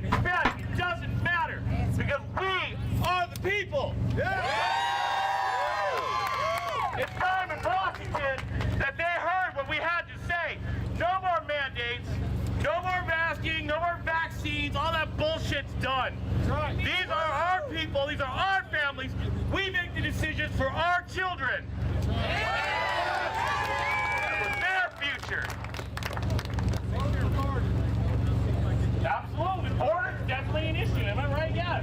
Asian, Hispanic, it doesn't matter, because we are the people. It's time in Washington that they heard what we had to say. No more mandates, no more masking, no more vaccines, all that bullshit's done. Right. These are our people, these are our families. We make the decisions for our children. For their future. Absolutely, borders definitely an issue, am I right? Yeah.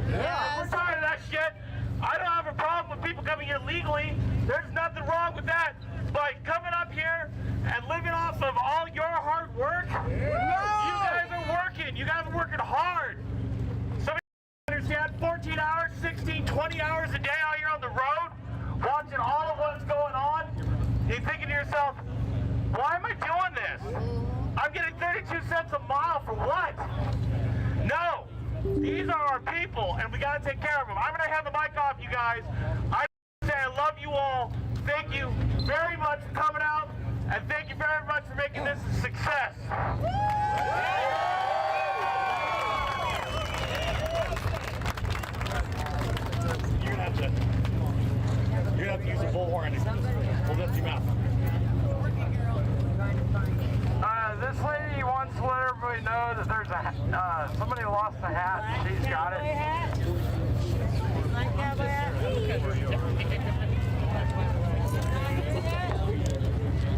We're tired of that shit. I don't have a problem with people coming here legally. There's nothing wrong with that. But coming up here and living off of all your hard work, you guys are working. You guys are working hard. Some of you understand 14 hours, 16, 20 hours a day out here on the road, watching all of what's going on. You're thinking to yourself, why am I doing this? I'm getting 32 cents a mile for what? No. These are our people, and we got to take care of them. I'm going to hand the mic off, you guys. I say I love you all. Thank you very much for coming out, and thank you very much for making this a success. You're going to have to use a bullhorn and hold up your mouth. This lady wants to let everybody know that there's a somebody lost a hat. She's got it.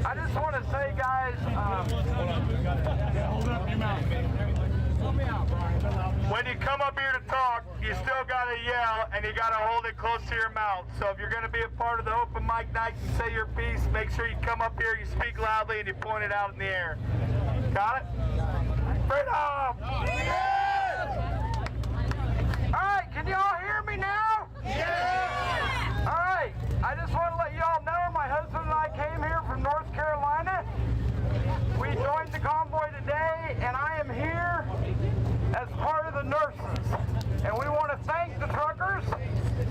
I just want to say, guys, Hold up your mouth. When you come up here to talk, you still got to yell and you got to hold it close to your mouth. So if you're going to be a part of the open mic night and say your piece, make sure you come up here, you speak loudly, and you point it out in the air. Got it? Freedom! all right, can y'all hear me now? Yeah! All right, I just want to let y'all know my husband and I came here from North Carolina. We joined the convoy today, and I am here as part of the nurses. And we want to thank the truckers.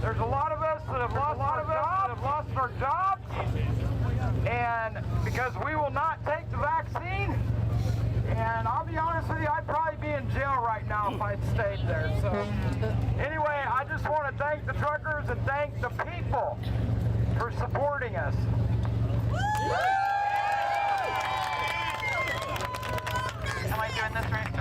There's a lot of us that have lost our jobs, and because we will not take the vaccine. And I'll be honest with you, I'd probably be in jail right now if I'd stayed there. So anyway, I just want to thank the truckers and thank the people for supporting us. Am I doing this right?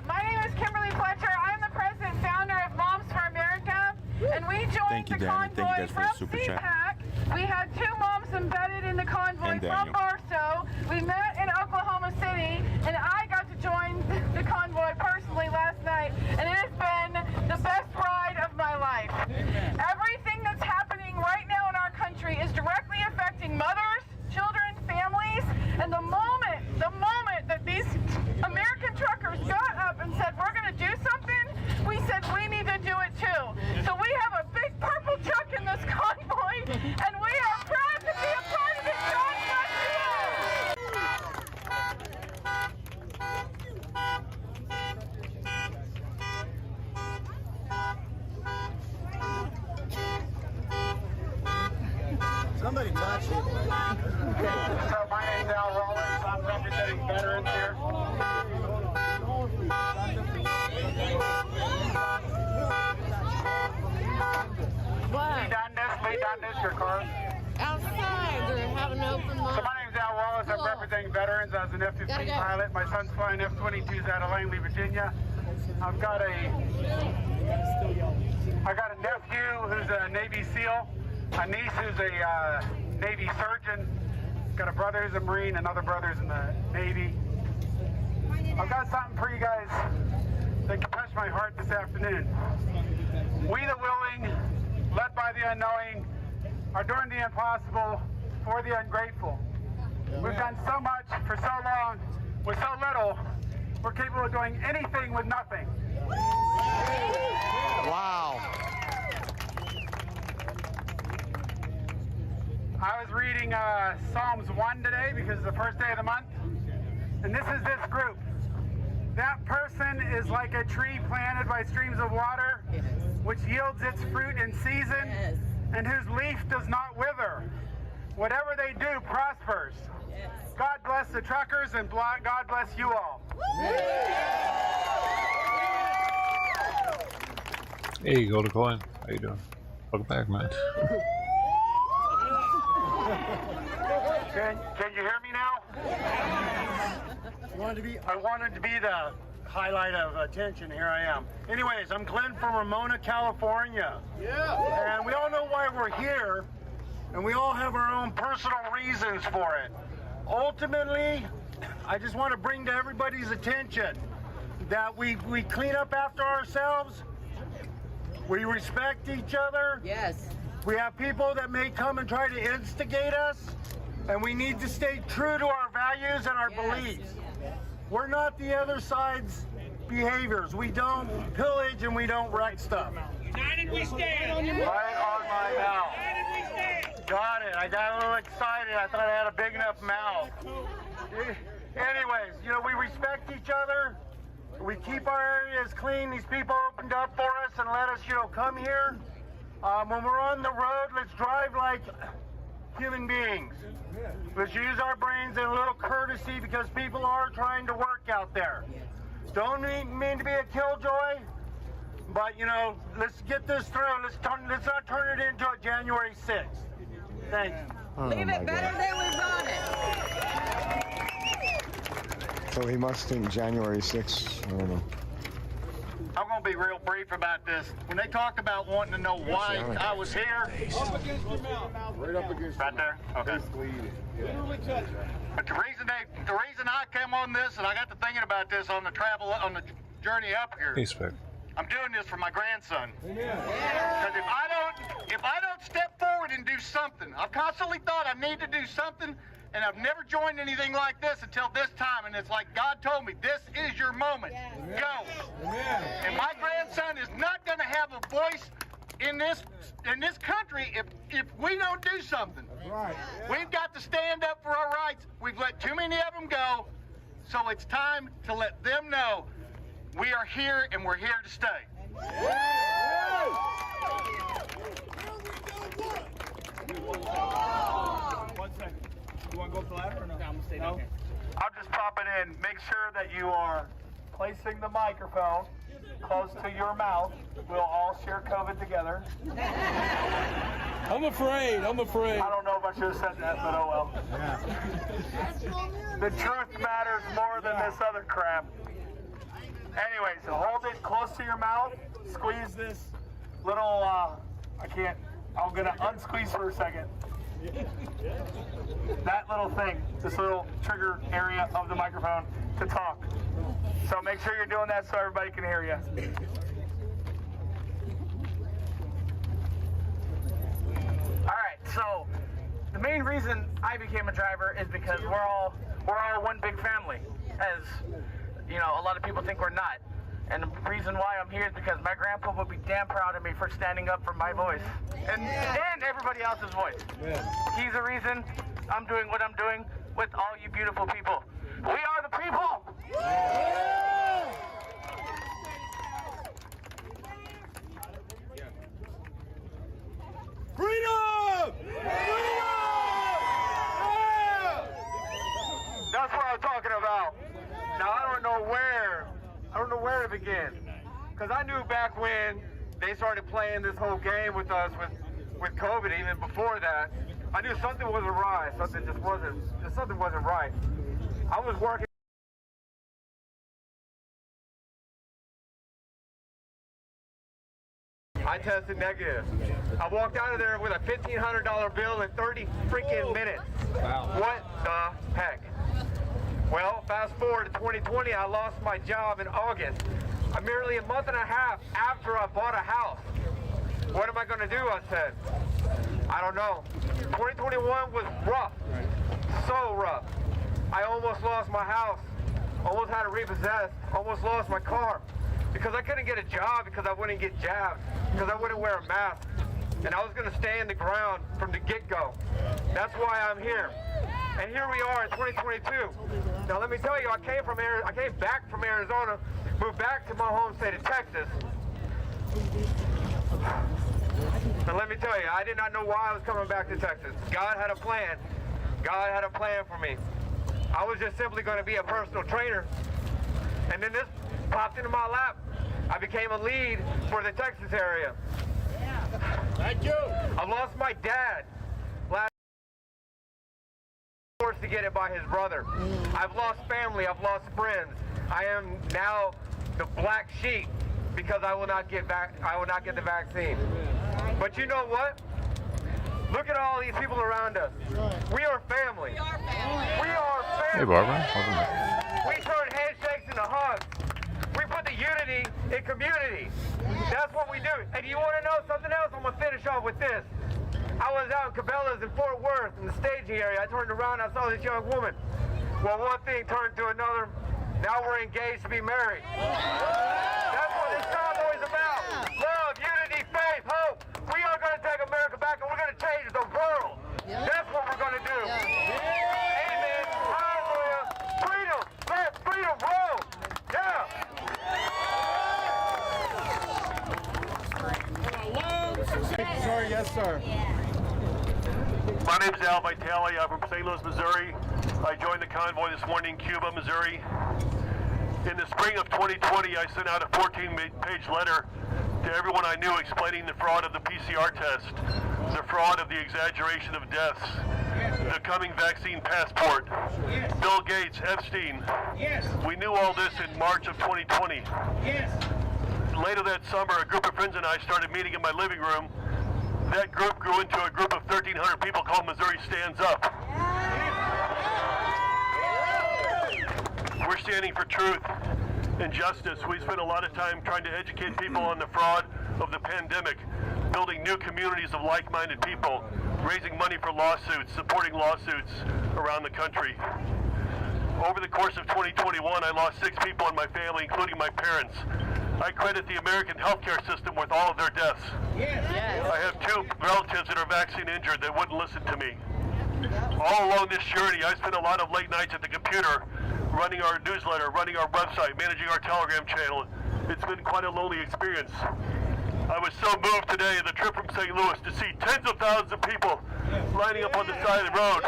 My name is Kimberly Fletcher. I'm the president and founder of Moms for America, and we joined the convoy from CPAC. We had 2 moms embedded in the convoy from Barstow. We met in Oklahoma City, and I got to join the convoy personally last night, and it has been the best ride of my life. Everything that's happening right now in our country is directly affecting mothers, children, families, and the moment that these American truckers got up and said, we're going to do something, we said we need to do it too. So we have a big purple truck in this convoy, and we are proud to be a part of it. God bless you. Somebody touch it. So my name's Al Rollins. I'm representing veterans here. What? Lee Dundas, your car. Outside, they're having an open So mic. my name's Al Wallace. I'm representing veterans as an F-15 Gotta go. pilot. My son's flying F-22s out of Langley, Virginia. I've got a nephew who's a Navy SEAL, a niece who's a Navy surgeon, got a brother who's a Marine, and other brothers in the Navy. I've got something for you guys that can touch my heart this afternoon. We the willing, led by the unknowing, are doing the impossible for the ungrateful. We've done so much for so long with so little. We're capable of doing anything with nothing. Wow. I was reading Psalms 1 today because it's the first day of the month. And this is this group. That person is like a tree planted by streams of water, which yields its fruit in season, and whose leaf does not wither. Whatever they do prospers. God bless the truckers, and God bless you all. Hey, Golden Coin. How you doing? Welcome back, man. Can you hear me now? I wanted to be the highlight of attention. Here I am. Anyways, I'm Glenn from Ramona, California. Yeah. And we all know why we're here, and we all have our own personal reasons for it. Ultimately, I just want to bring to everybody's attention that we clean up after ourselves. We respect each other. Yes. We have people that may come and try to instigate us, and we need to stay true to our values and our beliefs. We're not the other side's behaviors. We don't pillage and we don't wreck stuff. United we stand. Right on my mouth. United we stand. Got it. I got a little excited. I thought I had a big enough mouth. Anyways, you know, we respect each other. We keep our areas clean. These people opened up for us and let us, you know, come here. When we're on the road, let's drive like human beings. Let's use our brains and a little courtesy because people are trying to work out there. Don't mean to be a killjoy, but, you know, let's get this through. Let's not turn it into a January 6th. Thanks. Leave it better than we brought it. So he must think January 6th. I don't know. I'm going to be real brief about this. When they talk about wanting to know why I was here. Up against your mouth. Right up against Right there? Okay. Literally touch it. But the reason I came on this, and I got to thinking about this on the journey up here. Hey, Spec. I'm doing this for my grandson. Because if I don't step forward and do something, I've constantly thought I need to do something, and I've never joined anything like this until this time. And it's like God told me, this is your moment. Go. And my grandson is not going to have a voice in this country if we don't do something. Right. We've got to stand up for our rights. We've let too many of them go, so it's time to let them know we are here and we're here to stay. 1 second. You want to go up the ladder or no? I'm going to stay down here. I'm just popping in. Make sure that you are placing the microphone close to your mouth. We'll all share COVID together. I'm afraid. I don't know if I should have said that, but oh well. The truth matters more than this other crap. Anyway, so hold it close to your mouth. Squeeze this little, I'm gonna unsqueeze for a second. That little thing, this little trigger area of the microphone to talk. So make sure you're doing that so everybody can hear you. Alright, so the main reason I became a driver is because we're all one big family. As you know, a lot of people think we're not. And the reason why I'm here is because my grandpa would be damn proud of me for standing up for my voice and everybody else's voice. He's the reason I'm doing what I'm doing with all you beautiful people. We are the people! Freedom! That's what I'm talking about. Now I don't know where to begin. Because I knew back when they started playing this whole game with us with COVID, even before that, I knew something wasn't right. Something wasn't right. I was working. I tested negative. I walked out of there with a $1,500 bill in 30 freaking minutes. Wow. What the heck? Well, fast forward to 2020, I lost my job in August. I'm merely a month and a half after I bought a house. What am I going to do, I said. I don't know. 2021 was rough. So rough. I almost lost my house. Almost had it repossessed. Almost lost my car. Because I couldn't get a job because I wouldn't get jabbed. Because I wouldn't wear a mask. And I was going to stay in the ground from the get-go. That's why I'm here. And here we are in 2022. Now let me tell you, I came back from Arizona, moved back to my home state of Texas. And let me tell you, I did not know why I was coming back to Texas. God had a plan. God had a plan for me. I was just simply going to be a personal trainer. And then this popped into my lap. I became a lead for the Texas area. Thank you. I lost my dad last forced to get it by his brother. I've lost family, I've lost friends. I am now the black sheep because I will not get the vaccine. But you know what? Look at all these people around us. We are family. We are family. Hey, Barbara. Welcome back. We turn handshakes into hugs. We put the unity in community. That's what we do. And you want to know something else? I'm going to finish off with this. I was out in Cabela's in Fort Worth in the staging area. I turned around, I saw this young woman. Well, one thing turned to another. Now we're engaged to be married. That's what this convoy is about. Love, unity, faith, hope. We are going to take America back and we're going to change the world. That's what we're going to do. Amen. Hallelujah. Freedom. Let freedom roll. Yeah. Sorry, yes, sir. My name is Al Vitale. I'm from St. Louis, Missouri. I joined the convoy this morning in Cuba, Missouri. In the spring of 2020, I sent out a 14-page letter to everyone I knew explaining the fraud of the PCR test, the fraud of the exaggeration of deaths, the coming vaccine passport, Bill Gates, Epstein. We knew all this in March of 2020. Later that summer, a group of friends and I started meeting in my living room. That group grew into a group of 1,300 people called Missouri Stands Up. We're standing for truth and justice. We spent a lot of time trying to educate people on the fraud of the pandemic, building new communities of like-minded people, raising money for lawsuits, supporting lawsuits around the country. Over the course of 2021, I lost 6 people in my family, including my parents. I credit the American healthcare system with all of their deaths. I have 2 relatives that are vaccine injured that wouldn't listen to me. All along this journey, I spent a lot of late nights at the computer, running our newsletter, running our website, managing our Telegram channel. It's been quite a lonely experience. I was so moved today in the trip from St. Louis to see tens of thousands of people lining up on the side of the road.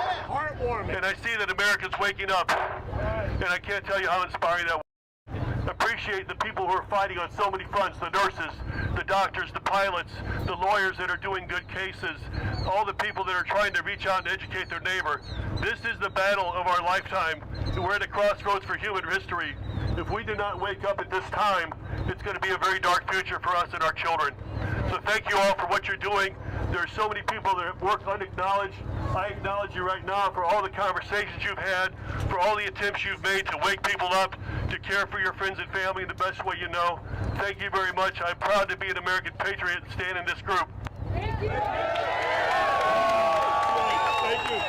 And I see that America's waking up. And I can't tell you how inspiring that was. Appreciate the people who are fighting on so many fronts, the nurses, the doctors, the pilots, the lawyers that are doing good cases, all the people that are trying to reach out and educate their neighbor. This is the battle of our lifetime. We're at a crossroads for human history. If we do not wake up at this time, it's going to be a very dark future for us and our children. So thank you all for what you're doing. There are so many people that have worked unacknowledged. I acknowledge you right now for all the conversations you've had, for all the attempts you've made to wake people up, to care for your friends and family in the best way you know. Thank you very much. I'm proud to be an American patriot and stand in this group. Thank you. Thank you.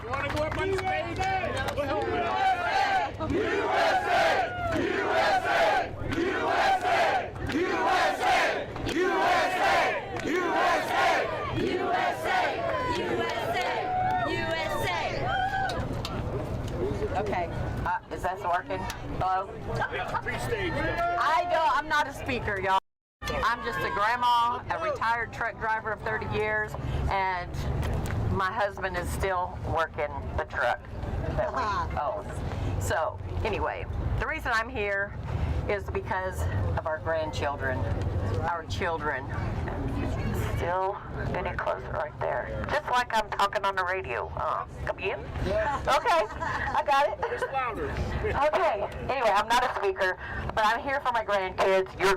You want to go up on stage? USA! USA! USA! USA! USA! USA! USA! USA! Okay. Is that working? Hello? I'm not a speaker, y'all. I'm just a grandma, a retired truck driver of 30 years, and my husband is still working the truck that we own. So, anyway, the reason I'm here is because of our grandchildren, our children. Still getting closer right there. Just like I'm talking on the radio. Come in? Okay, I got it. Okay, anyway, I'm not a speaker, but I'm here for my grandkids, your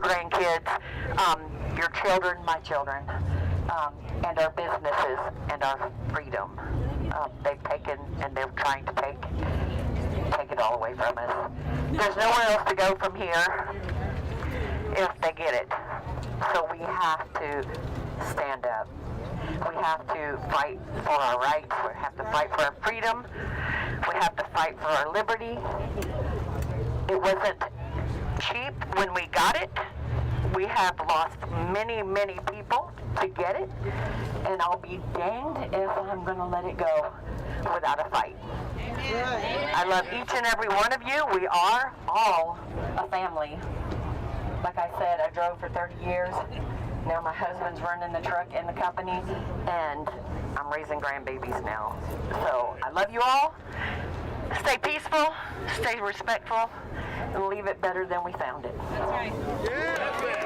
children, my children, and our businesses and our freedom. They've taken and they're trying to take it all away from us. There's nowhere else to go from here if they get it. So we have to stand up. We have to fight for our rights. We have to fight for our freedom. We have to fight for our liberty. It wasn't cheap when we got it. We have lost many, many people to get it, and I'll be danged if I'm going to let it go without a fight. I love each and every one of you. We are all a family. Like I said, I drove for 30 years. Now my husband's running the truck in the company, and I'm raising grandbabies now. So I love you all. stay peaceful, stay respectful, and leave it better than we found it. That's right. Yeah, that's it.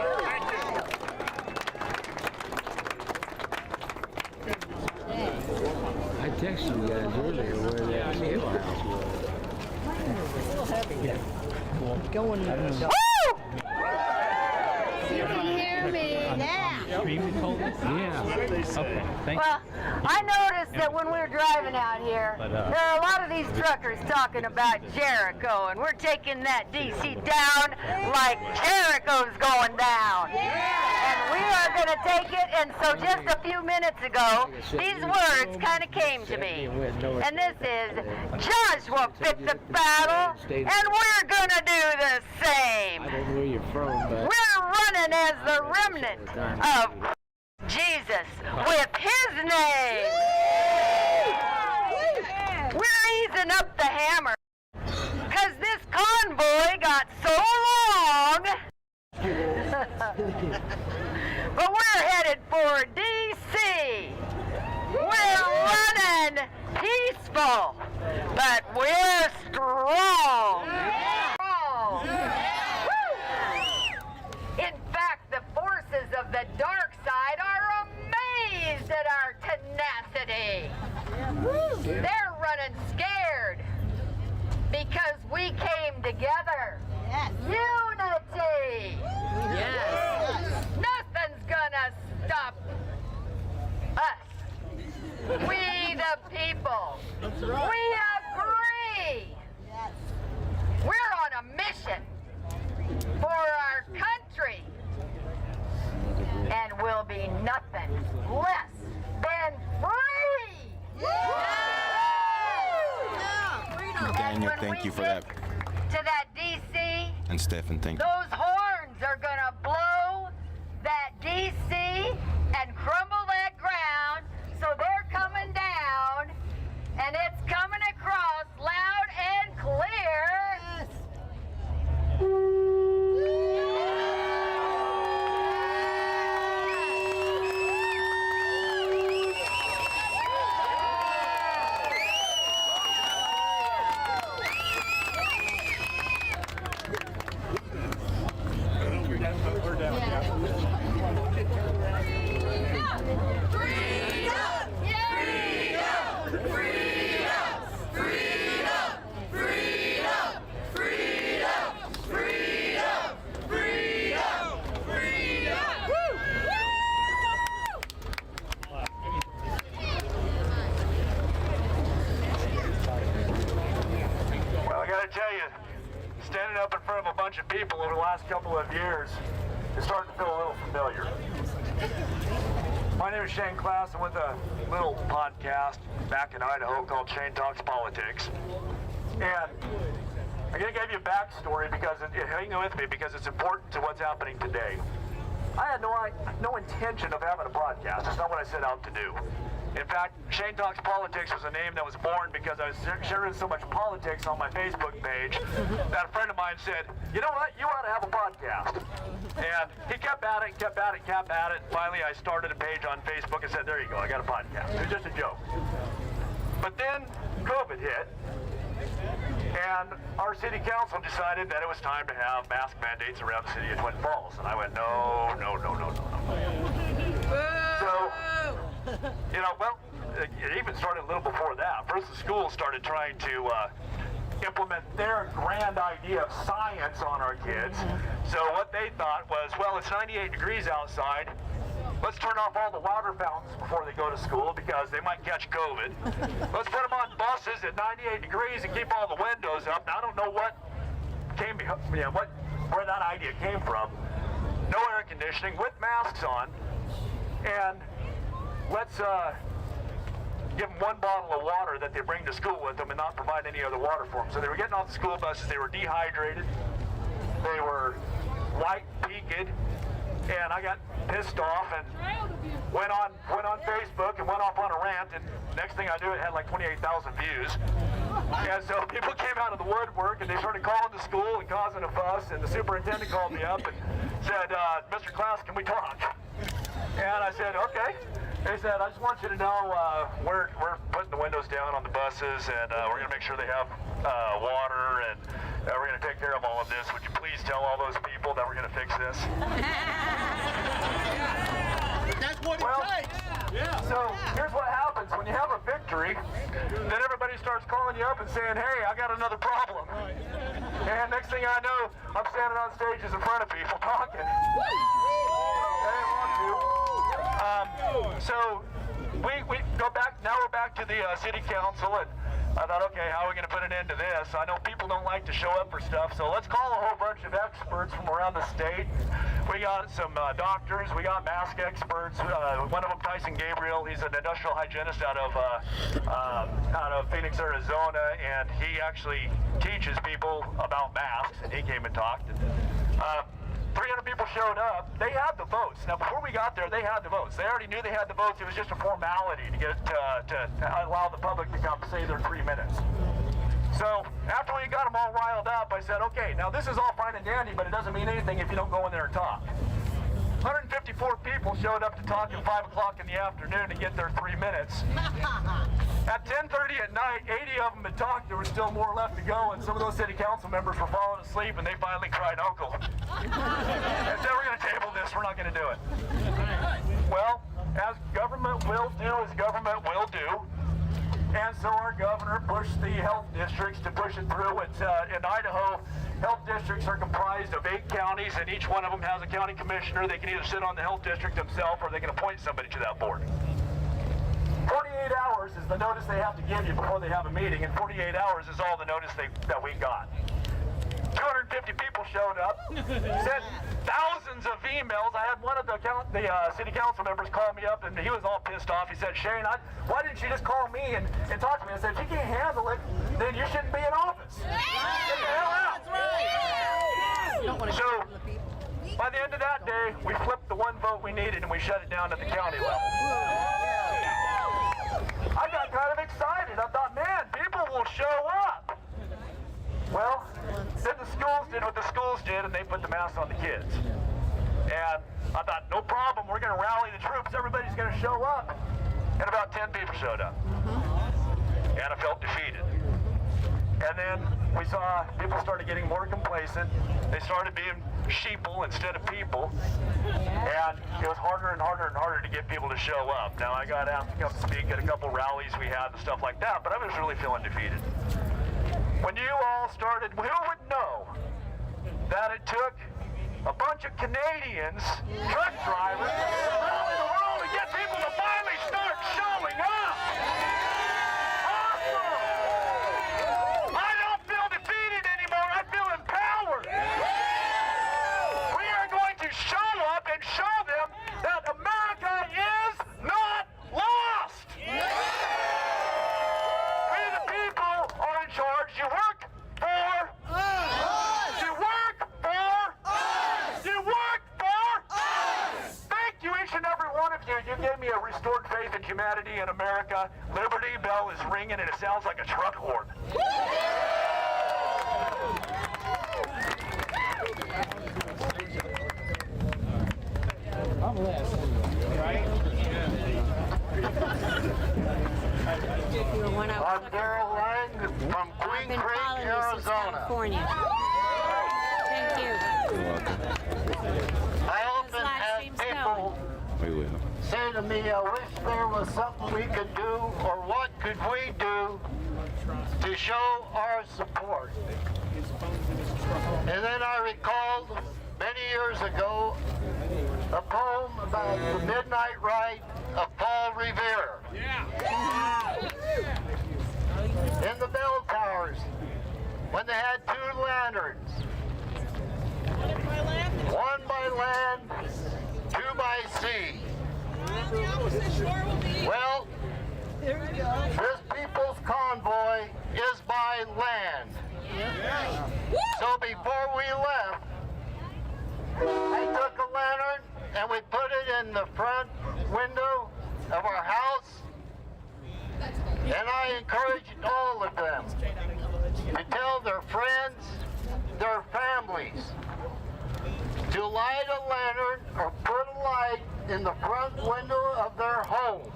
Thank you. I texted you guys earlier where that scale house was. Going You can hear me. Yeah. Okay. Thank Well, I noticed that when we were driving out here, there are a lot of these truckers talking about Jericho, and we're taking that DC down like Jericho's going down. And we are going to take it, and so just a few minutes ago, these words kind of came to me. And this is, Joshua picked the battle, and we're going to do the same. I don't know where you're from, but We're running as the remnant of Jesus with his name. We're easing up the hammer because this convoy got so long. But we're headed for D.C. We're running peaceful, but we're strong. In fact, the forces of the dark side are amazed at our tenacity. They're running scared because we came together. Unity. Nothing's gonna stop us. We the people. We agree. We're on a mission for our country, and we'll be nothing less than free. Daniel, thank you for that. To that DC, And Stephen, thank you. those horns are gonna blow that DC and crumble that ground, so they're coming down, and it's coming across loud and clear. Standing up in front of a bunch of people over the last couple of years is starting to feel a little familiar. My name is Shane Klass. I'm with a little podcast back in Idaho called Shane Talks Politics. And I'm going to give you a backstory because hang with me because it's important to what's happening today. I had no intention of having a podcast. That's not what I set out to do. In fact, Shane Talks Politics was a name that was born because I was sharing so much politics on my Facebook page that a friend of mine said, you know what, you ought to have a podcast. And he kept at it, kept at it, kept at it. Finally, I started a page on Facebook and said, there you go, I got a podcast. It was just a joke. But then COVID hit, and our city council decided that it was time to have mask mandates around the city of Twin Falls. And I went, no. So, you know, well, it even started a little before that. First, the school started trying to implement their grand idea of science on our kids. So what they thought was, well, it's 98 degrees outside. Let's turn off all the water fountains before they go to school because they might catch COVID. Let's put them on buses at 98 degrees and keep all the windows up. Now, I don't know where that idea came from. No air conditioning with masks on, and let's give them one bottle of water that they bring to school with them and not provide any other water for them. So they were getting off the school buses, they were dehydrated, they were white-peaked, and I got pissed off and went on Facebook and went off on a rant, and next thing I knew it had like 28,000 views. And so people came out of the woodwork and they started calling the school and causing a fuss, and the superintendent called me up and said, Mr. Klass, can we talk? And I said, okay. Hey, Sad, I just want you to know we're putting the windows down on the buses, and we're going to make sure they have water, and we're going to take care of all of this. Would you please tell all those people that we're going to fix this? That's what it takes. Yeah. So here's what happens when you have a victory, then everybody starts calling you up and saying, hey, I got another problem. And next thing I know, I'm standing on stages in front of people talking. I didn't want to. So we go back, now we're back to the city council, and I thought, okay, how are we going to put an end to this? I know people don't like to show up for stuff, so let's call a whole bunch of experts from around the state. We got some doctors, we got mask experts. One of them, Tyson Gabriel, he's an industrial hygienist out of Phoenix, Arizona, and he actually teaches people about masks, and he came and talked. 300 people showed up. They had the votes. Now, before we got there, they had the votes. They already knew they had the votes. It was just a formality to get to allow the public to come say their 3 minutes. So after we got them all riled up, I said, okay, now this is all fine and dandy, but it doesn't mean anything if you don't go in there and talk. 154 people showed up to talk at 5 o'clock in the afternoon to get their 3 minutes. At 10:30 at night, 80 of them had talked. There was still more left to go, and some of those city council members were falling asleep, and they finally cried uncle. And said, we're going to table this. We're not going to do it. Well, as government will do, as government will do. And so our governor pushed the health districts to push it through. In Idaho, health districts are comprised of 8 counties, and each one of them has a county commissioner. They can either sit on the health district themselves, or they can appoint somebody to that board. 48 hours is the notice they have to give you before they have a meeting, and 48 hours is all the notice that we got. 250 people showed up, sent thousands of emails. I had one of the city council members call me up, and he was all pissed off. He said, Shane, why didn't you just call me and talk to me? I said, if you can't handle it, then you shouldn't be in office. Get the hell out. So, by the end of that day, we flipped the one vote we needed, and we shut it down at the county level. I got kind of excited. I thought, man, people will show up. Well, then the schools did what the schools did, and they put the masks on the kids. And I thought, no problem, we're going to rally the troops. Everybody's going to show up. And about 10 people showed up. And I felt defeated. And then we saw people started getting more complacent. They started being sheeple instead of people. And it was harder and harder and harder to get people to show up. Now, I got asked to come speak at a couple rallies we had and stuff like that, but I was really feeling defeated. When you all started, who would know that it took a bunch of Canadians, truck drivers, around the world to get people to finally start showing up? Awesome! I don't feel defeated anymore. I feel empowered. We are going to show up and show them that America is not lost. We the people are in charge. You work for us. You work for us. You work for us. Thank you, each and every one of you. You gave me a restored faith in humanity and America. Liberty Bell is ringing, and it sounds like a truck horn. I'm last. Right? I'm Daryl Lang from Queen Creek, Arizona. California. Thank you. I often have people say to me, I wish there was something we could do, or what could we do to show our support. And then I recalled many years ago a poem about the midnight ride of Paul Revere. In the bell towers, when they had 2 lanterns. One by land, 2 by sea. Well, this people's convoy is by land. So before we left, I took a lantern and we put it in the front window of our house. And I encouraged all of them to tell their friends, their families, to light a lantern or put a light in the front window of their home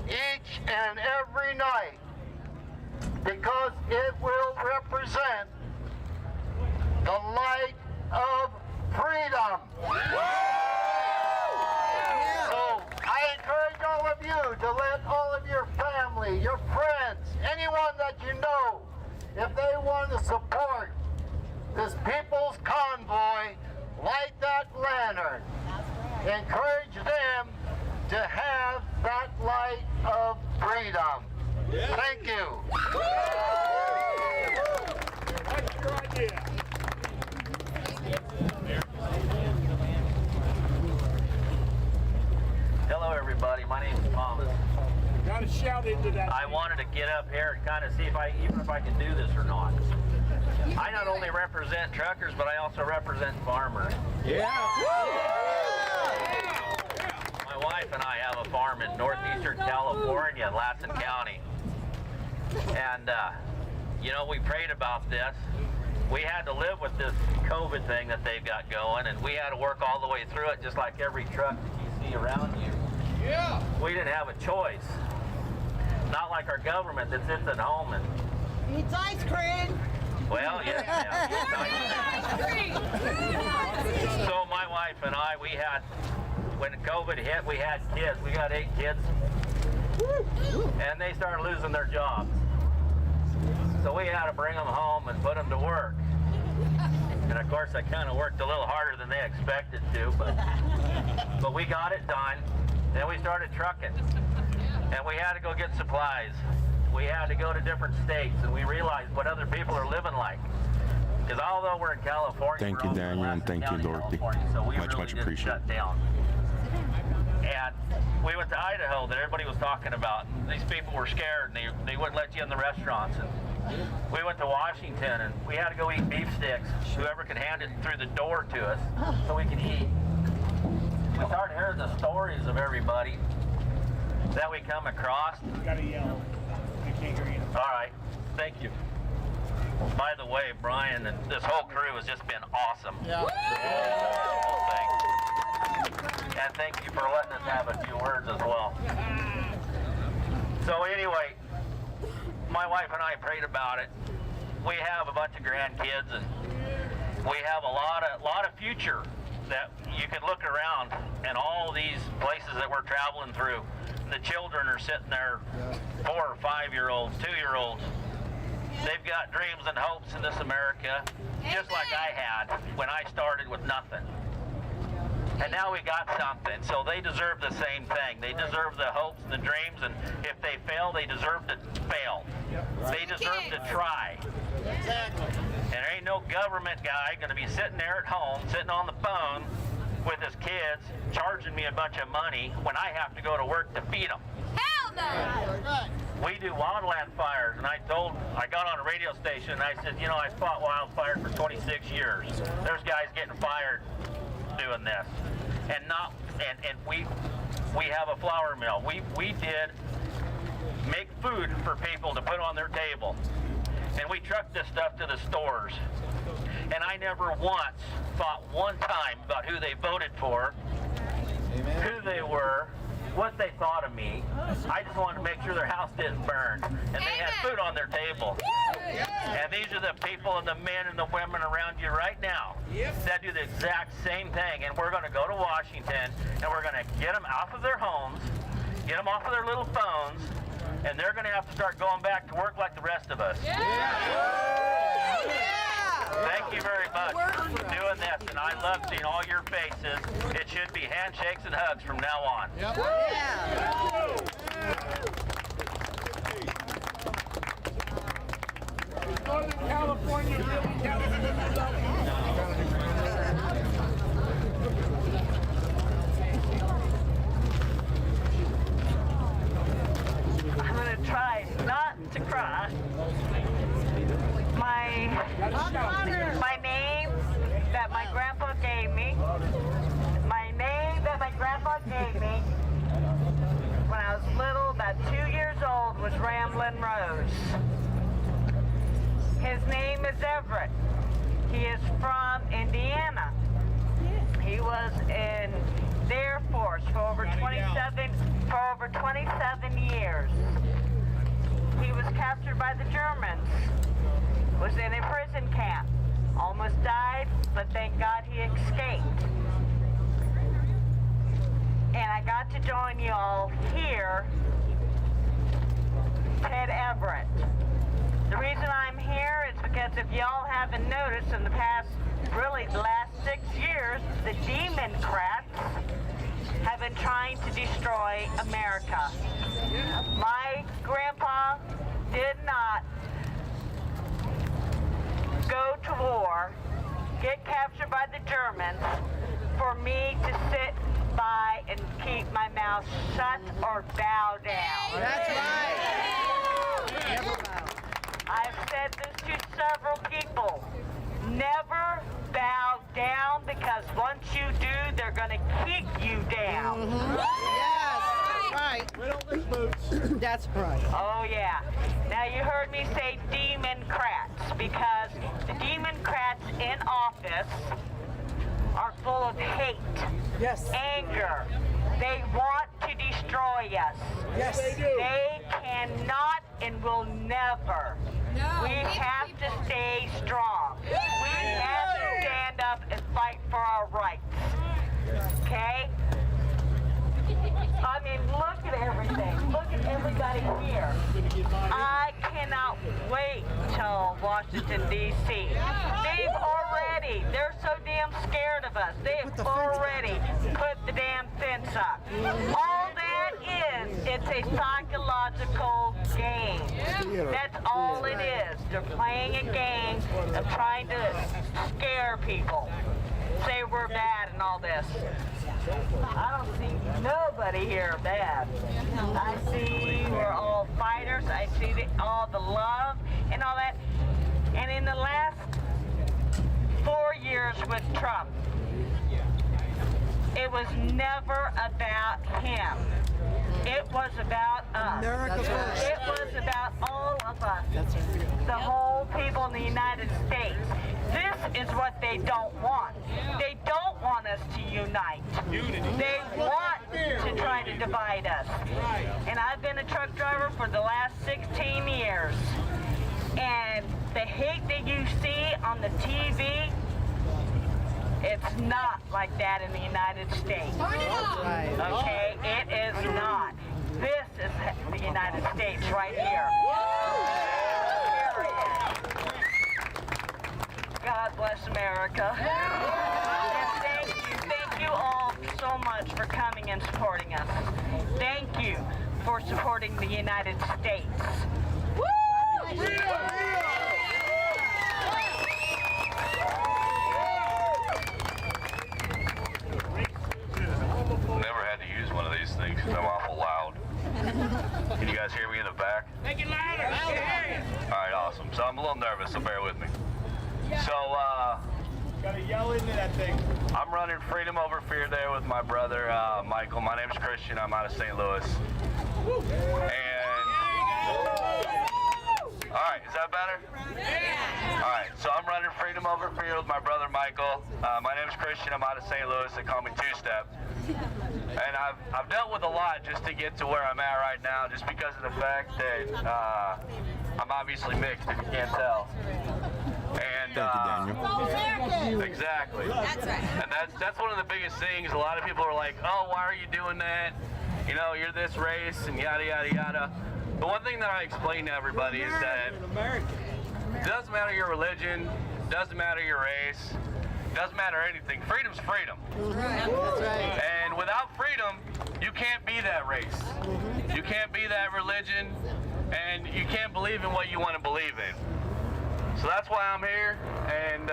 each and every night, because it will represent the light of freedom. So I encourage all of you to let all of your family, your friends, anyone that you know, if they want to support this People's Convoy, light that lantern. Encourage them to have that light of freedom. Thank you. That's your idea. Hello everybody, my name is Thomas. Gotta shout into that. I wanted to get up here and kind of see if I can do this or not. I not only represent truckers, but I also represent farmers. Yeah. My wife and I have a farm in northeastern California in Lassen County. And, you know, we prayed about this. We had to live with this COVID thing that they've got going, and we had to work all the way through it, just like every truck that you see around you. Yeah. We didn't have a choice. Not like our government that sits at home and... Eats ice cream. Well, yeah. So my wife and I, we had, when COVID hit, we had kids. We got 8 kids. And they started losing their jobs. So we had to bring them home and put them to work. And of course, I kind of worked a little harder than they expected to, but we got it done. Then we started trucking. And we had to go get supplies. We had to go to different states, and we realized what other people are living like. Because although we're in California, thank you, Daniel, and thank you, Dorothy. So we much really didn't appreciated. shut down. And we went to Idaho that everybody was talking about. These people were scared, and they wouldn't let you in the restaurants. And we went to Washington, and we had to go eat beef sticks. Whoever could hand it through the door to us so we could eat. We started hearing the stories of everybody that we come across. You gotta yell. I can't hear you. All right, thank you. By the way, Brian and this whole crew has just been awesome. Yeah. Whole thing. And thank you for letting us have a few words as well. So anyway, my wife and I prayed about it. We have a bunch of grandkids, and we have a lot of future that you can look around, and all these places that we're traveling through. The children are sitting there, 4 or 5-year-olds, 2-year-olds. They've got dreams and hopes in this America, just like I had when I started with nothing. And now we got something, so they deserve the same thing. They deserve the hopes and the dreams, and if they fail, they deserve to fail. They deserve to try. Exactly. And there ain't no government guy gonna be sitting there at home, sitting on the phone with his kids, charging me a bunch of money when I have to go to work to feed them. Hell no! We do wildland fires, and I got on a radio station and I said, you know, I fought wildfires for 26 years. There's guys getting fired doing this. And we have a flour mill. We did make food for people to put on their table. And we trucked this stuff to the stores. And I never once thought one time about who they voted for, Amen. Who they were, what they thought of me. I just wanted to make sure their house didn't burn and they had food on their table. And these are the people and the men and the women around you right now that do the exact same thing. And we're going to go to Washington and we're going to get them off of their homes, get them off of their little phones, and they're going to have to start going back to work like the rest of us. Thank you very much for doing this, and I love seeing all your faces. It should be handshakes and hugs from now on. Northern California really counts. I'm going to try not to cry. My name that my grandpa gave me, when I was little, about 2 years old, was Ramblin' Rose. His name is Everett. He is from Indiana. He was in the Air Force for over 27 years. He was captured by the Germans. Was in a prison camp. Almost died, but thank God he escaped. And I got to join you all here, Ted Everett. The reason I'm here is because if y'all haven't noticed, in the past, really the last 6 years, the Democrats have been trying to destroy America. My grandpa did not go to war, get captured by the Germans, for me to sit by and keep my mouth shut or bow down. That's right. Never bow. I've said this to several people. Never bow down, because once you do, they're going to kick you down. Yes, right. We don't miss boots. That's right. Oh, yeah. Now, you heard me say Democrats, because the Democrats in office are full of hate, Yes. anger. They want to destroy us. Yes. They cannot and will never. No. We have to stay strong. We have to stand up and fight for our rights. Okay? I mean, look at everything. Look at everybody here. I cannot wait till Washington, D.C. They're so damn scared of us. They've already put the damn fence up. All that is, it's a psychological game. That's all it is. They're playing a game of trying to scare people. Say we're bad and all this. I don't see nobody here bad. I see we're all fighters. I see all the love and all that. And in the last 4 years with Trump, it was never about him. It was about us. America first. It was about all of us. The whole people in the United States. This is what they don't want. They don't want us to unite. They want to try to divide us. And I've been a truck driver for the last 16 years. And the hate that you see on the TV, it's not like that in the United States. Okay? It is not. This is the United States right here. God bless America. And thank you all so much for coming and supporting us. Thank you for supporting the United States. Never had to use one of these things because I'm awful loud. Can you guys hear me in the back? Make it louder. All right, awesome. So I'm a little nervous, so bear with me. So, Gotta yell into that thing. I'm running Freedom Over Fear there with my brother, Michael. My name's Christian. I'm out of St. Louis. And, all right, is that better? All right, so I'm running Freedom Over Fear with my brother, Michael. My name's Christian. I'm out of St. Louis. They call me Two-Step. And I've dealt with a lot just to get to where I'm at right now, just because of the fact that I'm obviously mixed, if you can't tell. And exactly. That's right. And that's one of the biggest things. A lot of people are like, "Oh, why are you doing that? You know, you're this race and yada yada yada." The one thing that I explain to everybody is that it doesn't matter your religion, doesn't matter your race, doesn't matter anything. Freedom's freedom. That's right. And without freedom, you can't be that race. You can't be that religion, and you can't believe in what you want to believe in. So that's why I'm here, and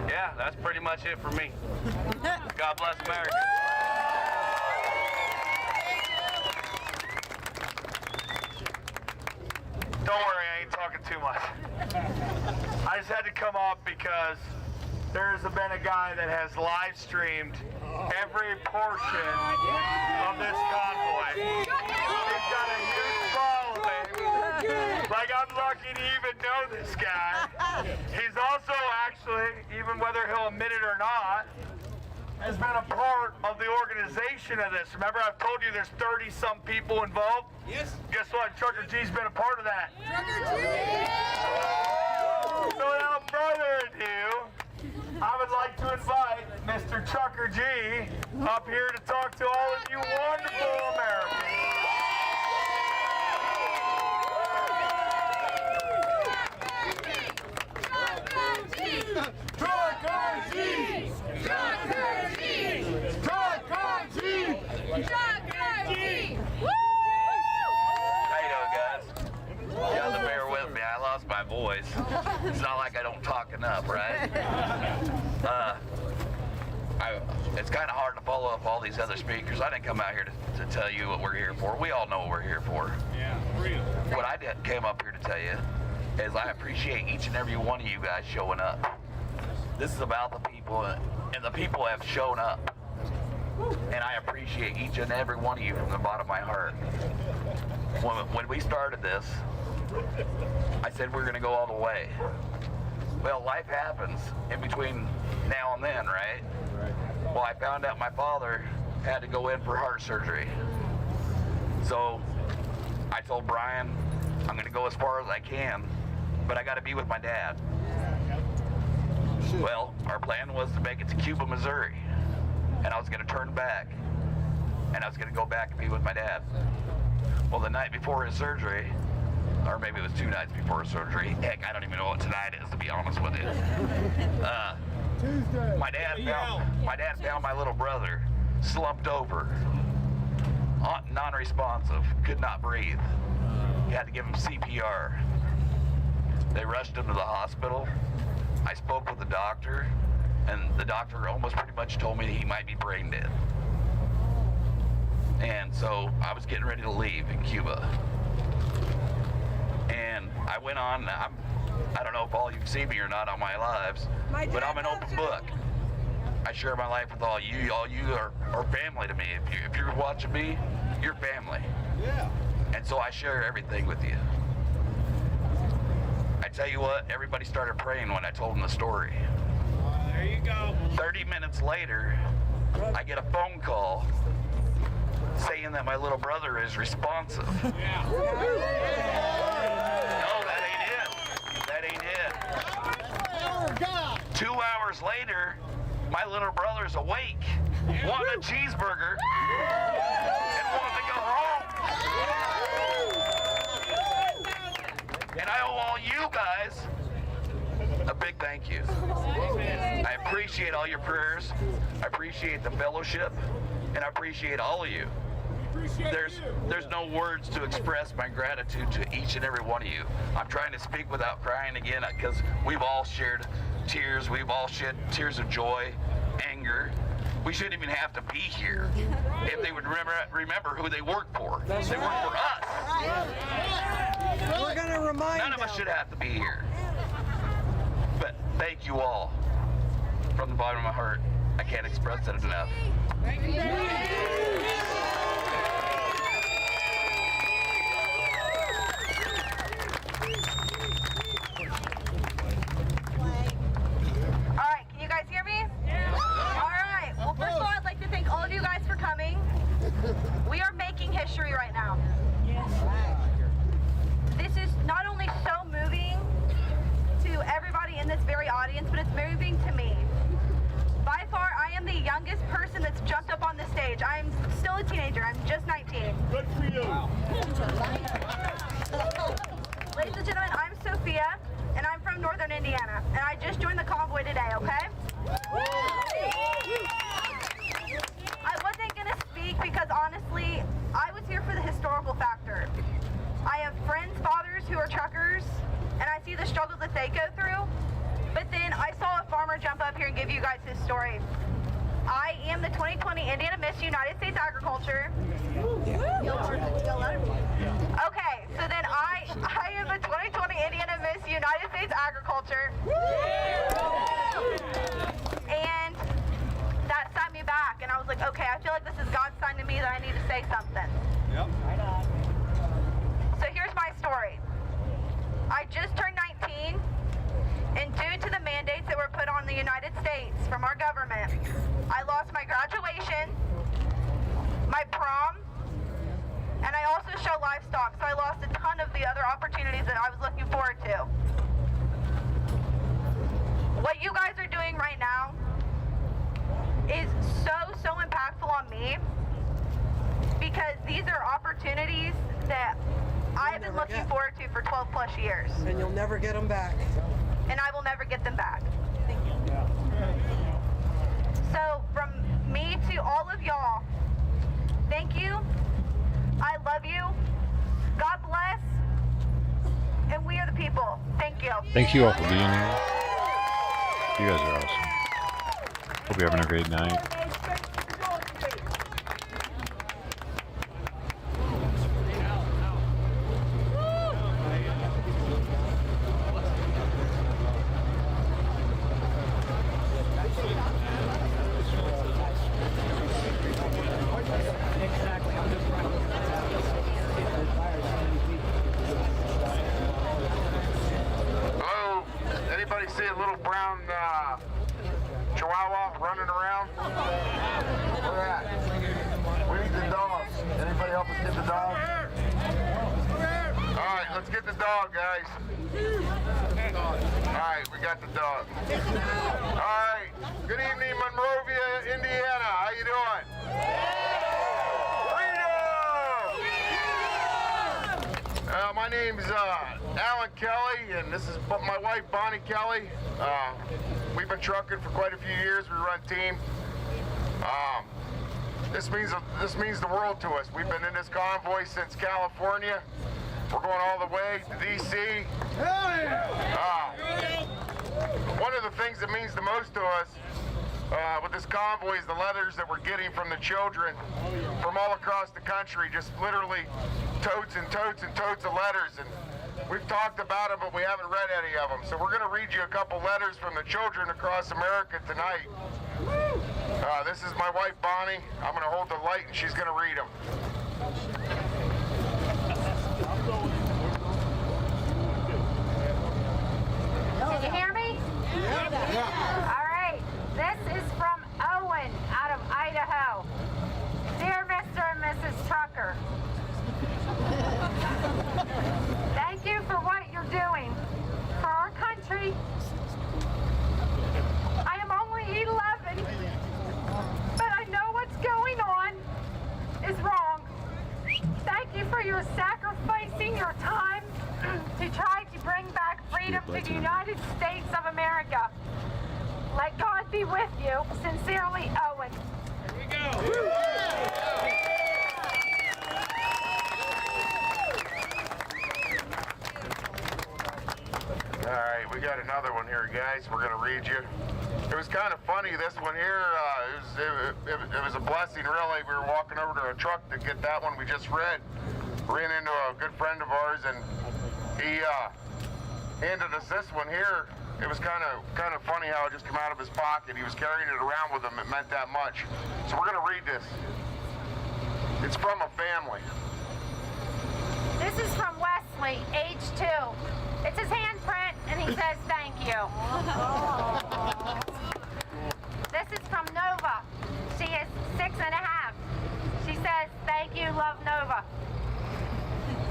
yeah, that's pretty much it for me. God bless America. Don't worry, I ain't talking too much. I just had to come up because there's been a guy that has live streamed every portion of this convoy. He's got a huge following. Like, I'm lucky to even know this guy. He's also actually, even whether he'll admit it or not, has been a part of the organization of this. Remember, I've told you there's 30-some people involved? Yes. Guess what? Trucker G's been a part of that. Trucker G! So without further ado, I would like to invite Mr. Trucker G up here to talk to all of you wonderful Americans. My voice. It's not like I don't talk enough, right? It's kind of hard to follow up all these other speakers. I didn't come out here to tell you what we're here for. We all know what we're here for. Yeah, real. What I came up here to tell you is I appreciate each and every one of you guys showing up. This is about the people, and the people have shown up. And I appreciate each and every one of you from the bottom of my heart. When we started this, I said we're going to go all the way. Well, life happens in between now and then, right? Well, I found out my father had to go in for heart surgery. So I told Brian, I'm going to go as far as I can, but I got to be with my dad. Well, our plan was to make it to Cuba, Missouri, and I was going to turn back, and I was going to go back and be with my dad. Well, the night before his surgery, or maybe it was 2 nights before surgery. Heck, I don't even know what tonight is, to be honest with you. My dad found my little brother slumped over, non-responsive, could not breathe. He had to give him CPR. They rushed him to the hospital. I spoke with the doctor, and the doctor almost pretty much told me that he might be brain dead. And so I was getting ready to leave in Cuba. And I went on, I don't know if all you've seen me or not on my lives, but I'm an open book. I share my life with all you. All you are family to me. If you're watching me, you're family. Yeah. And so I share everything with you. I tell you what, everybody started praying when I told them the story. There you go. 30 minutes later, I get a phone call saying that my little brother is responsive. Yeah. No, that ain't it. 2 hours later, my little brother's awake, wanting a cheeseburger, and wanting to go home. And I owe all you guys a big thank you. I appreciate all your prayers. I appreciate the fellowship, and I appreciate all of you. There's no words to express my gratitude to each and every one of you. I'm trying to speak without crying again, because we've all shared tears. We've all shed tears of joy, anger. We shouldn't even have to be here if they would remember who they work for. They work for us. We're gonna remind None of us should have to be here. But thank you all from the bottom of my heart. I can't express it enough. Thank you. We are making history right now. Yes. This is not only so moving to everybody in this very audience, but it's moving to me. By far, I am the youngest person that's jumped up on the stage. I'm still a teenager. I'm just 19. Good for you. Wow. Ladies and gentlemen, I'm Sophia, and I'm from Northern Indiana, and I just joined the convoy today, okay? I wasn't going to speak because, honestly, I was here for the historical factor. I have friends, fathers who are truckers, and I see the struggles that they go through. But then I saw a farmer jump up here and give you guys his story. I am the 2020 Indiana Miss United States Agriculture. Okay, so then I am the 2020 Indiana Miss United States Agriculture. And that set me back, and I was like, okay, I feel like this is God's sign to me that I need to say something. Yep. So here's my story. I just turned 19, and due to the mandates that were put on the United States from our government, I lost my looking forward to for 12 plus years. And you'll never get them back. And I will never get them back. So from me to all of y'all, thank you. I love you. God bless. And we are the people. Thank you. Thank you all for being here. You guys are awesome. Hope you're having a great night. See a little brown chihuahua running around? Where at? We need the dogs. Anybody help us get the dog? Alright, let's get the dog, guys. Alright, we got the dog. Alright, good evening, Monrovia, Indiana. How you doing? Freedom! My name's Alan Kelly, and this is my wife, Bonnie Kelly. We've been trucking for quite a few years. We run team. This means the world to us. We've been in this convoy since California. We're going all the way to D.C. One of the things that means the most to us with this convoy is the letters that we're getting from the children from all across the country. Just literally totes and totes and totes of letters. And we've talked about them, but we haven't read any of them. So we're going to read you a couple letters from the children across America tonight. This is my wife, Bonnie. I'm going to hold the light, and she's going to read them. Can you hear me? Yeah. All right. This is from Owen out of Idaho. Dear Mr. and Mrs. Trucker, thank you for what you're doing for our country. I am only 11, but I know what's going on is wrong. Thank you for your sacrificing your time to try to bring back freedom to the United States of America. Let God be with you. Sincerely, Owen. Here we go. All right, we got another one here, guys. We're going to read you. It was kind of funny, this one here. It was a blessing, really. We were walking over to a truck to get that one we just read. Ran into a good friend of ours, and he handed us this one here. It was kind of funny how it just came out of his pocket. He was carrying it around with him. It meant that much. So we're going to read this. It's from a family. This is from Wesley, age 2. It's his handprint, and he says thank you. This is from Nova. She is 6.5. She says thank you, love Nova.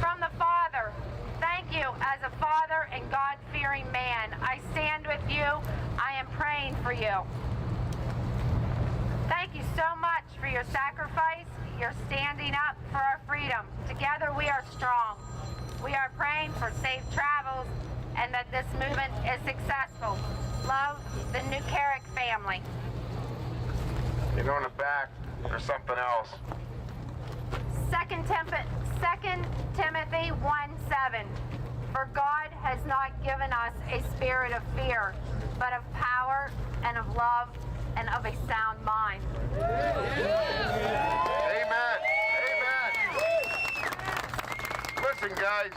From the father, thank you as a father and God-fearing man. I stand with you. I am praying for you. Thank you so much for your sacrifice. You're standing up for our freedom. Together we are strong. We are praying for safe travels and that this movement is successful. Love, the New Carrick family. You know, in the back, there's something else. 2 Timothy 1:7. For God has not given us a spirit of fear, but of power and of love and of a sound mind. Amen. Listen, guys,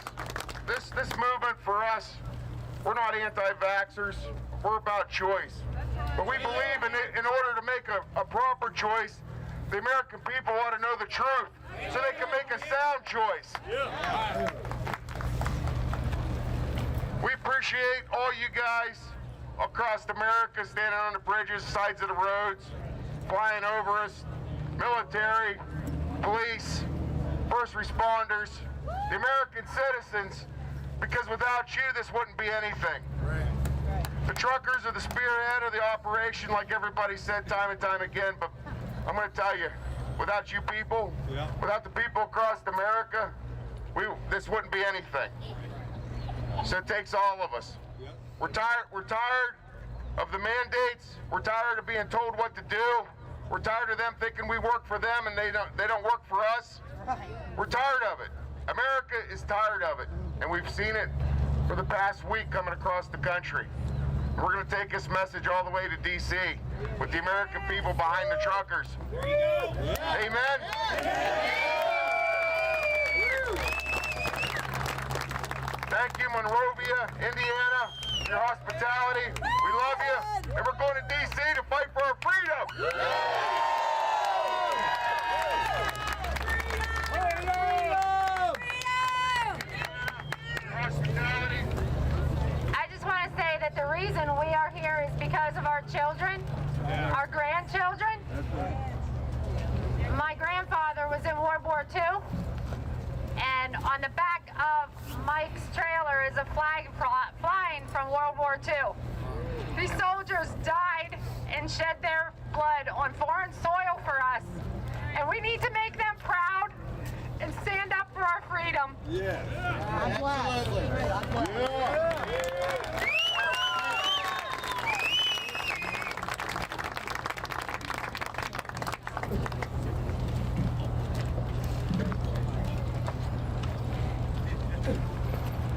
this movement for us, we're not anti-vaxxers. We're about choice. But we believe in order to make a proper choice, the American people ought to know the truth so they can make a sound choice. We appreciate all you guys across America standing on the bridges, sides of the roads, flying over us, military, police, first responders, the American citizens, because without you, this wouldn't be anything. The truckers are the spearhead of the operation, like everybody said time and time again, but I'm going to tell you, without you people, without the people across America, this wouldn't be anything. So it takes all of us. We're tired of the mandates. We're tired of being told what to do. We're tired of them thinking we work for them and they don't work for us. We're tired of it. America is tired of it, and we've seen it for the past week coming across the country. And we're going to take this message all the way to D.C. with the American people behind the truckers. Amen? Thank you, Monrovia, Indiana, for your hospitality. We love you, and we're going to D.C. to fight for our freedom. I just want to say that the reason we are here is because of our children, our grandchildren. My grandfather was in World War II, and on the back of Mike's trailer is a flag flying from World War II. These soldiers died and shed their blood on foreign soil for us, and we need to make them proud and stand up for our freedom. Yeah. Absolutely.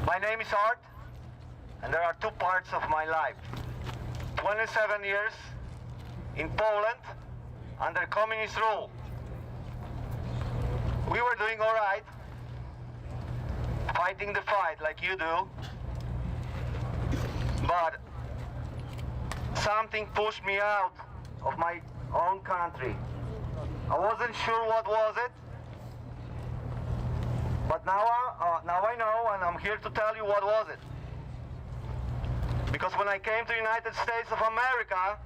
My name is Art, and there are two parts of my life. 27 years in Poland under communist rule. We were doing all right, fighting the fight like you do, but something pushed me out of my own country. I wasn't sure what was it, but now I know, and I'm here to tell you what was it. Because when I came to the United States of America,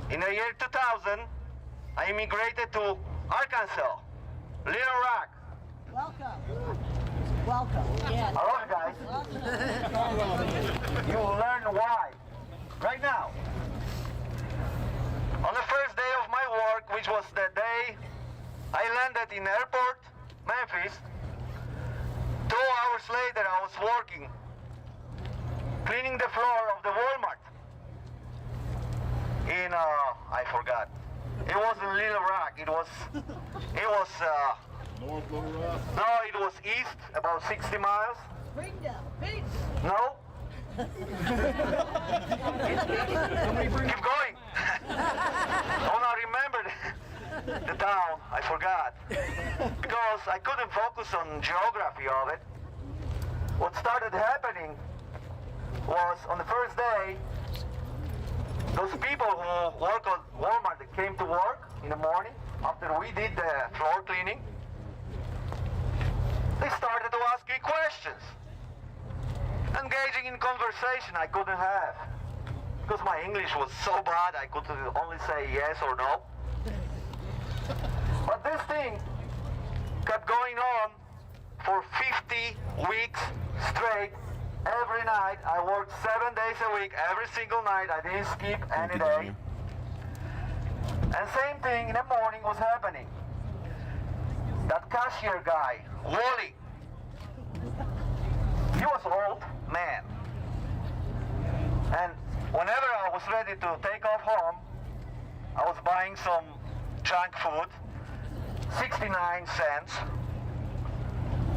in the year 2000, I immigrated to Arkansas, Little Rock. Welcome. Welcome. Yes. All right, guys. You'll learn why. Right now. On the first day of my work, which was the day I landed in airport, Memphis, 2 hours later I was working, cleaning the floor of the Walmart in, I forgot. It wasn't Little Rock, it was North Little Rock? No, it was east, about 60 miles. Springdale. No? Keep going. Oh, I remember the town, I forgot. Because I couldn't focus on geography of it. What started happening was on the first day, those people who work at Walmart that came to work in the morning after we did the floor cleaning, they started to ask me questions, engaging in conversation I couldn't have because my English was so bad I could only say yes or no. But this thing kept going on for 50 weeks straight. Every night, I worked 7 days a week, every single night. I didn't skip any day. And same thing in the morning was happening. That cashier guy, Wally, he was old man. And whenever I was ready to take off home, I was buying some junk food, 69 cents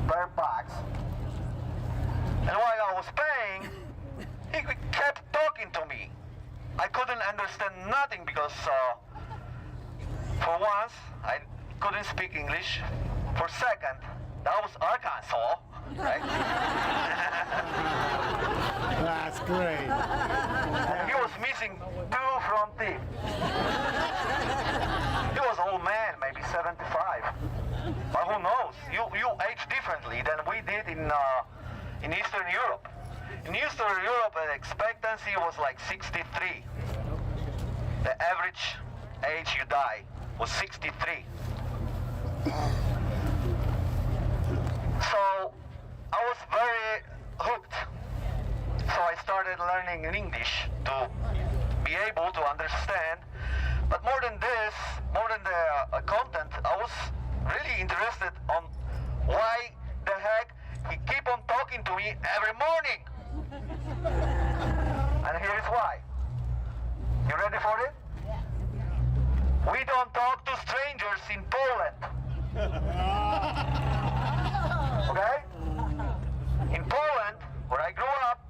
per box. And while I was paying, he kept talking to me. I couldn't understand nothing because for once, I couldn't speak English. For second, that was Arkansas, right? That's great. He was missing 2 front teeth. He was an old man, maybe 75. But who knows? You age differently than we did in Eastern Europe. In Eastern Europe, the expectancy was like 63. The average age you die was 63. So I was very hooked. So I started learning English to be able to understand. But more than this, more than the content, I was really interested on why on talking to me every morning. And here's why. You ready for it? We don't talk to strangers in Poland. Okay? In Poland, where I grew up,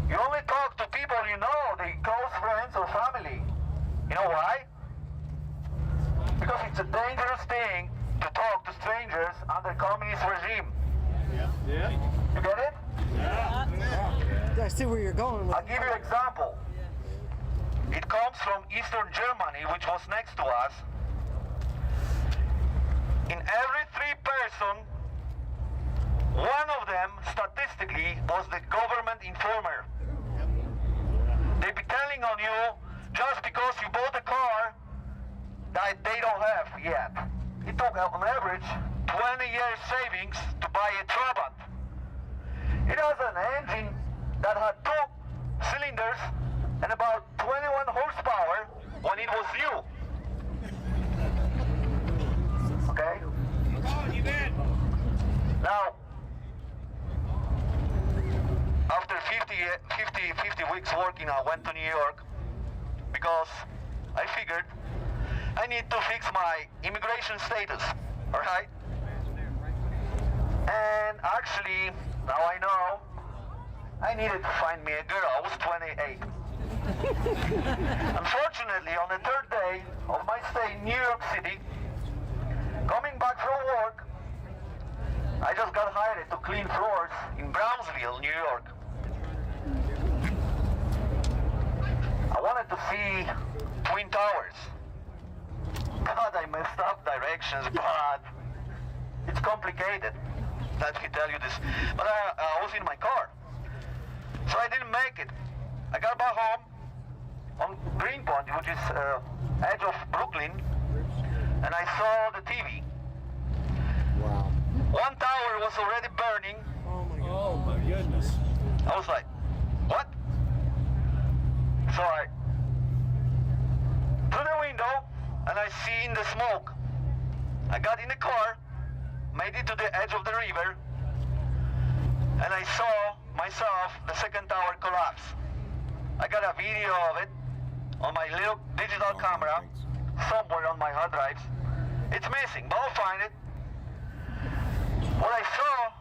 you only talk to people you know, the close friends or family. You know why? Because it's a dangerous thing to talk to strangers under communist regime. Yeah. You get it? I see where you're going with I'll give you an example. It comes from Eastern Germany, which was next to us. In every 3 person, one of them, statistically, was the government informer. They be telling on you just because you bought a car that they don't have yet. It took, on average, 20 years savings to buy a Trabant. It has an engine that had 2 cylinders and about 21 horsepower when it was new. Okay? Now, after 50 weeks working, I went to New York because I figured I need to fix my immigration status, all right? And actually, now I know, I needed to find me a girl. I was 28. Unfortunately, on the 3rd day of my stay in New York City, coming back from work, I just got hired to clean floors in Brownsville, New York. I wanted to see Twin Towers. God, I messed up directions, but it's complicated. Let me tell you this. But I was in my car, so I didn't make it. I got back home on Greenpoint, which is edge of Brooklyn, and I saw the TV. Wow. One tower was already burning. Oh my goodness. I was like, what? So I through the window, and I seen the smoke. I got in the car, made it to the edge of the river, and I saw myself, the 2nd tower collapse. I got a video of it on my little digital camera, somewhere on my hard drives. It's missing, but I'll find it. What I saw,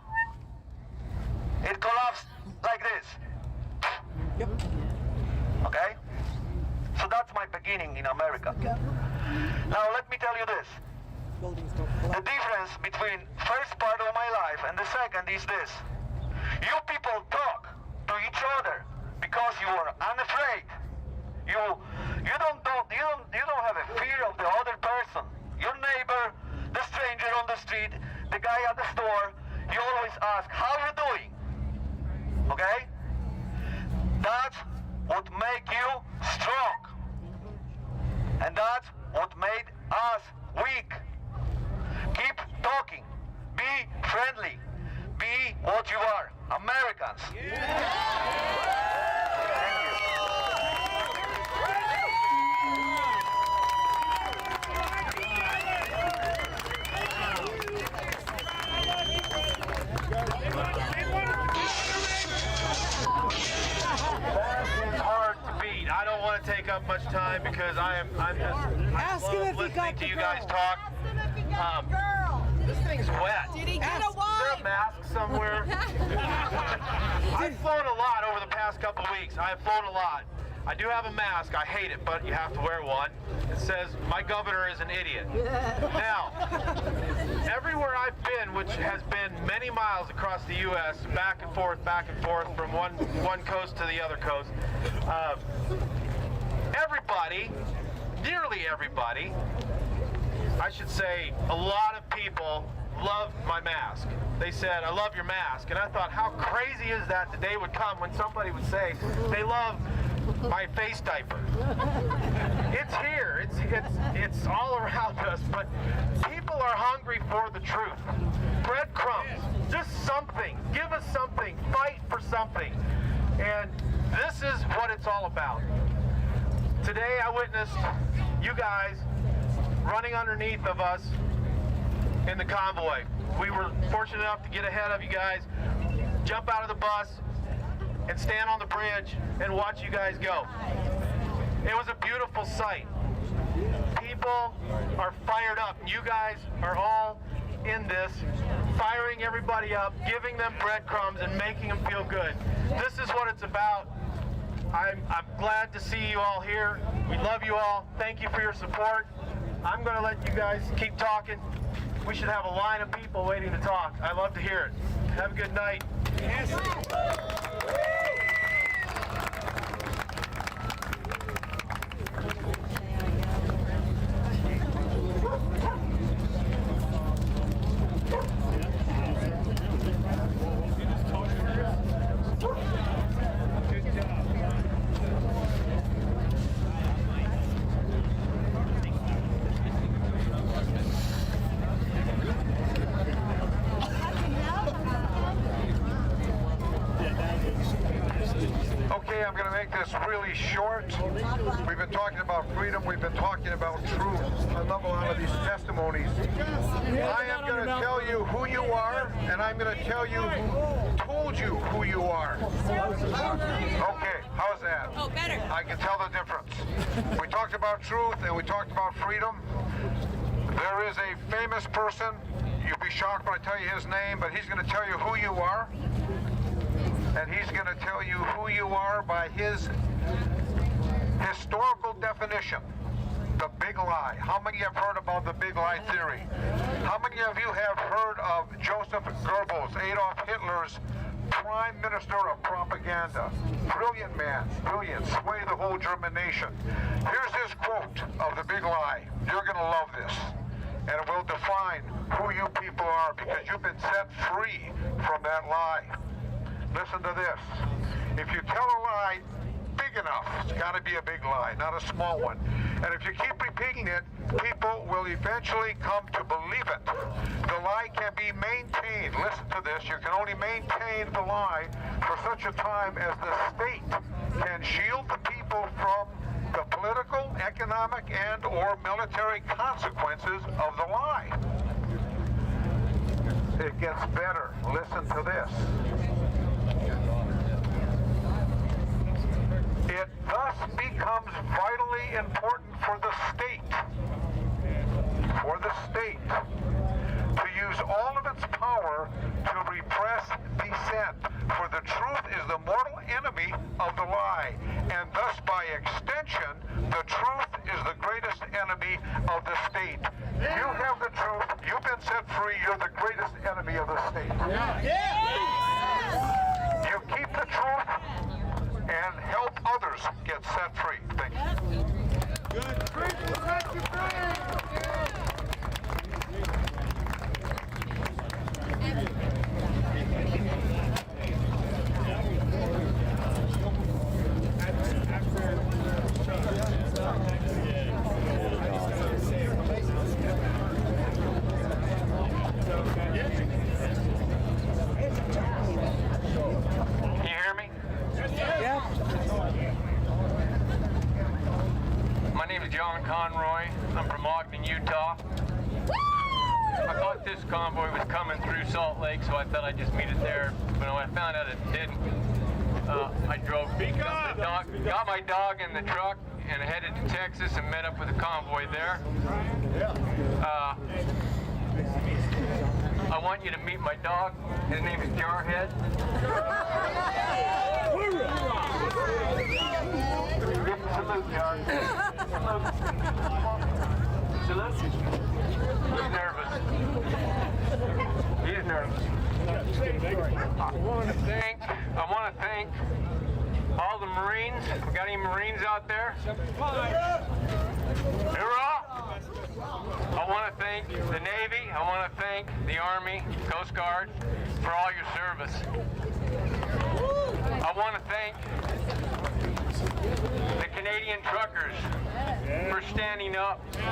it collapsed like this. Yep. Okay? So that's my beginning in America. Now let me tell you this. The difference between first part of my life and the second is this. You people talk to each other because you are unafraid. You don't have a fear of the other person. Your neighbor, the stranger on the street, the guy at the store, you always ask, how are you doing? Okay? That's what make you strong. And that's what made us weak. Keep talking. Be friendly. Be what you are. Americans. I don't want to take up much time because I'm just listening to you guys talk. This thing's wet. Did he get a Is there a mask somewhere? I've flown a lot over the past couple of weeks. I have flown a lot. I do have a mask. I hate it, but you have to wear one. It says, my governor is an idiot. Now, everywhere I've been, which has been many miles across the U.S., back and forth from one coast to the other coast, everybody, nearly everybody, I should say a lot of people loved my mask. They said, I love your mask. And I thought, how crazy is that the day would come when somebody would say they love my face diaper. It's here. It's all around us, but people are hungry for the truth. Breadcrumbs, just something. Give us something. Fight for something. And this is what it's all about. Today I witnessed you guys running underneath of us in the convoy. We were fortunate enough to get ahead of you guys, jump out of the bus, and stand on the bridge and watch you guys go. It was a beautiful sight. People are fired up. You guys are all in this, firing everybody up, giving them breadcrumbs and making them feel good. This is what it's about. I'm glad to see you all here. We love you all. Thank you for your support. I'm going to let you guys keep talking. We should have a line of people waiting to talk. I love to hear it. Have a good night. Yes. I'm going to make this really short. We've been talking about freedom. We've been talking about truth. I love a lot of these testimonies. I am going to tell you who you are, and I'm going to tell you who told you who you are. Okay, how's that? Oh, better. I can tell the difference. We talked about truth, and we talked about freedom. There is a famous person. You'll be shocked when I tell you his name, but he's going to tell you who you are. And he's going to tell you who you are by his historical definition, the big lie. How many have heard about the big lie theory? How many of you have heard of Joseph Goebbels, Adolf Hitler's prime minister of propaganda? Brilliant man, brilliant, sway the whole German nation. Here's his quote of the big lie. You're going to love this. And it will define who you people are, because you've been set free from that lie. Listen to this. If you tell a lie big enough, it's got to be a big lie, not a small one. And if you keep repeating it, people will eventually come to believe it. The lie can be maintained. Listen to this. You can only maintain the lie for such a time as the state can shield the people from the political, economic, and or military consequences of the lie. It gets better. Listen to this. It thus becomes vitally important for the state to use all of its power to repress dissent, for the truth is the mortal enemy of the lie, and thus by extension, the truth is the greatest enemy of the state. You have the truth, you've been set free, you're the greatest enemy of the state. You keep the truth and help others get set free. Thank you. Good. Freedom sets you free. Convoy. I'm from Ogden, Utah. I thought this convoy was coming through Salt Lake, so I thought I'd just meet it there. But when I found out it didn't, I drove, got my dog in the truck and headed to Texas and met up with the convoy there. I want you to meet my dog. His name is Jarhead. Salute, Jar. Salute. He's nervous. He's nervous. I want to thank all the Marines. We got any Marines out there? Hoorah! I want to thank the Navy. I want to thank the Army, Coast Guard for all your service. I want to thank the Canadian truckers for standing up. I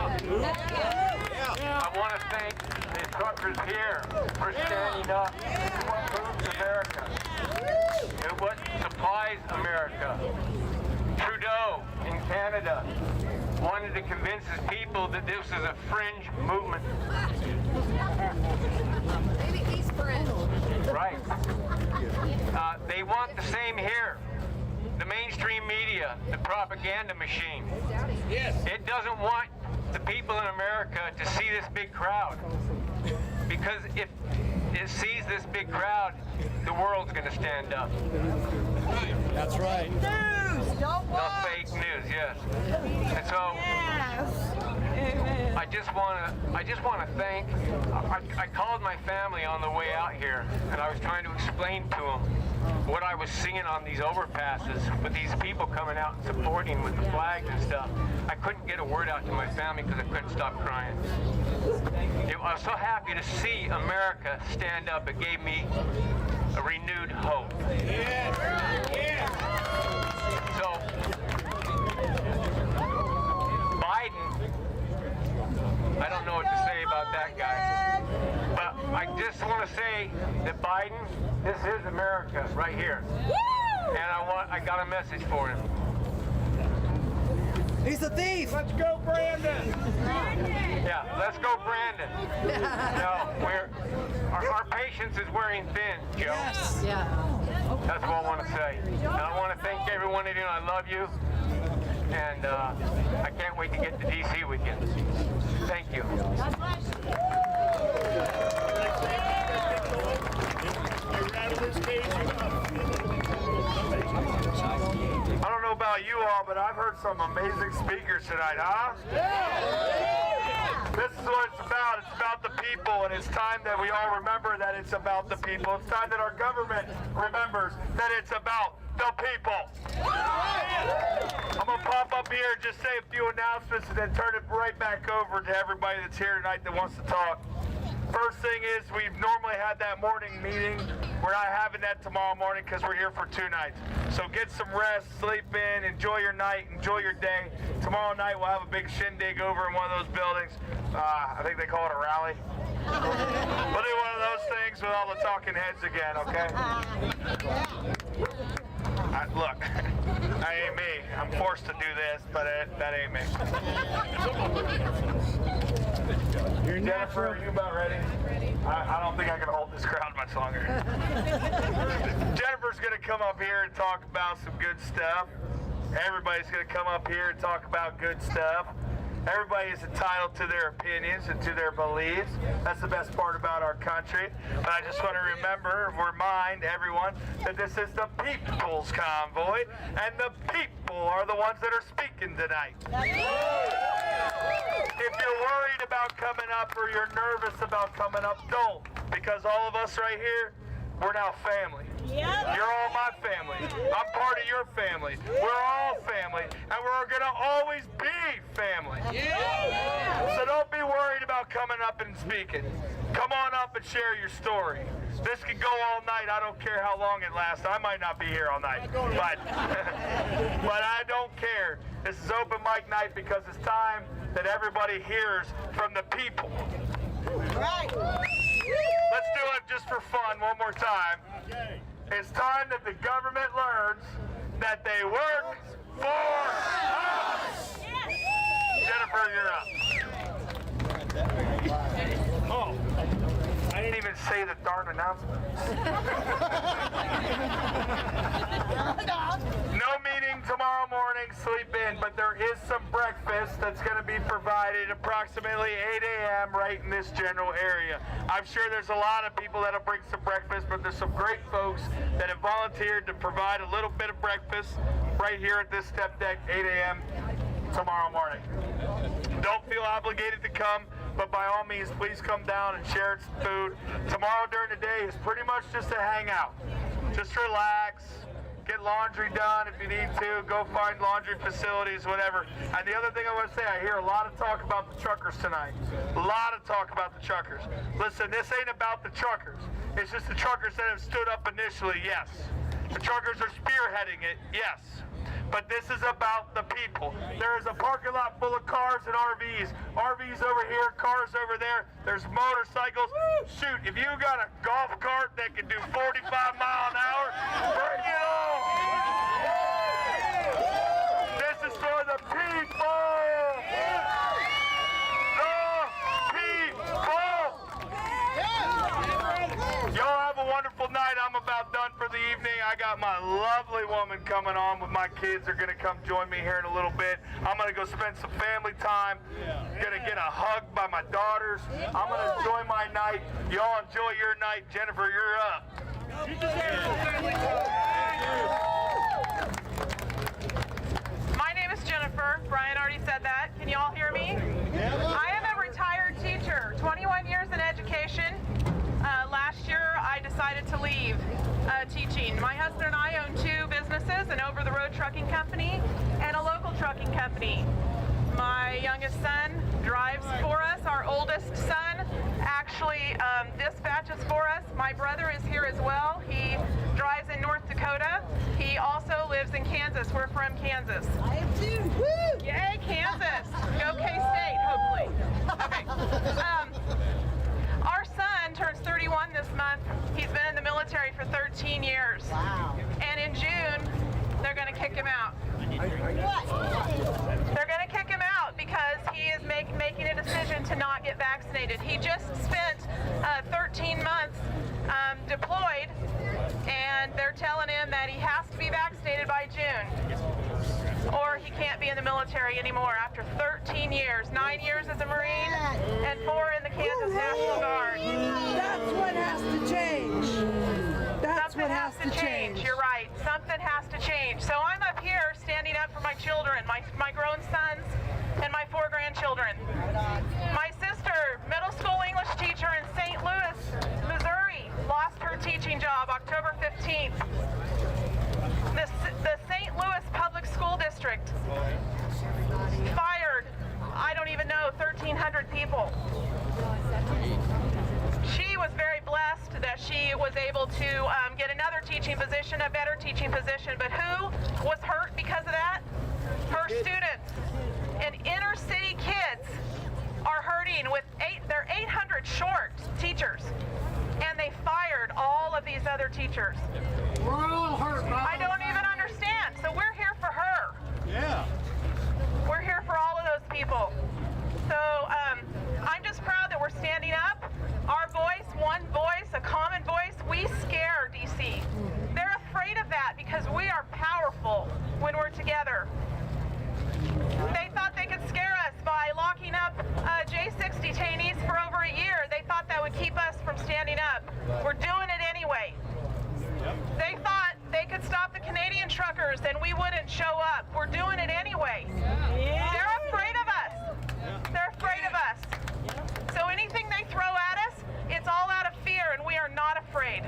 want to thank the truckers here for standing up. It's what moves America. It's what supplies America. Trudeau in Canada, wanted to convince his people that this is a fringe movement. Maybe he's fringe. Right. They want the same here. The mainstream media, the propaganda machine. Yes. It doesn't want the people in America to see this big crowd. Because if it sees this big crowd, the world's going to stand up. That's right. News! Don't The fake news, yes. And so I just want to thank. I called my family on the way out here, and I was trying to explain to them what I was seeing on these overpasses with these people coming out and supporting with the flags and stuff. I couldn't get a word out to my family because I couldn't stop crying. I was so happy to see America stand up. It gave me a renewed hope. So, Biden, I don't know what to say about that guy. But I just want to say that Biden, this is America right here. And I got a message for him. He's a thief! Let's go, Brandon! Yeah, let's go, Brandon. Our patience is wearing thin, Joe. Yes. Yeah. That's what I want to say. And I want to thank every one of you. I love you. And I can't wait to get to D.C. with you. Thank you. I don't know about you all, but I've heard some amazing speakers tonight, huh? This is what it's about. It's about the people, and it's time that we all remember that it's about the people. It's time that our government remembers that it's about the people. I'm going to pop up here and just say a few announcements and then turn it right back over to everybody that's here tonight that wants to talk. First thing is, we've normally had that morning meeting. We're not having that tomorrow morning because we're here for 2 nights. So get some rest, sleep in, enjoy your night, enjoy your day. Tomorrow night we'll have a big shindig over in one of those buildings. I think they call it a rally. We'll do one of those things with all the talking heads again, okay? Look, that ain't me. I'm forced to do this, but that ain't me. Jennifer, are you about ready? I don't think I can hold this crowd much longer. Jennifer's going to come up here and talk about some good stuff. Everybody's going to come up here and talk about good stuff. Everybody is entitled to their opinions and to their beliefs. That's the best part about our country. But I just want to remind everyone that this is the People's Convoy, and the people are the ones that are speaking tonight. If you're worried about coming up or you're nervous about coming up, don't. Because all of us right here, we're now family. Yep. You're all my family. I'm part of your family. We're all family, and we're going to always be family. Yeah. So don't be worried about coming up and speaking. Come on up and share your story. This could go all night. I don't care how long it lasts. I might not be here all night, but I don't care. This is open mic night because it's time that everybody hears from the people. Right. Let's do it just for fun one more time. Okay. It's time that the government learns that they work for us. Jennifer, you're up. Oh, I didn't even say the darn announcement. No meeting tomorrow morning, sleep in, but there is some breakfast that's going to be provided approximately 8 a.m. right in this general area. I'm sure there's a lot of people that'll bring some breakfast, but there's some great folks that have volunteered to provide a little bit of breakfast right here at this step deck, 8 a.m. tomorrow morning. Don't feel obligated to come, but by all means, please come down and share some food. Tomorrow during the day is pretty much just a hangout. Just relax, get laundry done if you need to, go find laundry facilities, whatever. And the other thing I want to say, I hear a lot of talk about the truckers tonight. A lot of talk about the truckers. Listen, this ain't about the truckers. It's just the truckers that have stood up initially, yes. The truckers are spearheading it, yes. But this is about the people. There is a parking lot full of cars and RVs. RVs over here, cars over there. There's motorcycles. Shoot, if you got a golf cart that can do 45 miles an hour, bring it on! This is for the people! I got my lovely woman coming on with my kids. They're going to come join me here in a little bit. I'm going to go spend some family time. Going to get a hug by my daughters. I'm going to enjoy my night. Y'all enjoy your night. Jennifer, you're up. My name is Jennifer. Brian already said that. Can you all hear me? I am a retired teacher, 21 years in education. Last year, I decided to leave teaching. My husband and I own 2 businesses, an over-the-road trucking company and a local trucking company. My youngest son drives for us. Our oldest son actually dispatches for us. My brother is here as well. He drives in North Dakota. He also lives in Kansas. We're from Kansas. I am too. Woo! Yay, Kansas! Go K-State, hopefully. Okay. Our son turns 31 this month. He's been in the military for 13 years. Wow. And in June, they're going to kick him out. They're going to kick him out because he is making a decision to not get vaccinated. He just spent 13 months deployed, and they're telling him that he has to be vaccinated by June, or he can't be in the military anymore after 13 years, 9 years as a Marine, and 4 in the Kansas National Guard. That's what has to change. Something has to change. You're right. Something has to change. So I'm up here standing up for my children, my grown sons, and my 4 grandchildren. My sister, middle school English teacher in St. Louis, Missouri, lost her teaching job October 15th. The St. Louis Public School District fired, I don't even know, 1,300 people. She was very blessed that she was able to get another teaching position, a better teaching position. But who was hurt because of that? Her students. And inner city kids are hurting with they're 800 short teachers. And they fired all of these other teachers. We're all hurt, Mom. I don't even understand. So we're here for her. Yeah. We're here for all of those people. So I'm just proud that we're standing up. Our voice, one voice, a common voice, we scare DC. They're afraid of that because we are powerful when we're together. They thought they could scare us by locking up J6 detainees for over a year. They thought that would keep us from standing up. We're doing it anyway. They thought they could stop the Canadian truckers and we wouldn't show up. We're doing it anyway. They're afraid of us. They're afraid of us. So anything they throw at us, it's all out of fear, and we are not afraid.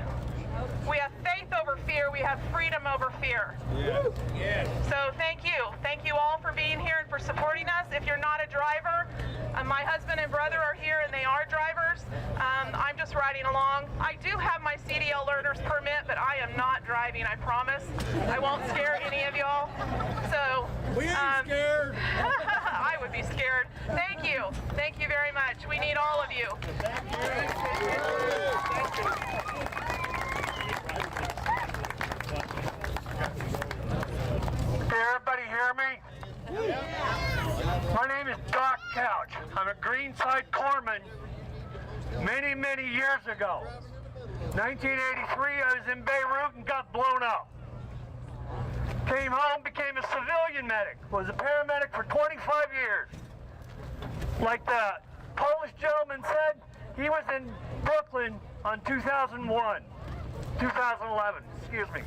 We have faith over fear. We have freedom over fear. Yeah. So thank you. Thank you all for being here and for supporting us. If you're not a driver, my husband and brother are here, and they are drivers. I'm just riding along. I do have my CDL learner's permit, but I am not driving, I promise. I won't scare any of y'all. So we ain't scared. I would be scared. Thank you. Thank you very much. We need all of you. Can everybody hear me? My name is Doc Couch. I'm a Greenside corpsman many, many years ago. 1983, I was in Beirut and got blown up. Came home, became a civilian medic. Was a paramedic for 25 years. Like the Polish gentleman said, he was in Brooklyn on 2011, excuse me,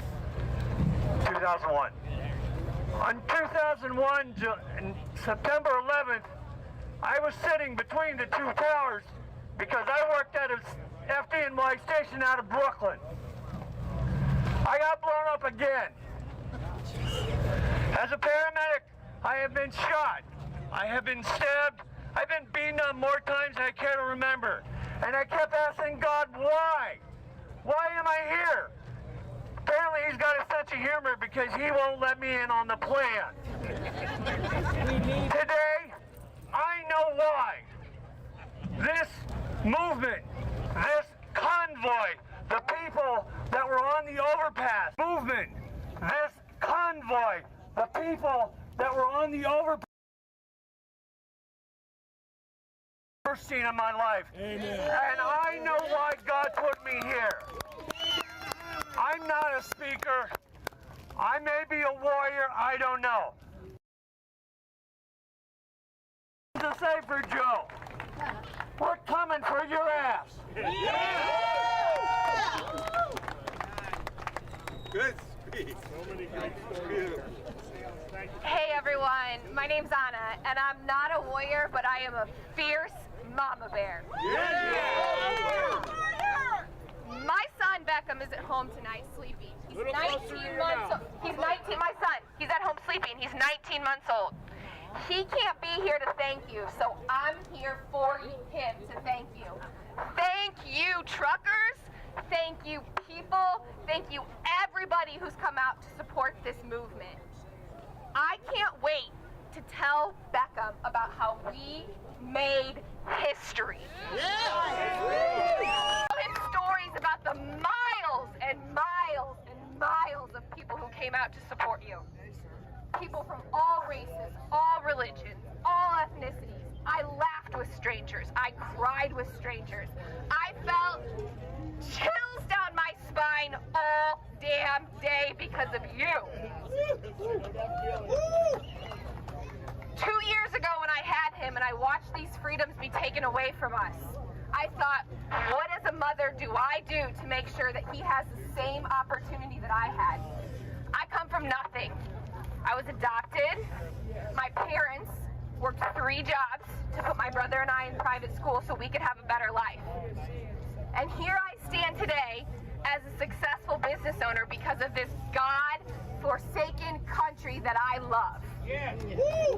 2001. On 2001, September 11th, I was sitting between the 2 towers because I worked at a FDNY station out of Brooklyn. I got blown up again. As a paramedic, I have been shot. I have been stabbed. I've been beaten up more times than I care to remember. And I kept asking God, why? Why am I here? Apparently he's got a sense of humor because he won't let me in on the plan. Today, I know why. This movement, this convoy, the people that were on the overpass movement, this convoy, the people that were on the overpass, first scene of my life. Amen. And I know why God put me here. I'm not a speaker. I may be a warrior, I don't know. To say for Joe, we're coming for your ass. Good speech. So many great stories. Hey everyone, my name's Anna, and I'm not a warrior, but I am a fierce mama bear. My son Beckham is at home tonight sleeping. He's 19 months old. He's 19, my son. He's at home sleeping. He's 19 months old. He can't be here to thank you, so I'm here for him to thank you. Thank you, truckers. Thank you, people. Thank you, everybody who's come out to support this movement. I can't wait to tell Beckham about how we made history. Tell him stories about the miles and miles and miles of people who came out to support you. People from all races, all religions, all ethnicities. I laughed with strangers. I cried with strangers. I felt chills down my spine all damn day because of you. 2 years ago when I had him and I watched these freedoms be taken away from us, I thought, what as a mother do I do to make sure that he has the same opportunity that I had? I come from nothing. I was adopted. My parents worked 3 jobs to put my brother and I in private school so we could have a better life. And here I stand today as a successful business owner because of this God-forsaken country that I love.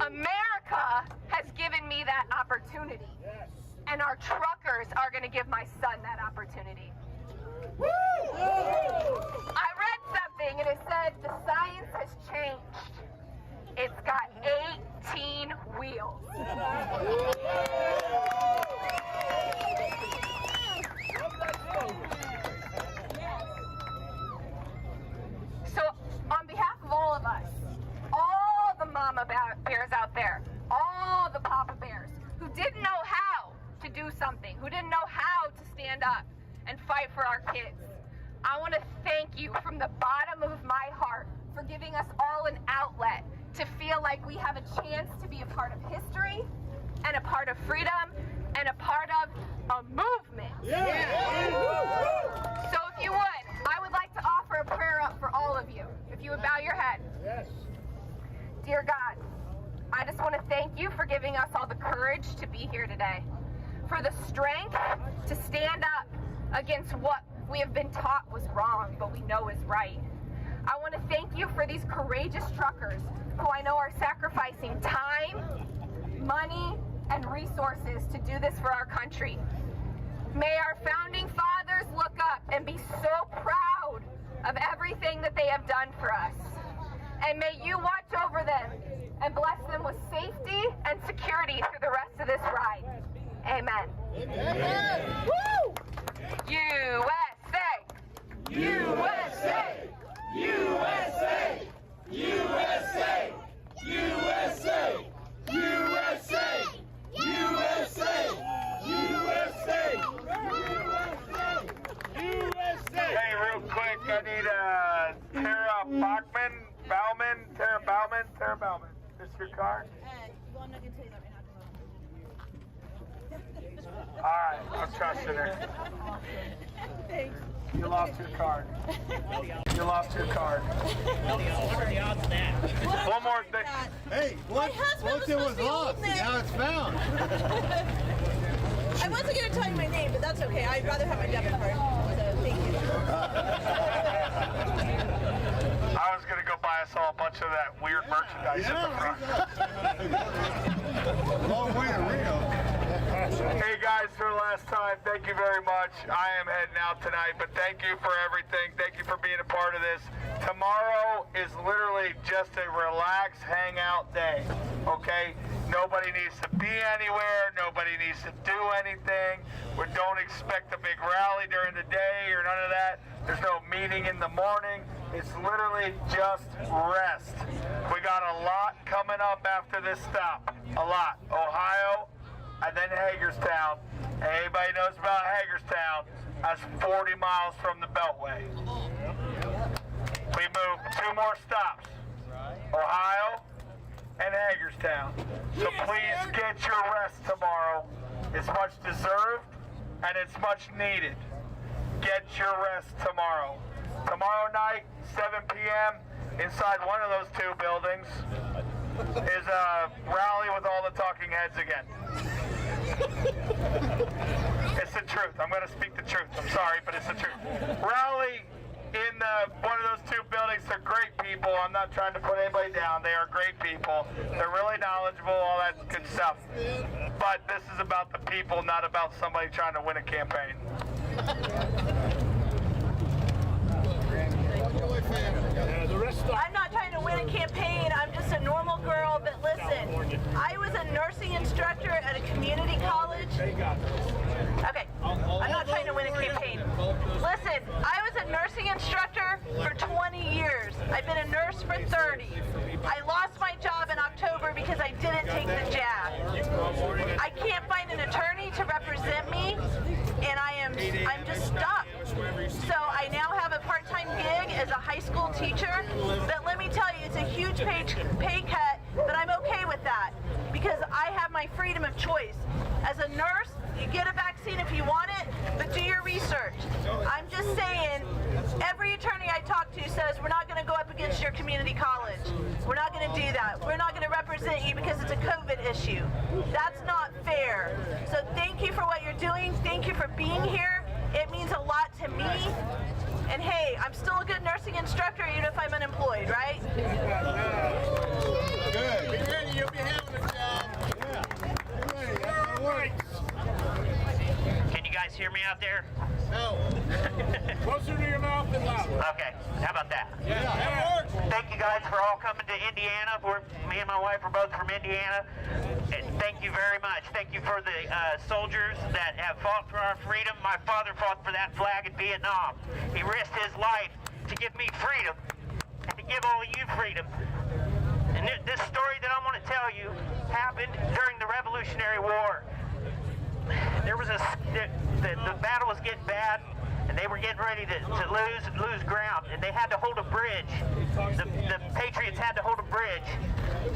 America has given me that opportunity. And our truckers are going to give my son that opportunity. I read something and it said the science has changed. It's got 18 wheels. So on behalf of all of us, all the mama bears out there, all the papa bears who didn't know how to do something, who didn't know how to stand up and fight for our kids, I want to thank you from the bottom of my heart for giving us all an outlet to feel like we have a chance to be a part of history and a part of freedom and a part of a movement. So if you would, I would like to offer a prayer up for all of you. If you would bow your head. Dear God, I just want to thank you for giving us all the courage to be here today, for the strength to stand up against what we have been taught was wrong, but we know is right. I want to thank you for these courageous truckers who I know are sacrificing time, money, and resources to do this for our country. May our founding fathers look up and be so proud of everything that they have done for us. And may you watch over them and bless them with safety and security through the rest of this ride. Amen. Amen. Woo! USA! USA! USA! USA! USA! USA! USA! USA! USA! Hey, real quick, I need Tara Bauman. This your card? Well, I'm not going to tell you that right now. Alright, I'm trusting her. Thanks. You lost your card. You lost your card. One more thing. Hey, once it was lost, now it's found. I wasn't going to tell you my name, but that's okay. I'd rather have my debit card. So thank you. I was going to go buy us all a bunch of that weird merchandise at the front. Long way to Rio. Hey guys, for the last time, thank you very much. I am heading out tonight, but thank you for everything. Thank you for being a part of this. Tomorrow is literally just a relaxed hangout day, okay? Nobody needs to be anywhere. Nobody needs to do anything. We don't expect a big rally during the day or none of that. There's no meeting in the morning. It's literally just rest. We got a lot coming up after this stop. A lot. Ohio, and then Hagerstown. Anybody knows about Hagerstown? That's 40 miles from the Beltway. We move 2 more stops, Ohio and Hagerstown. So please get your rest tomorrow. It's much deserved and it's much needed. Get your rest tomorrow. Tomorrow night, 7 p.m., inside one of those 2 buildings is a rally with all the talking heads again. It's the truth. I'm going to speak the truth. I'm sorry, but it's the truth. Rally in one of those 2 buildings. They're great people. I'm not trying to put anybody down. They are great people. They're really knowledgeable, all that good stuff. But this is about the people, not about somebody trying to win a campaign. I'm not trying to win a campaign. I'm just a normal girl. But listen, I was a nursing instructor at a community college. Okay, I'm not trying to win a campaign. Listen, I was a nursing instructor for 20 years. I've been a nurse for 30. I lost my job in October because I didn't take the jab. I can't find an attorney to represent me, and I'm just stuck. So I now have a part-time gig as a high school teacher, but let me tell you, it's a huge pay cut, but I'm okay with that because I have my freedom of choice. As a nurse, you get a vaccine if you want it, but do your research. I'm just saying, every attorney I talk to says we're not going to go up against your community college. We're not going to do that. We're not going to represent you because it's a COVID issue. That's not fair. So thank you for what you're doing. Thank you for being here. It means a lot to me. And hey, I'm still a good nursing instructor even if I'm unemployed, right? Good. Be ready, you'll be having a job. Can you guys hear me out there? No. Closer to your mouth and louder. Okay, how about that? Yeah. Thank you guys for all coming to Indiana. Me and my wife are both from Indiana. And thank you very much. Thank you for the soldiers that have fought for our freedom. My father fought for that flag in Vietnam. He risked his life to give me freedom and to give all of you freedom. And this story that I want to tell you happened during the Revolutionary War. There was the battle was getting bad, and they were getting ready to lose ground, and they had to hold a bridge. The Patriots had to hold a bridge,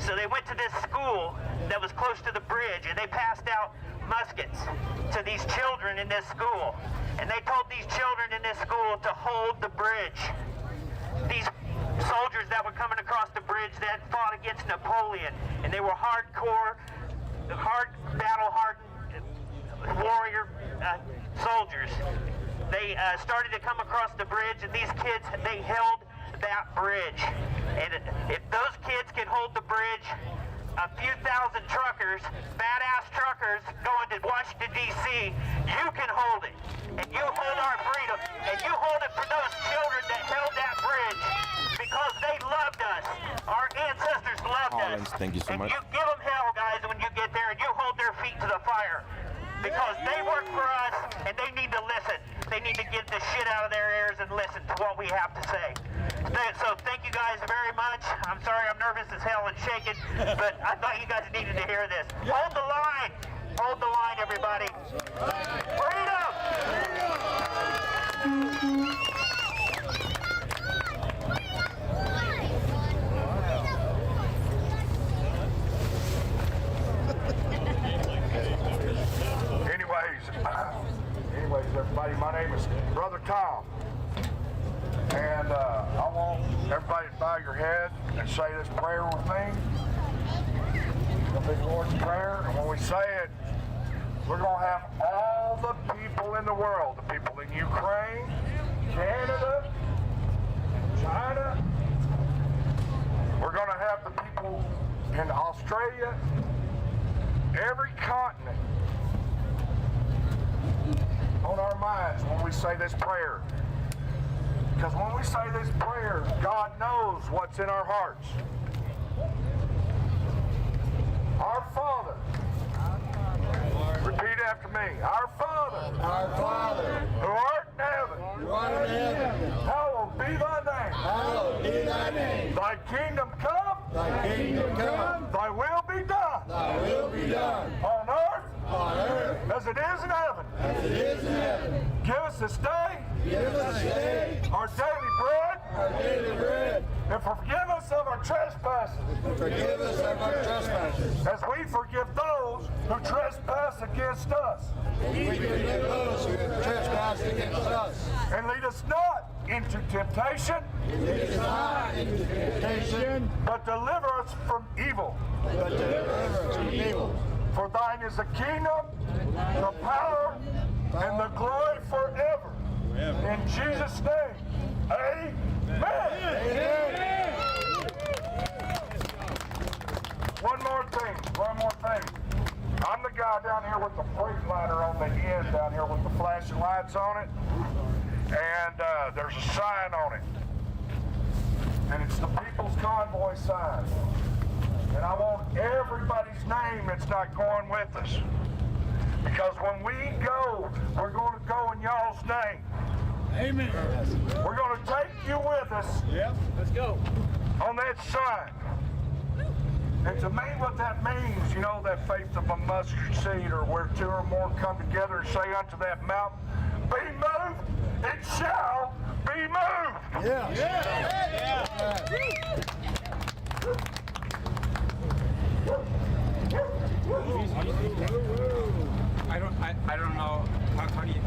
so they went to this school that was close to the bridge, and they passed out muskets to these children in this school, and they told these children in this school to hold the bridge. These soldiers that were coming across the bridge that fought against Napoleon, and they were hardcore, battle-hardened warrior soldiers. They started to come across the bridge, and these kids, they held that bridge. And if those kids can hold the bridge, a few thousand truckers, badass truckers going to Washington, D.C., you can hold it. And you hold our freedom. And you hold it for those children that held that bridge because they loved us. Our ancestors loved us. Thank you so much. And you give them hell, guys, when you get there, and you hold their feet to the fire. Because they work for us, and they need to listen. They need to get the shit out of their ears and listen to what we have to say. So thank you guys very much. I'm sorry I'm nervous as hell and shaking, but I thought you guys needed to hear this. Hold the line. Hold the line, everybody. Freedom! Anyways, everybody, my name is Brother Tom. And I want everybody to bow your head and say this prayer with me. The big Lord's Prayer. And when we say it, we're going to have all the people in the world, the people in Ukraine, Canada, China. We're going to have the people in Australia, every continent on our minds when we say this prayer. Because when we say this prayer, God knows what's in our hearts. Our Father. Repeat after me. Our Father. Who art in heaven. Hallowed be thy name. Thy kingdom come. Thy will be done. On earth. As it is in heaven. Give us this day. Our daily bread. our daily bread. And forgive us of our trespasses. Forgive us of our trespasses. As we forgive those who trespass against us. We forgive those who trespass against us. And lead us not into temptation. Lead us not into temptation. But deliver us from evil. But deliver us from evil. For thine is the kingdom, the power, and the glory forever. In Jesus' name, amen. Amen. One more thing. I'm the guy down here with the freight liner on the end down here with the flashing lights on it. And there's a sign on it. And it's the People's Convoy sign. And I want everybody's name that's not going with us. Because when we go, we're going to go in y'all's name. Amen. We're going to take you with us. Yep. Let's go. On that sign. And to me what that means, you know, that faith of a mustard seed, or where two or more come together and say unto that mountain, be moved, it shall be moved. Yeah. Yeah. I don't know how do you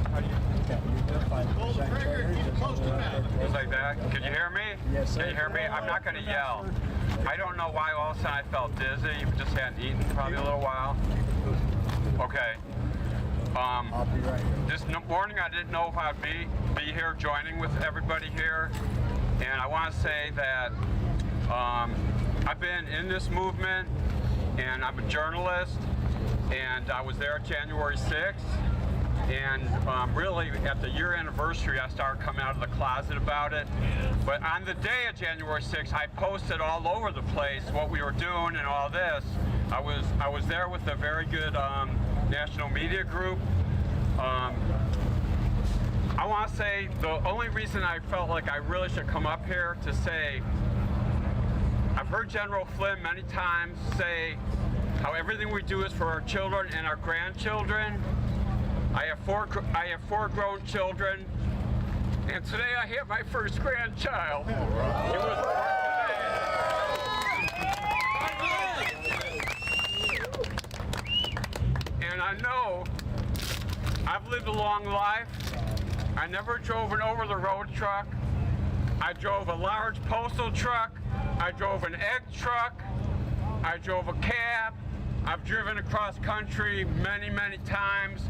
just like that. Can you hear me? Yes, sir. Can you hear me? I'm not going to yell. I don't know why all of a sudden I felt dizzy. Just hadn't eaten probably a little while. Okay. I'll be right here. This morning I didn't know if I'd be here joining with everybody here, and I want to say that I've been in this movement, and I'm a journalist, and I was there January 6th, and really at the year anniversary I started coming out of the closet about it. But on the day of January 6th, I posted all over the place what we were doing and all this. I was there with a very good national media group. I want to say the only reason I felt like I really should come up here to say, I've heard General Flynn many times say how everything we do is for our children and our grandchildren. I have four grown children, and today I have my first grandchild. It was and I know I've lived a long life. I never drove an over-the-road truck. I drove a large postal truck. I drove an egg truck. I drove a cab. I've driven across country many, many times.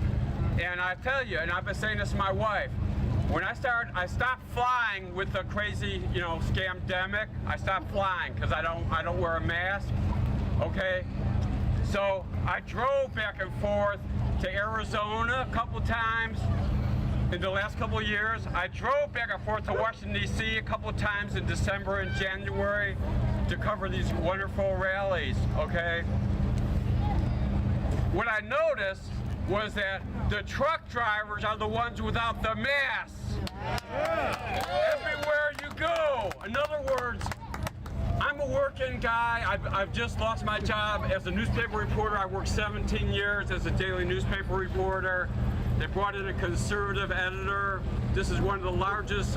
And I tell you, and I've been saying this to my wife, when I stopped flying with the crazy, scamdemic. I stopped flying because I don't wear a mask. Okay? So I drove back and forth to Arizona a couple times in the last couple of years. I drove back and forth to Washington, D.C. a couple of times in December and January to cover these wonderful rallies, okay? What I noticed was that the truck drivers are the ones without the masks. Everywhere you go. In other words, I'm a working guy. I've just lost my job as a newspaper reporter. I worked 17 years as a daily newspaper reporter. They brought in a conservative editor. This is one of the largest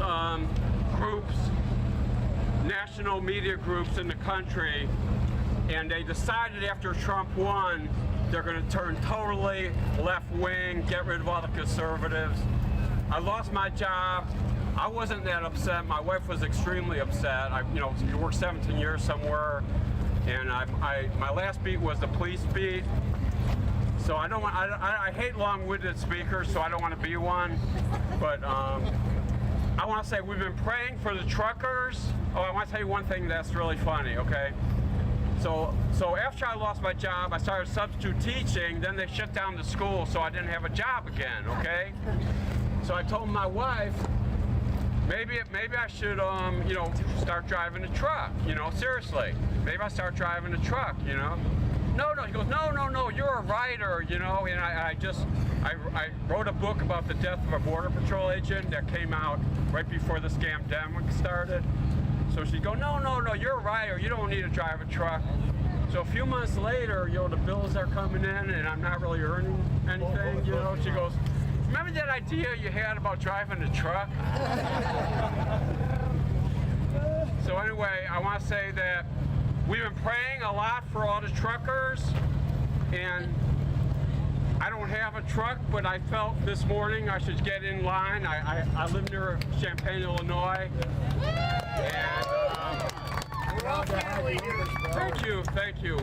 groups, national media groups in the country. And they decided after Trump won, they're going to turn totally left-wing, get rid of all the conservatives. I lost my job. I wasn't that upset. My wife was extremely upset. You work 17 years somewhere, and my last beat was the police beat. So I hate long-winded speakers, so I don't want to be one. But I want to say we've been praying for the truckers. Oh, I want to tell you one thing that's really funny, okay? So after I lost my job, I started substitute teaching. Then they shut down the school, so I didn't have a job again, okay? So I told my wife, maybe I should, start driving a truck, seriously. Maybe I start driving a truck, No, he goes, no, you're a writer, and I wrote a book about the death of a Border Patrol agent that came out right before the scamdemic started. So she'd go, no, you're a writer, you don't need to drive a truck. So a few months later, the bills are coming in and I'm not really earning anything, She goes, remember that idea you had about driving a truck? So anyway, I want to say that we've been praying a lot for all the truckers, and I don't have a truck, but I felt this morning I should get in line. I live near Champaign, Illinois. And, thank you.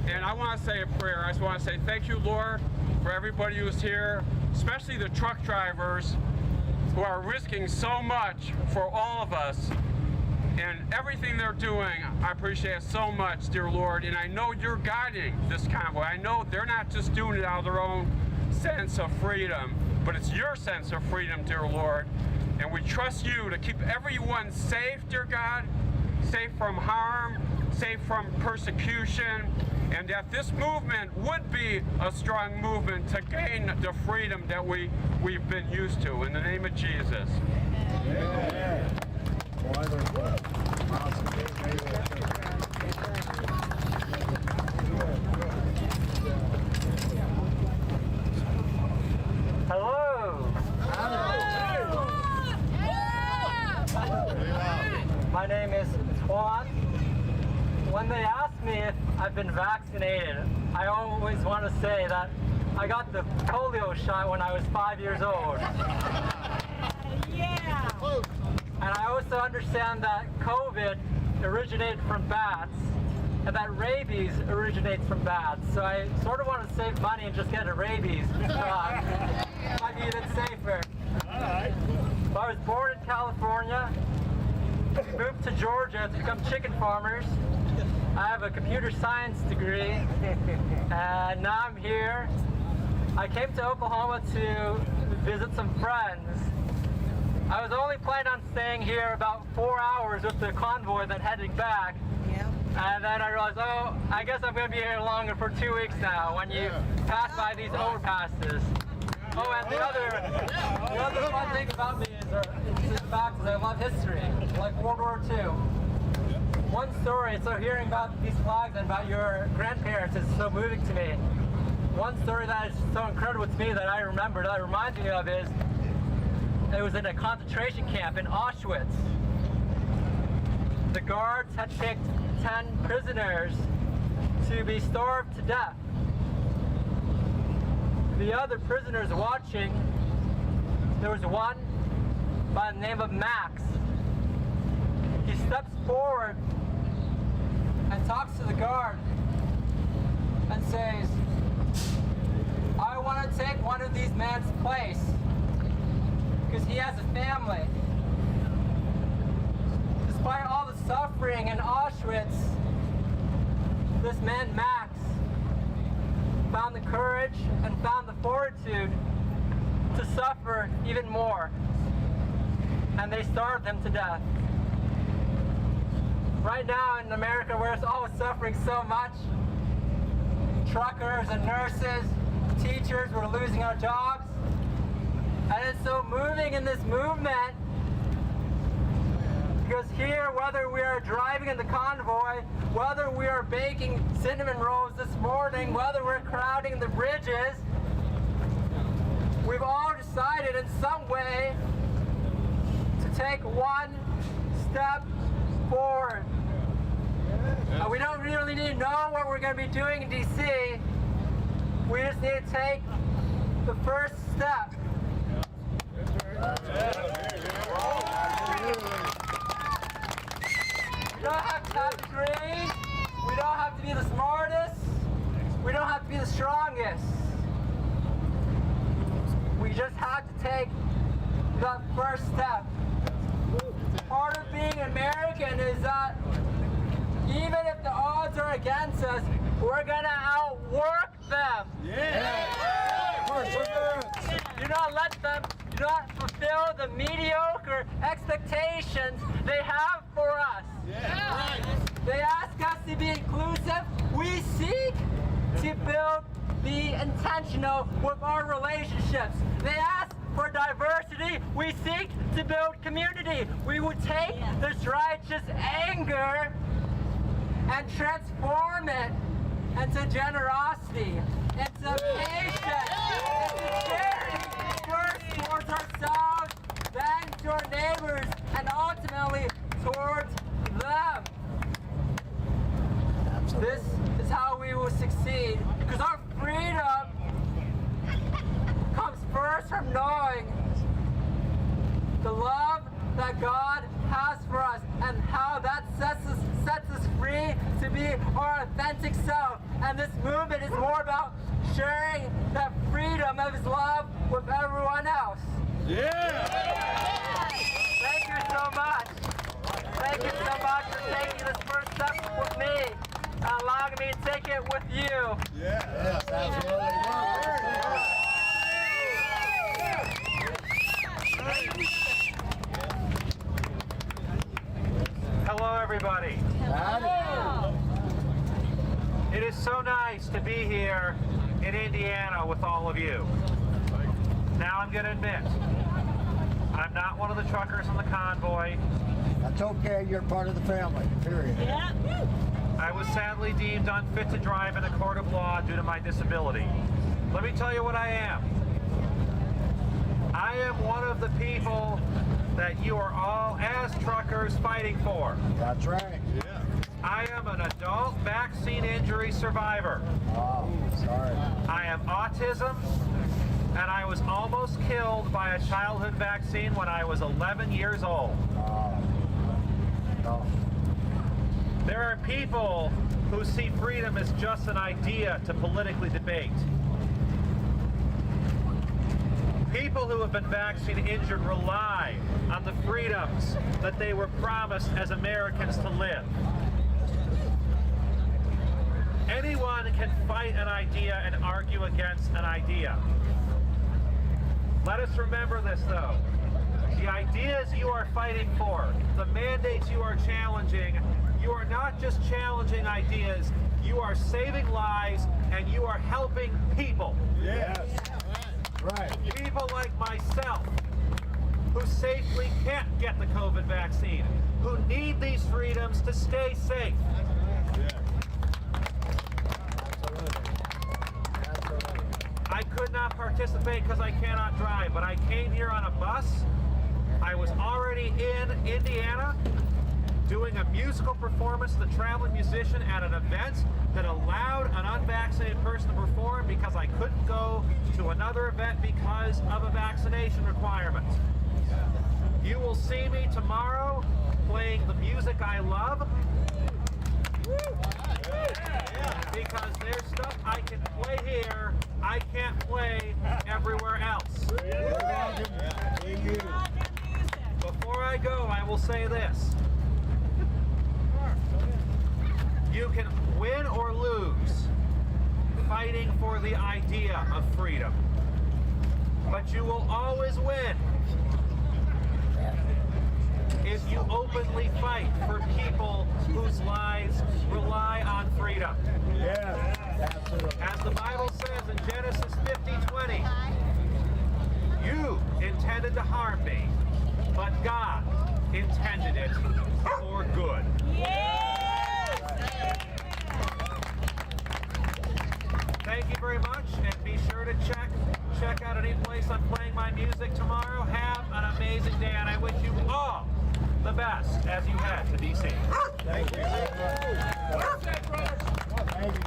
And I want to say a prayer. I just want to say thank you, Lord, for everybody who's here, especially the truck drivers who are risking so much for all of us. And everything they're doing, I appreciate so much, dear Lord. And I know you're guiding this convoy. I know they're not just doing it out of their own sense of freedom, but it's your sense of freedom, dear Lord. And we trust you to keep everyone safe, dear God, safe from harm, safe from persecution, and that this movement would be a strong movement to gain the freedom that we've been used to. In the name of Jesus. Amen. Hello. My name is Juan. When they ask me if I've been vaccinated, I always want to say that I got the polio shot when I was 5 years old. Yeah. And I also understand that COVID originated from bats, and that rabies originates from bats. So I sort of want to save money and just get a rabies shot. Might be even safer. All right. So I was born in California, moved to Georgia to become chicken farmers. I have a computer science degree, and now I'm here. I came to Oklahoma to visit some friends. I was only planning on staying here about 4 hours with the convoy, then heading back. Yep. And then I realized, oh, I guess I'm going to be here longer for 2 weeks now when you pass by these overpasses. Oh, and the other fun thing about me is the fact that I love history, like World War II. One story, so hearing about these flags and about your grandparents is so moving to me. One story that is so incredible to me that I remember, that reminds me of is, it was in a concentration camp in Auschwitz. The guards had picked 10 prisoners to be starved to death. The other prisoners watching, there was one by the name of Max. He steps forward and talks to the guard and says, I want to take one of these men's place because he has a family. Despite all the suffering in Auschwitz, this man Max found the courage and found the fortitude to suffer even more. And they starved him to death. Right now in America, we're all suffering so much. Truckers and nurses, teachers, we're losing our jobs. And it's so moving in this movement because here, whether we are driving in the convoy, whether we are baking cinnamon rolls this morning, whether we're crowding the bridges, we've all decided in some way to take one step forward. And we don't really need to know what we're going to be doing in DC. We just need to take the first step. We don't have to have the grade. We don't have to be the smartest. We don't have to be the strongest. We just have to take the first step. Part of being American is that even if the odds are against us, we're gonna outwork them. Yeah. Do not let them, do not fulfill the mediocre expectations they have for us. Yeah. They ask us to be inclusive. We seek to be intentional with our relationships. They ask for diversity. We seek to build community. We would take this righteous anger and transform it into generosity, into patience, into charity, first towards ourselves, then to our neighbors, and ultimately towards them. This is how we will succeed, because our freedom comes first from knowing the love that God has for us and how that sets us free to be our authentic self. And this movement is more about sharing that freedom of His love with everyone else. Yeah! Thank you so much. Thank you so much for taking this first step with me and allowing me to take it with you. Yes, absolutely. Hello, everybody. It is so nice to be here in Indiana with all of you. Now, I'm going to admit, I'm not one of the truckers on the convoy. That's okay, you're part of the family, period. Yeah. I was sadly deemed unfit to drive in a court of law due to my disability. Let me tell you what I am. I am one of the people that you are all, as truckers, fighting for. That's right. Yeah. I am an adult vaccine injury survivor. Oh, sorry. I have autism, and I was almost killed by a childhood vaccine when I was 11 years old. No. There are people who see freedom as just an idea to politically debate. People who have been vaccine injured rely on the freedoms that they were promised as Americans to live. Anyone can fight an idea and argue against an idea. Let us remember this, though. The ideas you are fighting for, the mandates you are challenging, you are not just challenging ideas, you are saving lives and you are helping people. Yes. Right. People like myself who safely can't get the COVID vaccine, who need these freedoms to stay safe. I could not participate because I cannot drive, but I came here on a bus. I was already in Indiana doing a musical performance, the traveling musician, at an event that allowed an unvaccinated person to perform because I couldn't go to another event because of a vaccination requirement. You will see me tomorrow playing the music I love because there's stuff I can play here I can't play everywhere else. Before I go, I will say this. You can win or lose fighting for the idea of freedom, but you will always win if you openly fight for people whose lives rely on freedom. Yeah, absolutely. As the Bible says in Genesis 50:20, you intended to harm me, but God intended it for good. Thank you very much, and be sure to check out any place I'm playing my music tomorrow. Have an amazing day, and I wish you all the best as you head to D.C. Thank you. Thank you.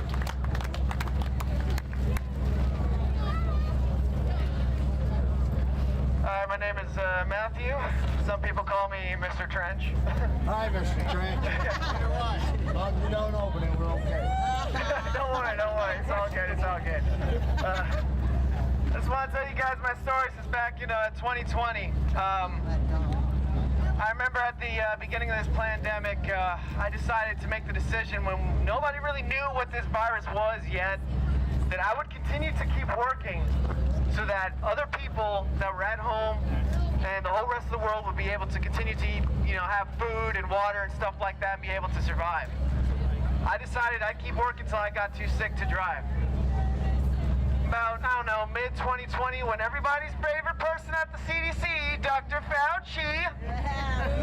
Hi, my name is Matthew. Some people call me Mr. Trench. Hi, Mr. Trench. As long as we don't open it, we're okay. Don't worry. It's all good. I just want to tell you guys my story since back in 2020. I remember at the beginning of this pandemic, I decided to make the decision when nobody really knew what this virus was yet, that I would continue to keep working so that other people that were at home and the whole rest of the world would be able to continue to eat, have food and water and stuff like that and be able to survive. I decided I'd keep working until I got too sick to drive. About, mid-2020, when everybody's favorite person at the CDC, Dr. Fauci,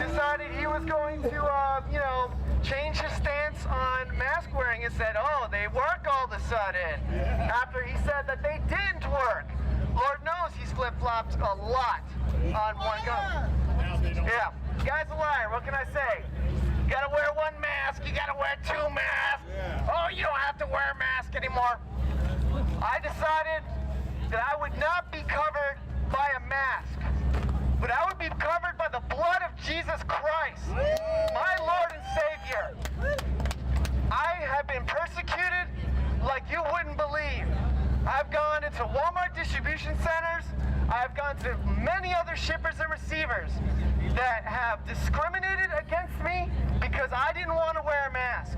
decided he was going to, change his stance on mask wearing and said, oh, they work all of a sudden. After he said that they didn't work. Lord knows he's flip-flopped a lot on one go. Yeah, guy's a liar, what can I say? You gotta wear one mask, you gotta wear two masks. Oh, you don't have to wear a mask anymore. I decided that I would not be covered by a mask, but I would be covered by the blood of Jesus Christ, my Lord and Savior. I have been persecuted like you wouldn't believe. I've gone into Walmart distribution centers. I've gone to many other shippers and receivers that have discriminated against me because I didn't want to wear a mask.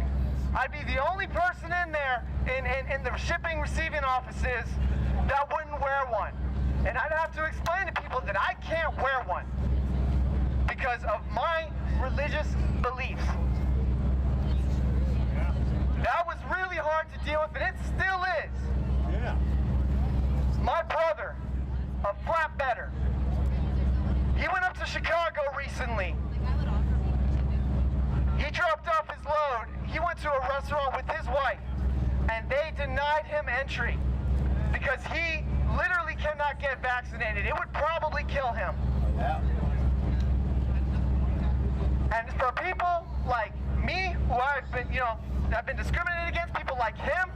I'd be the only person in there in the shipping receiving offices that wouldn't wear one. And I'd have to explain to people that I can't wear one because of my religious beliefs. That was really hard to deal with, and it still is. Yeah. My brother, a flatbedder, he went up to Chicago recently. He dropped off his load. He went to a restaurant with his wife, and they denied him entry because he literally cannot get vaccinated. It would probably kill him. Yeah. And for people like me, who I've been discriminated against, people like him,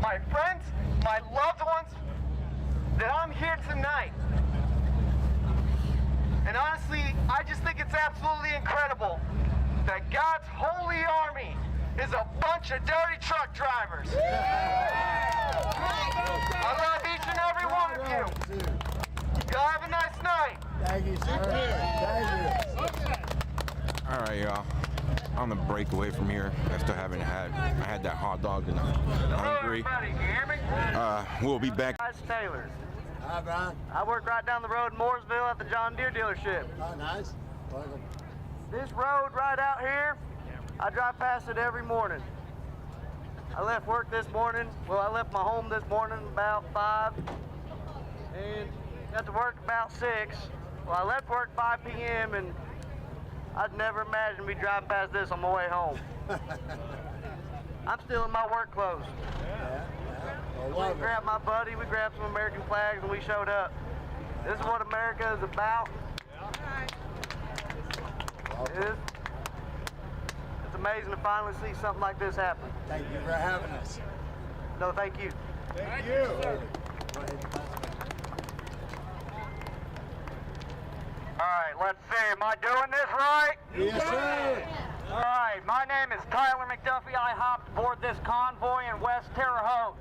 my friends, my loved ones, that I'm here tonight. And honestly, I just think it's absolutely incredible that God's holy army is a bunch of dirty truck drivers. I love each and every one of you. Y'all have a nice night. Thank you, sir. Thank you. All right, y'all. On the break away from here, I still haven't had. I had that hot dog and I'm hungry. Everybody, can you hear me? We'll be back. It's Taylor's. Hi, Brian. I work right down the road in Mooresville at the John Deere dealership. Oh, nice. Welcome. This road right out here, I drive past it every morning. I left work this morning. Well, I left my home this morning about 5 and got to work about 6. Well, I left work 5 p.m. and I'd never imagined me driving past this on my way home. I'm still in my work clothes. We grabbed my buddy, we grabbed some American flags, and we showed up. This is what America is about. It's amazing to finally see something like this happen. Thank you for having us. No, thank you. Thank you. All right, let's see. Am I doing this right? Yes, sir. All right, my name is Tyler McDuffie. I hopped aboard this convoy in West Terre Haute.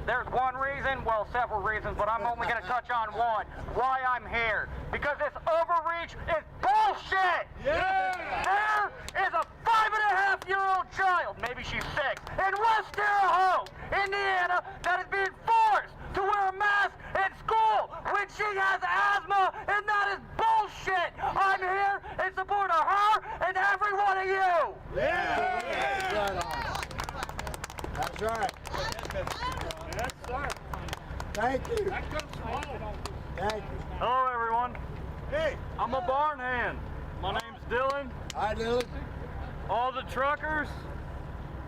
There's one reason, well, several reasons, but I'm only going to touch on one. Why I'm here. Because this overreach is bullshit! Yeah! There is a 5.5-year-old child, maybe she's 6, in West Terre Haute, Indiana, that is being forced to wear a mask at school when she has asthma, and that is bullshit! I'm here in support of her and every one of you! Yeah! That's right. Yes, sir. Thank you. That comes from home. Thank you. Hello, everyone. Hey. I'm a barn hand. My name's Dylan. Hi, Dylan. All the truckers,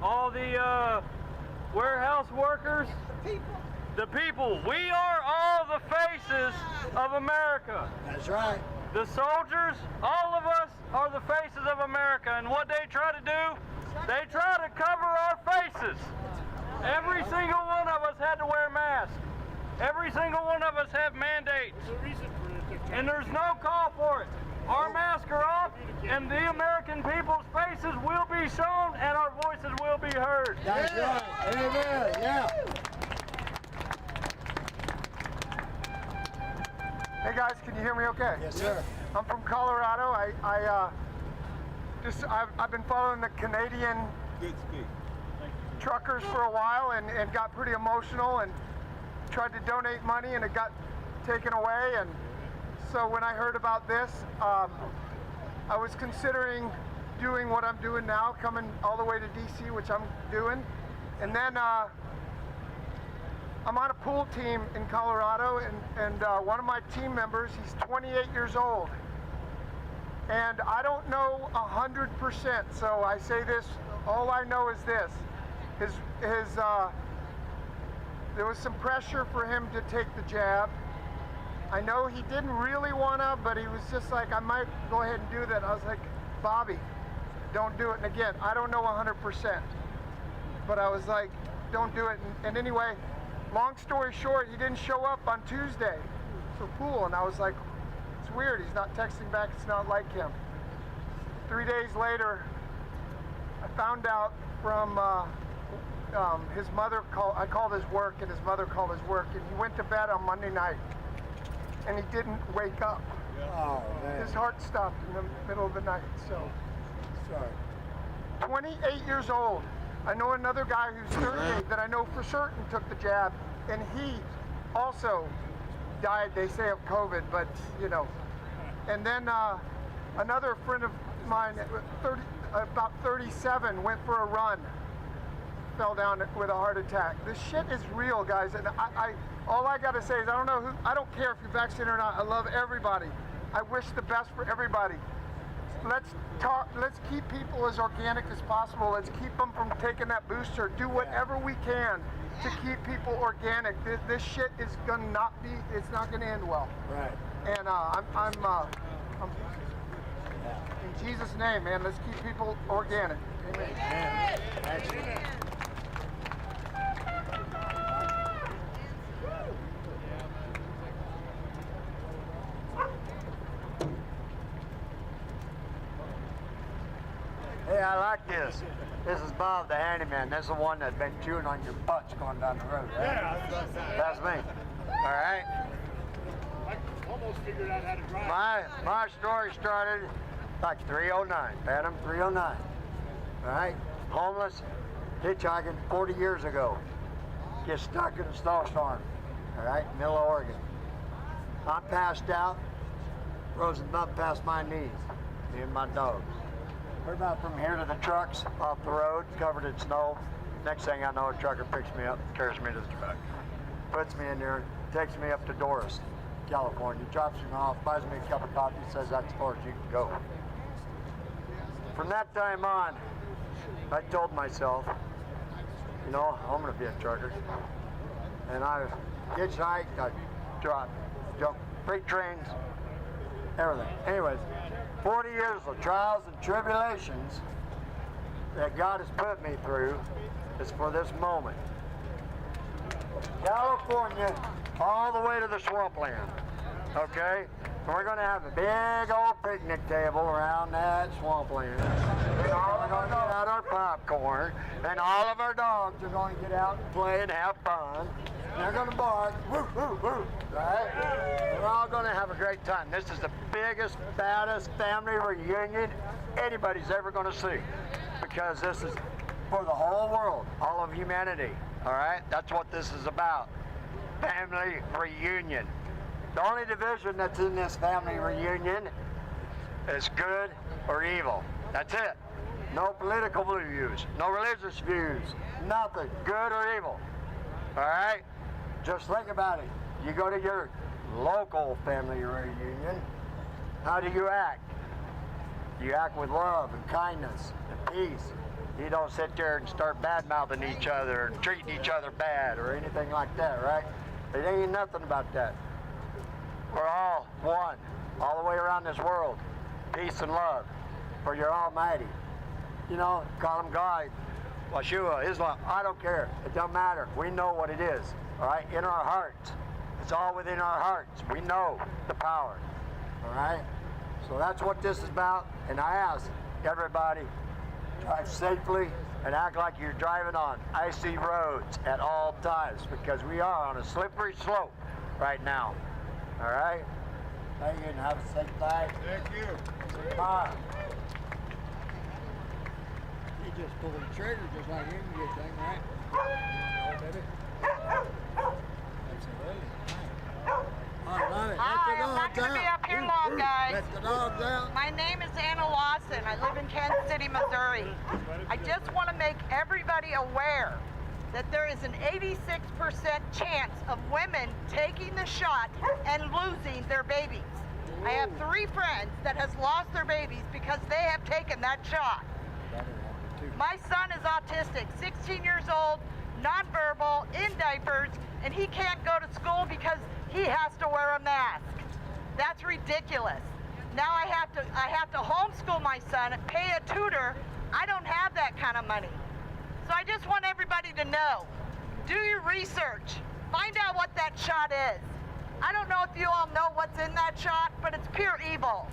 all the warehouse workers, the people. We are all the faces of America. That's right. The soldiers, all of us are the faces of America. And what they try to do, they try to cover our faces. Every single one of us had to wear masks. Every single one of us have mandates. And there's no call for it. Our masks are off, and the American people's faces will be shown, and our voices will be heard. That's right. Amen. Yeah. Hey guys, can you hear me okay? Yes, sir. I'm from Colorado. I've been following the Canadian truckers for a while and got pretty emotional and tried to donate money and it got taken away. And so when I heard about this, I was considering doing what I'm doing now, coming all the way to DC, which I'm doing. And then I'm on a pool team in Colorado, and one of my team members, he's 28 years old. And I don't know 100%, so I say this, all I know is this. There was some pressure for him to take the jab. I know he didn't really want to, but he was just like, I might go ahead and do that. I was like, Bobby, don't do it. And again, I don't know 100%, but I was like, don't do it. And anyway, long story short, he didn't show up on Tuesday for pool, and I was like, it's weird, he's not texting back, it's not like him. 3 days later, I found out from his mother, I called his work, and his mother called his work, and he went to bed on Monday night, and he didn't wake up. Oh, man. His heart stopped in the middle of the night, so. Sorry. 28 years old. I know another guy who's 38 that I know for certain took the jab, and he also died, they say, of COVID, but you know. And then another friend of mine, about 37, went for a run, fell down with a heart attack. This shit is real, guys, and all I gotta say is I don't care if you're vaccinated or not. I love everybody. I wish the best for everybody. Let's keep people as organic as possible. Let's keep them from taking that booster. Do whatever we can to keep people organic. This shit is it's not gonna end well. Right. And I'm in Jesus' name, man, let's keep people organic. Amen. Excellent. Hey, I like this. This is Bob the handyman. This is the one that's been chewing on your butts going down the road, right? Yeah, that's me. All right? I almost figured out how to drive. My story started like 309, Phantom 309. All right? Homeless, hitchhiking 40 years ago. Get stuck in a snowstorm. All right? Middle of Oregon. I'm passed out, frozen up past my knees, me and my dogs. We're about from here to the trucks, off the road, covered in snow. Next thing I know, a trucker picks me up, carries me to the truck, puts me in there, takes me up to Doris, California, drops me off, buys me a cup of coffee, says that's as far as you can go. From that time on, I told myself, you know, I'm gonna be a trucker. And I hitchhiked, I jumped freight trains, everything. Anyways, 40 years of trials and tribulations that God has put me through is for this moment. California, all the way to the swampland, okay? And we're gonna have a big old picnic table around that swampland. We're all gonna get out our popcorn, and all of our dogs are gonna get out and play and have fun. They're gonna bark, woo, woo, woo, right? We're all gonna have a great time. This is the biggest, baddest family reunion anybody's ever gonna see, because this is for the whole world, all of humanity, all right? That's what this is about, family reunion. The only division that's in this family reunion is good or evil. That's it. No political views, no religious views, nothing, good or evil, all right? Just think about it. You go to your local family reunion, how do you act? You act with love and kindness and peace. You don't sit there and start bad-mouthing each other and treating each other bad or anything like that, right? It ain't nothing about that. We're all one, all the way around this world. Peace and love for your Almighty. You know, call him God, Yeshua, Islam, I don't care. It don't matter. We know what it is. All right, in our hearts. It's all within our hearts. We know the power. All right? So that's what this is about. And I ask everybody, drive safely and act like you're driving on icy roads at all times, because we are on a slippery slope right now. All right? Thank you, and have a safe night. Thank you. Bye. You just pull the trigger just like any good thing, right? Baby. I love it. Hi, I'm not going to be up here long, guys. Let the dogs out. My name is Anna Lawson. I live in Kansas City, Missouri. I just want to make everybody aware that there is an 86% chance of women taking the shot and losing their babies. I have 3 friends that has lost their babies because they have taken that shot. My son is autistic, 16 years old, nonverbal, in diapers, and he can't go to school because he has to wear a mask. That's ridiculous. Now I have to homeschool my son, pay a tutor. I don't have that kind of money. So I just want everybody to know, do your research. Find out what that shot is. I don't know if you all know what's in that shot, but it's pure evil.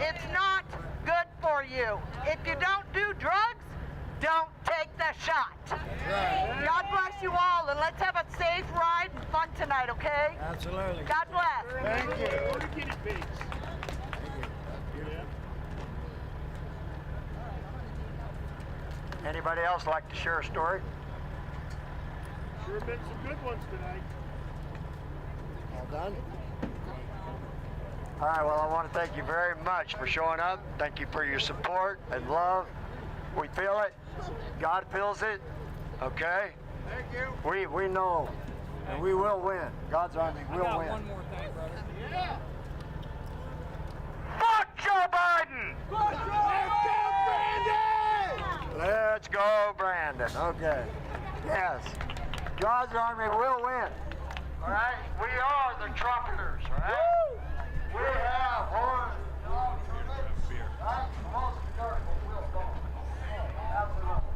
It's not good for you. If you don't do drugs, don't take the shot. God bless you all, and let's have a safe ride and fun tonight, okay? Absolutely. God bless. Thank you. Anybody else like to share a story? Sure been some good ones tonight. All done? All right, well, I want to thank you very much for showing up. Thank you for your support and love. We feel it. God feels it. Okay? Thank you. We know, and we will win. God's army will win. I got one more thing, brother. Yeah. Fuck Joe Biden! Let's go, Brandon. Okay. Yes. God's army will win. All right? We are the trumpeters, all right? We have horns. Right? The most powerful will go. Absolutely.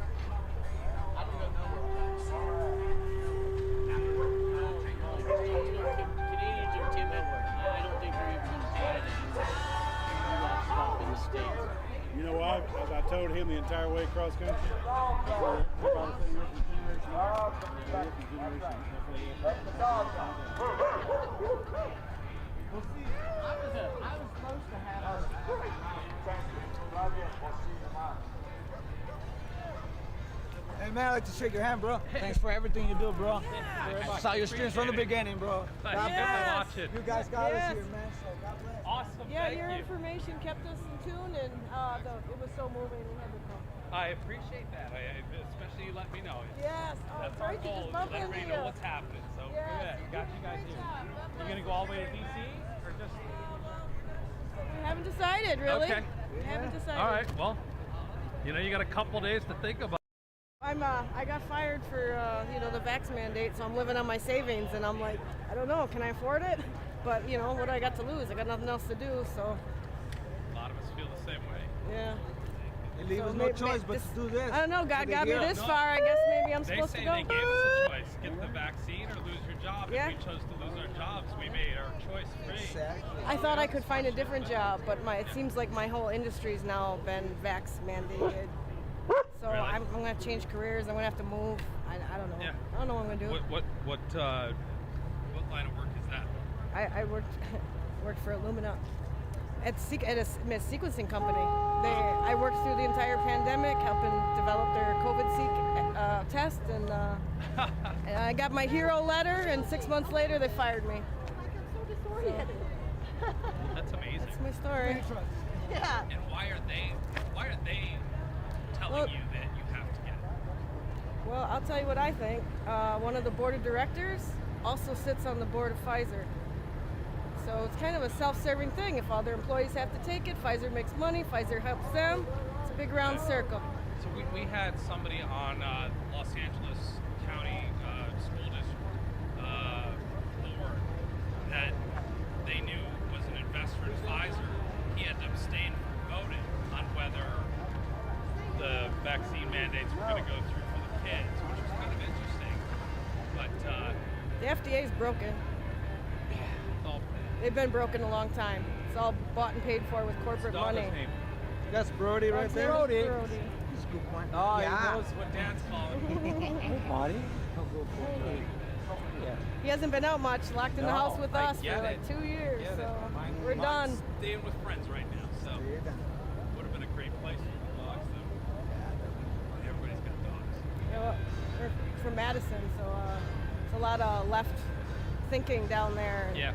Canadians are timid. I don't think they're even going to say anything in the States. You know why? As I told him the entire way across country. I was supposed to have Hey man, I'd like to shake your hand, bro. Thanks for everything you do, bro. I saw your streams from the beginning, bro. Yes. You guys got us Yes. here, man. So God bless. Awesome. Yeah, your information kept us in tune, and it was so moving. We had to come. I appreciate that, especially you let me know. Yes, That's great our to goal, just bump let everybody into know you. what's happening. So Yes, good, got you guys here. You gonna go all the way to DC or just? We haven't decided, really. Okay. We haven't decided. All right. Well, you know you got a couple days to think about. I got fired for the vax mandate, so I'm living on my savings, and I'm like, I don't know, can I afford it? But what do I got to lose? I got nothing else to do, so. A lot of us feel the same way. Yeah. They leave us no choice but to do this. I don't know. God got me this far. I guess maybe I'm supposed to go. They gave us a choice: get the vaccine or lose your job. Yeah. If we chose to lose our jobs, we made our choice free. I thought I could find a different job, but it seems like my whole industry's now been vax mandated. So Really? I'm gonna have to change careers. I'm gonna have to move. I don't know. Yeah. I don't know what I'm gonna do. What line of work is that? I worked for Illumina at a sequencing company. I worked through the entire pandemic, helping develop their COVID test, and I got my hero letter. And 6 months later, they fired me. That's amazing. That's my story. Yeah. And why are they telling you that you have to get it? Well, I'll tell you what I think. One of the board of directors also sits on the board of Pfizer. So it's kind of a self-serving thing. If all their employees have to take it, Pfizer makes money, Pfizer helps them. It's a big round circle. So we had somebody on Los Angeles County School District board that they knew was an investor in Pfizer. He had to abstain from voting on whether the vaccine mandates were going to go through for the kids, which was kind of interesting. But the FDA is broken. They've been broken a long time. It's all bought and paid for with corporate money. That's Brody right there. Brody. He's a good point. oh, he knows what Dad's calling. Marty. He hasn't been out much, locked in the house with us for like 2 years. So we're done. Staying with friends right now, so would have been a great place for the dogs, though. Everybody's got dogs. Well, we're from Madison, so it's a lot of left thinking down there. Yeah.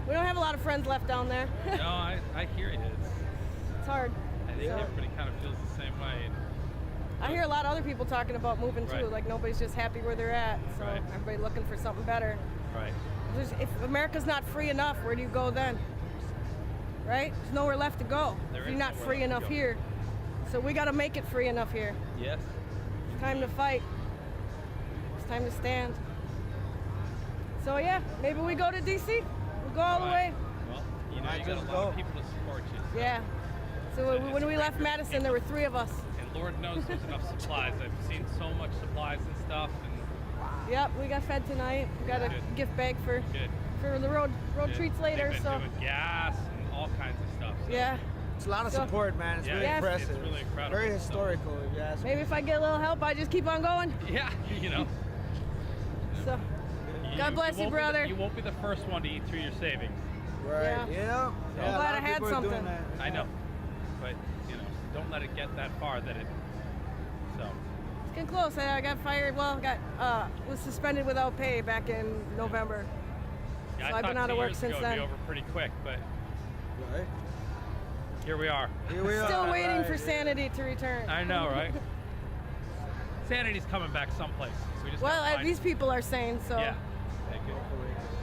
We don't have a lot of friends left down there. No, I hear it. It's hard. I think everybody kind of feels the same way. I hear a lot of other people talking about moving too. Right. Like nobody's just happy where they're at. So everybody looking for something better. Right. If America's not free enough, where do you go then? Right? There's nowhere left to go. There If you're is not nowhere free left to enough go. here. So we got to make it free enough here. Yes. It's time to fight. It's time to stand. So yeah, maybe we go to DC. We'll go all the way. Well, you know, you got a lot of people to support torches. Yeah. So when we left Madison, there were 3 of us. And Lord knows there's enough supplies. I've seen so much supplies and stuff. And Yep, we got fed tonight. We got a gift bag for the road treats later. They've been doing gas and all kinds of stuff. So. Yeah. It's a lot of support, man. It's really impressive. It's really incredible. Very historical, if you ask me. Maybe if I get a little help, I just keep on going. Yeah, you know. So, God bless you, brother. You won't be the first one to eat through your savings. Right. Yeah. I'm glad I had something. I know. But, you know, don't let it get that far that it, so. It's getting close. I got fired, was suspended without pay back in November. Yeah, so I've been out of work since then. It'd be over pretty quick, but right. Here we are. Still waiting for sanity to return. I know, right? Sanity's coming back someplace. So we just these people are saying so. Yeah. Thank you.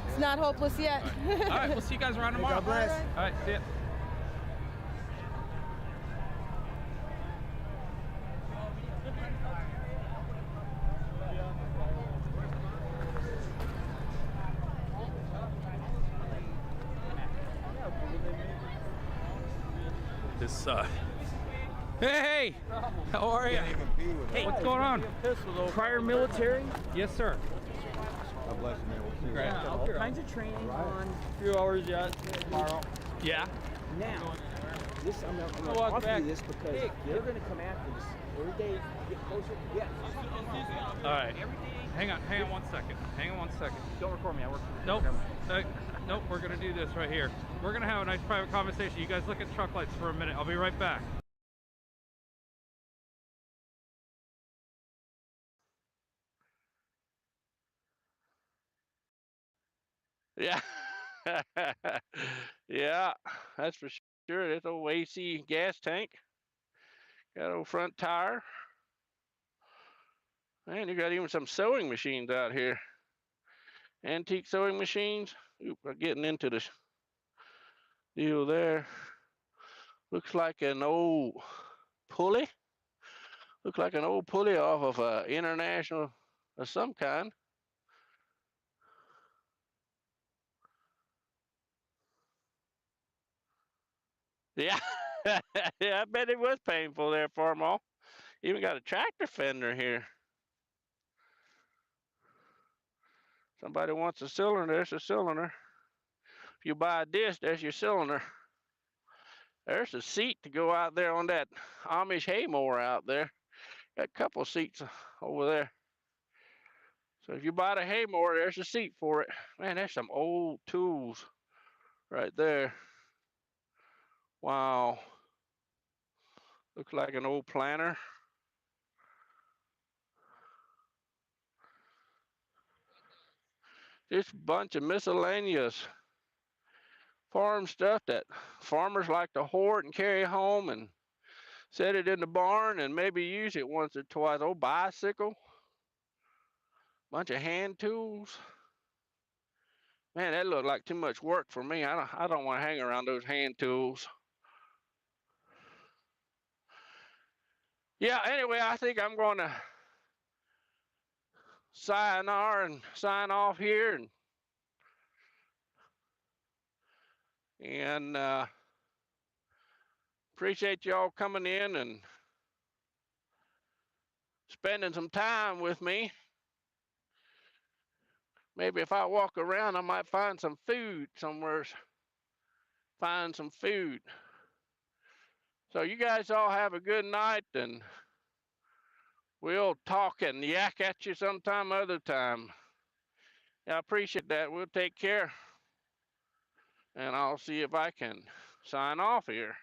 It's not hopeless yet. All right, we'll see you guys around tomorrow. God bless. All right, see ya. This hey, how are you? Hey, what's going on? Prior military? Yes, sir. God bless you, man. We'll see you. Yeah, all kinds of training on A few hours yet. Tomorrow. Yeah. now. I'm gonna offer you this because they're gonna come after this. Every day you get closer. Yes. All right. Hang on 1 second. Hang on 1 second. Don't record me. I work for the Nope. government. Nope. We're gonna do this right here. We're gonna have a nice private conversation. You guys look at truck lights for a minute. I'll be right back. Yeah. Yeah, that's for sure. This old AC gas tank. Got old front tire. Man, you got even some sewing machines out here. Antique sewing machines. Oop, we're getting into the deal there. Looks like an old pulley. Looks like an old pulley off of a international of some kind. Yeah, yeah, I bet it was painful there for them all. Even got a tractor fender here. Somebody wants a cylinder, there's a cylinder. If you buy a disc, there's your cylinder. There's a seat to go out there on that Amish hay mower out there. Got a couple of seats over there. So if you buy the hay mower, there's a seat for it. Man, there's some old tools right there. Wow. Looks like an old planter. Just a bunch of miscellaneous farm stuff that farmers like to hoard and carry home and set it in the barn and maybe use it once or twice. Old bicycle. Bunch of hand tools. Man, that looked like too much work for me. I don't want to hang around those hand tools. Yeah, anyway, I think I'm going to sign off here and appreciate y'all coming in and spending some time with me. Maybe if I walk around, I might find some food somewhere. Find some food. So you guys all have a good night, and we'll talk and yak at you sometime other time. Yeah, I appreciate that. We'll take care. And I'll see if I can sign off here.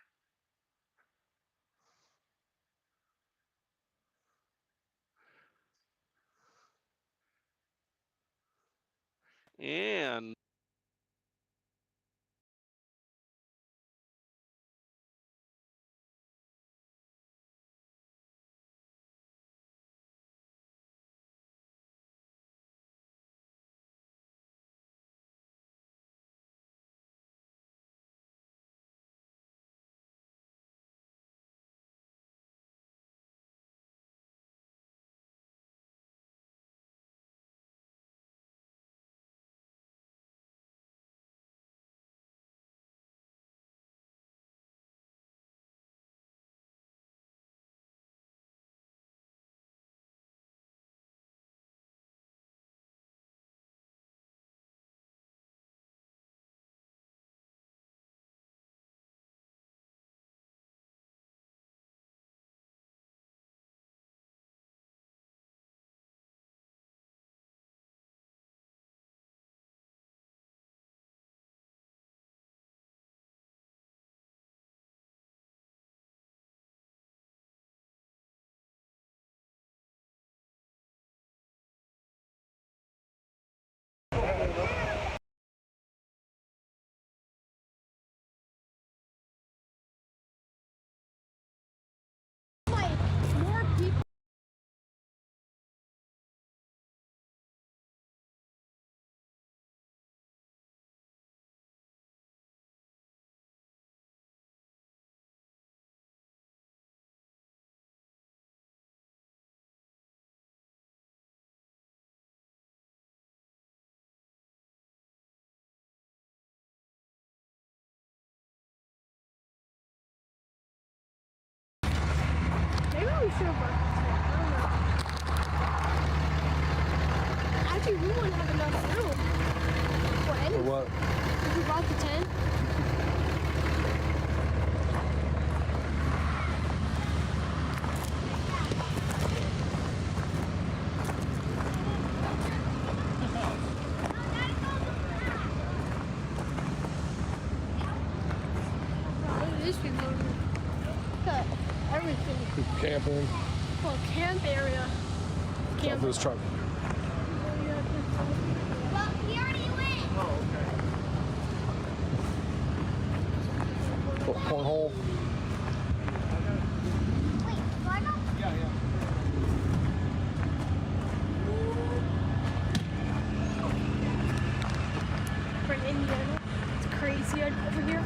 And this people. Look, everything. Camping. Well, camp area. Camp this truck. Well, he already went. Oh, okay. Cornhole. Wait, do I go? Yeah, yeah. From Indiana. It's crazy over here.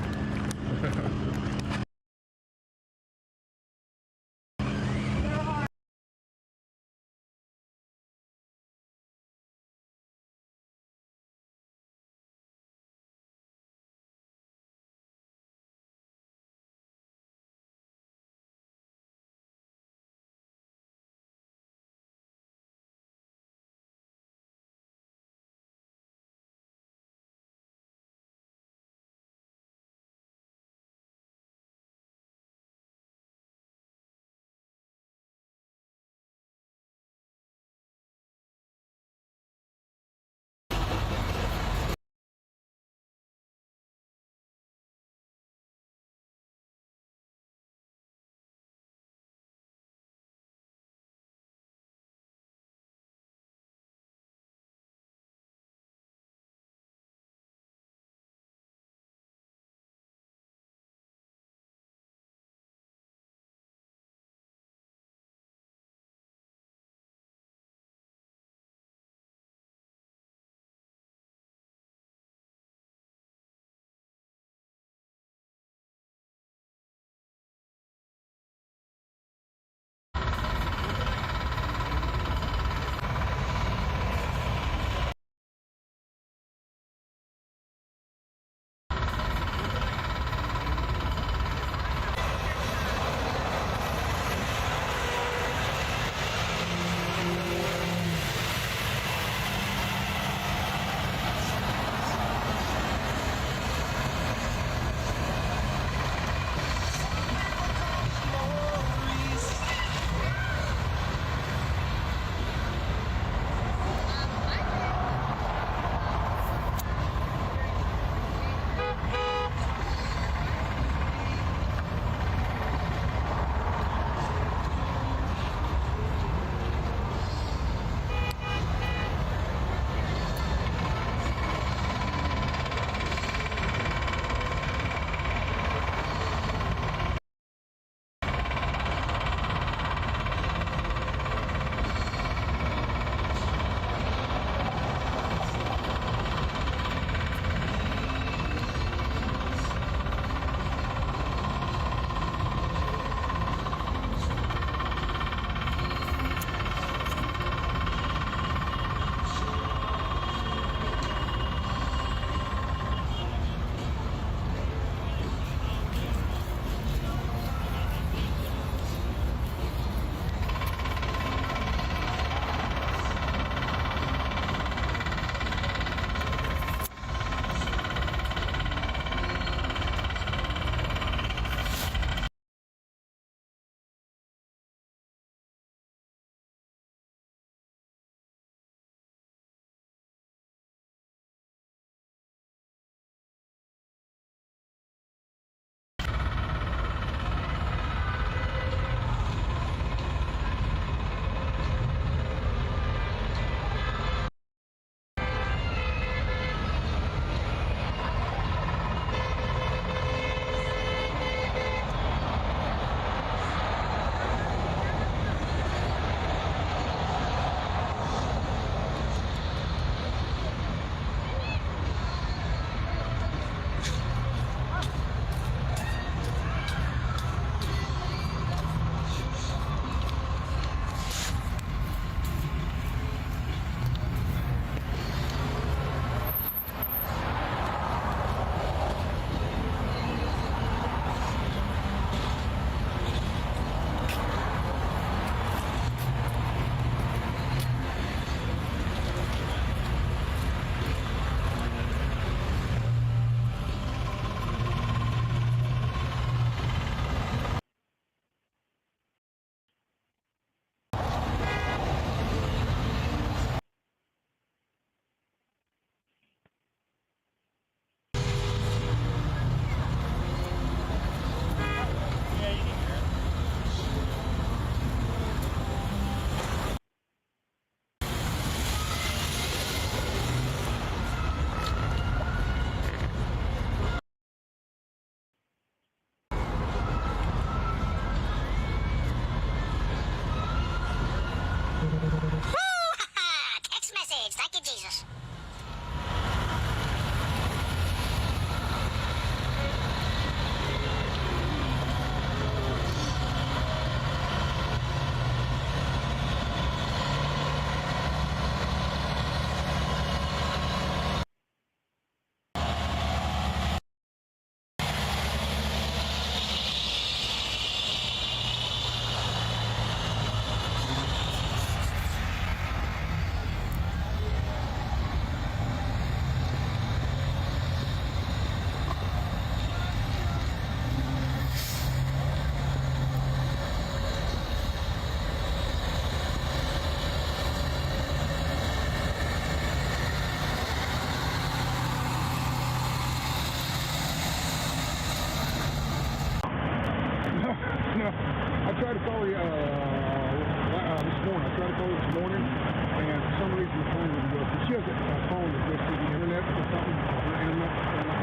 or something, and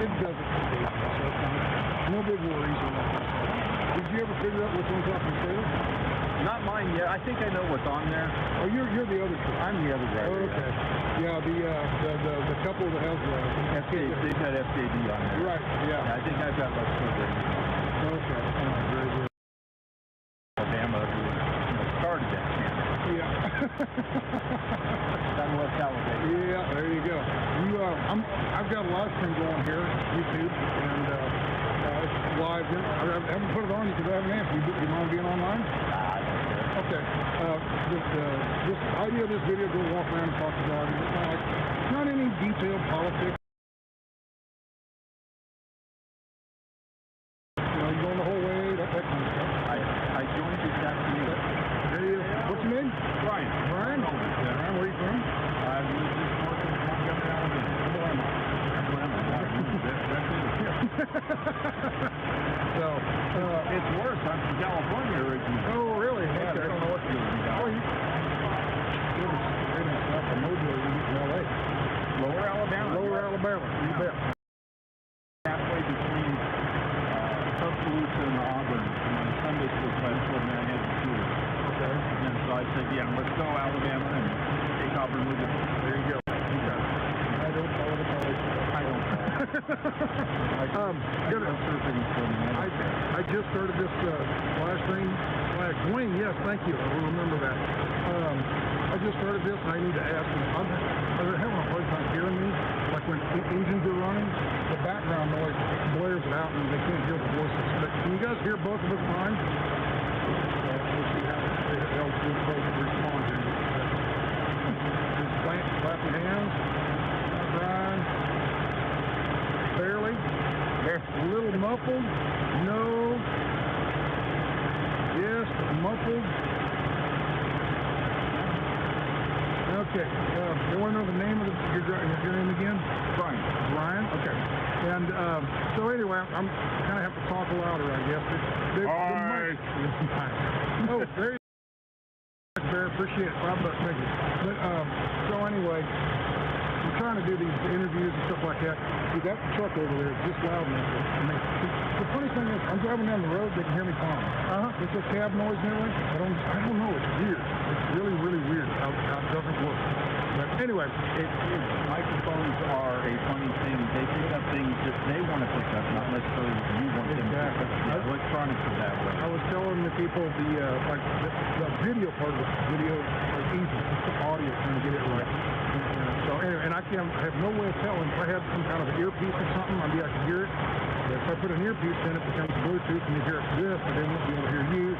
it doesn't fade, so it's fine. No big worries on that. Did you ever figure out what's on top of the trailer? Not mine yet. I think I know what's on there. Oh, you're the other driver. I'm the other driver. Oh, okay. Yeah, the couple that has they've got FJD on there. Right. Yeah. I think I've got like silver. Okay. Very good. Alabama started that channel. Yeah. That was California. Yeah. There you go. I've got a live stream going here, YouTube, and it's live. I haven't put it on you because I haven't asked you. Do you mind being online? Okay. This idea of this video, go walk around and talk to God. It's not any detailed politics. You going the whole way, that kind of stuff. I joined this afternoon. What's your name? Brian. Brian? Yeah. Brian, where are you from? I was just working in Montgomery, Alabama. So, it's worse. I'm from California originally. Oh, really? Yeah, Okay. I don't know what to do. Lower Alabama. Lower Alabama. You bet. Halfway between Tuscaloosa and Auburn. And on Sunday school class, when I had the tour. Okay. And so I said, yeah, let's go Alabama and take Auburn with us. There you go. Okay. I don't follow the college. I don't follow. I just started this live stream. Dwayne, yes, thank you. I will remember that. I just started this, and I need to ask them. They're having a hard time hearing me. Like when engines are running, the background noise blares it out, and they can't hear the voices. But can you guys hear both of us fine? We'll see how they'll respond here. Just clapping hands. Brian. Barely. A little muffled. No. Yes, muffled. Okay. You want to know the name of your name again? Brian. Brian? Okay. And so anyway, I'm kind of have to talk louder, I guess. Oh, there you go. Bear, appreciate it. $5, thank you. But, so anyway, I'm trying to do these interviews and stuff like that. See, that truck over there is just loud enough. The funny thing is, I'm driving down the road, they can hear me calling. It's a cab noise and everything. I don't know, it's weird. It's really, really weird how it doesn't work. But anyway, microphones are a funny thing. They pick up things that they want to pick up, not necessarily you want them to pick up. The electronics are that way. I was telling the people the video part of the video is easy. It's the audio trying to get it right. So anyway, and I have no way of telling. If I had some kind of an earpiece or something, maybe I could hear it. But if I put an earpiece in, it becomes Bluetooth, and you hear it this, but they won't be able to hear you.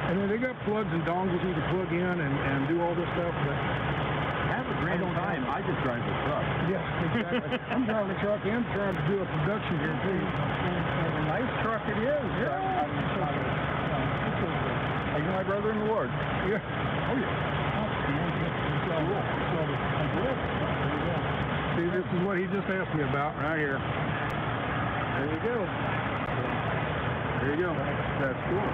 And then they got plugs and dongles you can plug in and do all this stuff. But have a grand time. I just drive the truck. Yeah, exactly. I'm driving a truck and trying to do a production here too. A nice truck it is. Yeah. Are you my brother in the Lord? Yeah. Oh yeah. See, this is what he just asked me about right here. There you go. There you go. That's cool.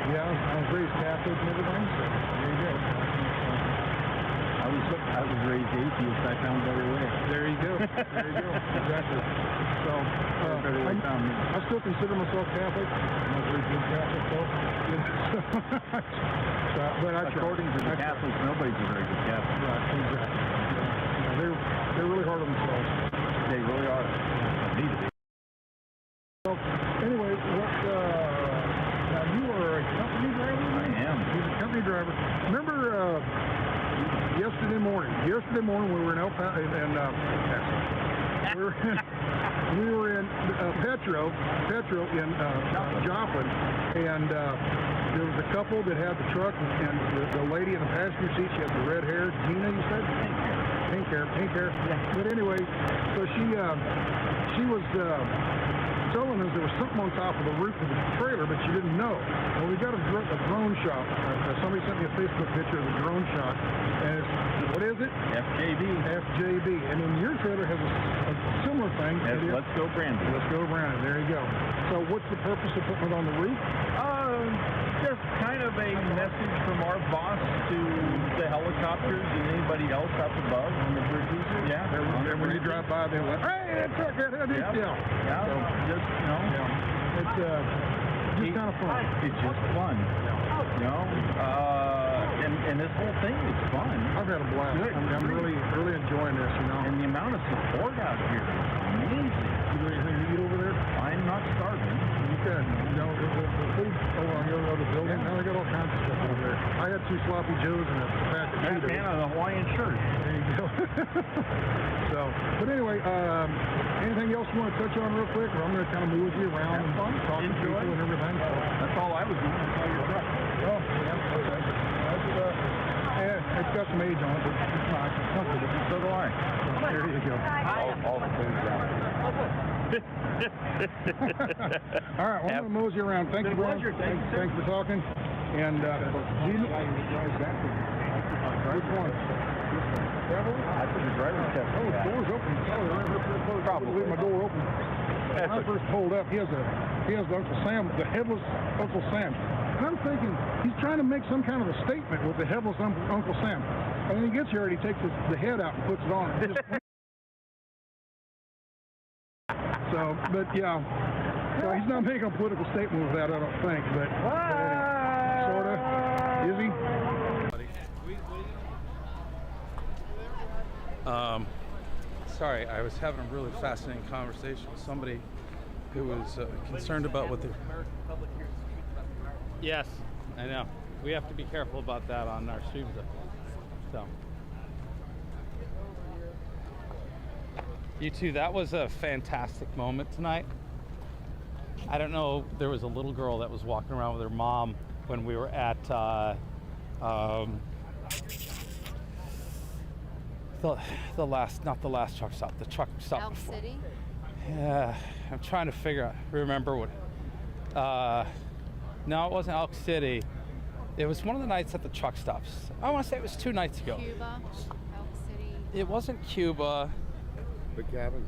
Yeah, I was raised Catholic and everything, so there you go. I was raised atheist. I found better way. There you go. There you go. Exactly. So, I still consider myself Catholic. I'm not very good Catholic, though. But according to the Catholics, nobody's a very good Catholic. Right, exactly. Yeah, they're really hard on themselves. They really are. Need to be. So, anyway, now you are a company driver? I am. He's a company driver. Remember, yesterday morning we were in El Paso, we were in Petro in Joplin, and there was a couple that had the truck, and the lady in the passenger seat, she had the red hair. Gina, you said? Pink hair. Yeah. But anyway, so she was telling us there was something on top of the roof of the trailer, but she didn't know. Well, we got a drone shot. Somebody sent me a Facebook picture of the drone shot, and it's, what is it? FJB. And then your trailer has a similar thing. Yes, let's go Brandon. Let's go Brandon. There you go. So what's the purpose of putting it on the roof? Just kind of a message from our boss to the helicopters and anybody else up above on the bridges? Yeah. When you drive by, they went, hey, that truck got hit. Yeah. So Just, you know. it's just kind of fun. It's just fun. You know? And this whole thing is fun. I've had a blast. I'm really enjoying this, you know. And the amount of support out here is amazing. You do anything to eat over there? I'm not starving. You can. You know, the food over on the other building, now they got all kinds of stuff over there. I had 2 sloppy joes and a pack of Cheetos. And a Hawaiian shirt. There you go. So, but anyway, anything else you want to touch on real quick, or I'm going to kind of move you around and talk to people and everything. So. That's all I was doing. I saw your truck. Oh, yeah, okay. It's got some age on it, but it's nice. It's comfortable. So do I. So, there you go. All the things down. All right, well, I'm going to mosey around. Thank you, bro. Thanks for talking. And which one? I took the driver's test. Oh, the door's open. Probably leave my door open. When I first pulled up, he has the Uncle Sam, the headless Uncle Sam. And I'm thinking, he's trying to make some kind of a statement with the headless Uncle Sam. And then he gets here and he takes the head out and puts it on. So, but yeah. So he's not making a political statement with that, I don't think. But sort of. Is he? Sorry, I was having a really fascinating conversation with somebody who was concerned about what the... Yes, I know. We have to be careful about that on our streams. So. You two, that was a fantastic moment tonight. I don't know, there was a little girl that was walking around with her mom when we were at not the last truck stop, the truck stop Elk before. City? Yeah, I'm trying to remember what. No, it wasn't Elk City. It was one of the nights at the truck stops. I want to say it was 2 nights ago. Cuba, Elk City. It wasn't Cuba. The cabin.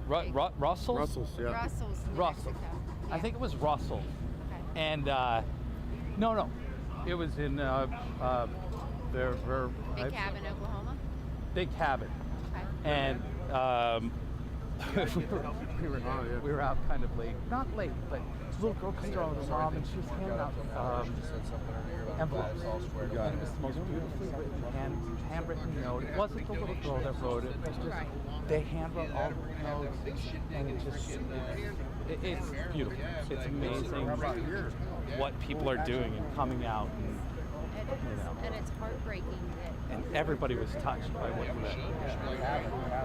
Russell's? Russell's, yeah. Russell's, New Russell. Mexico. I think it was Russell. Okay. And no, it was in Big Cabin, Oklahoma. Big Cabin. Okay. And we were out kind of late. Not late, but this little girl comes around with her mom and she was handing out envelopes. And it was the most beautifully written, handwritten note. It wasn't the little girl that wrote it. It was just, they handwrote all the notes. And it's beautiful. It's amazing what people are doing and coming out. And it's heartbreaking that... And everybody was touched by what you read.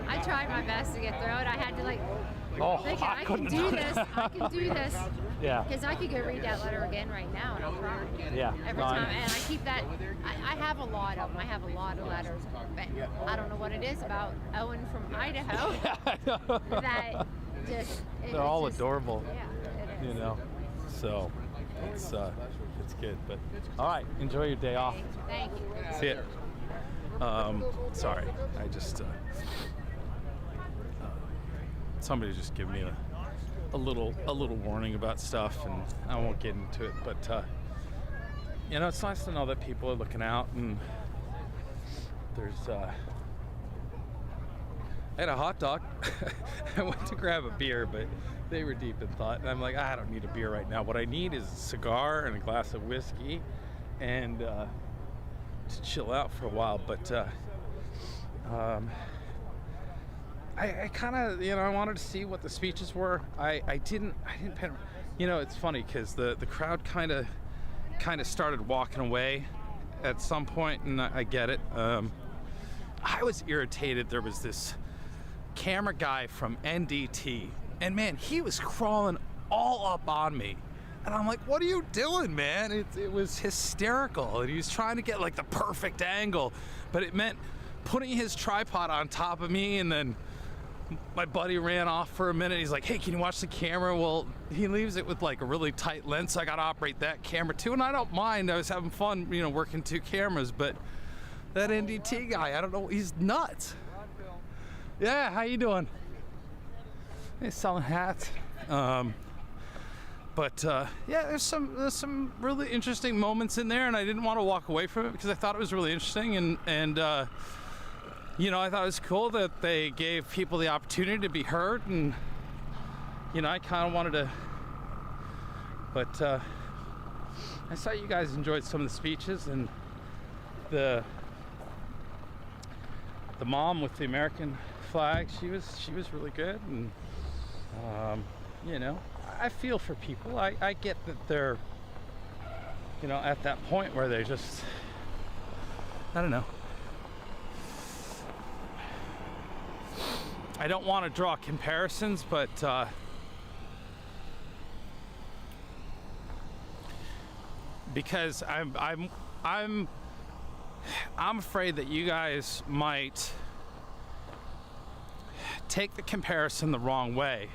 I tried my best to get through it. I had to thinking, I can do this. I can do this. Yeah. Because I could go read that letter again right now and I'll cry. Yeah. Every time. And I keep that. I have a lot of them. I have a lot of letters. But I don't know what it is about Owen from Idaho that just... They're all adorable. Yeah, it is. You know. So it's good. But all right, enjoy your day off. Thank you. See it. Sorry, I just somebody just gave me a little warning about stuff, and I won't get into it. But it's nice to know that people are looking out, and there's. I had a hot dog. I went to grab a beer, but they were deep in thought, and I'm like, I don't need a beer right now. What I need is a cigar and a glass of whiskey, and to chill out for a while. But I kind of, I wanted to see what the speeches were. I didn't pay, it's funny because the crowd kind of started walking away at some point, and I get it. I was irritated. There was this camera guy from NDT, and man, he was crawling all up on me. And I'm like, what are you doing, man? It was hysterical. And he was trying to get like the perfect angle, but it meant putting his tripod on top of me, and then my buddy ran off for a minute. He's like, hey, can you watch the camera? Well, he leaves it with like a really tight lens, so I gotta operate that camera too. And I don't mind, I was having fun, working 2 cameras, but that NDT guy, I don't know, he's nuts. Yeah, how you doing? Hey, selling hats. But yeah, there's some really interesting moments in there, and I didn't want to walk away from it because I thought it was really interesting, and you know, I thought it was cool that they gave people the opportunity to be heard, and you know, I kind of wanted to. But I saw you guys enjoyed some of the speeches, and the mom with the American flag, she was really good, and you know, I feel for people. I get that they're, you know, at that point where they just, I don't know. I don't want to draw comparisons, but because I'm afraid that you guys might take the comparison the wrong way.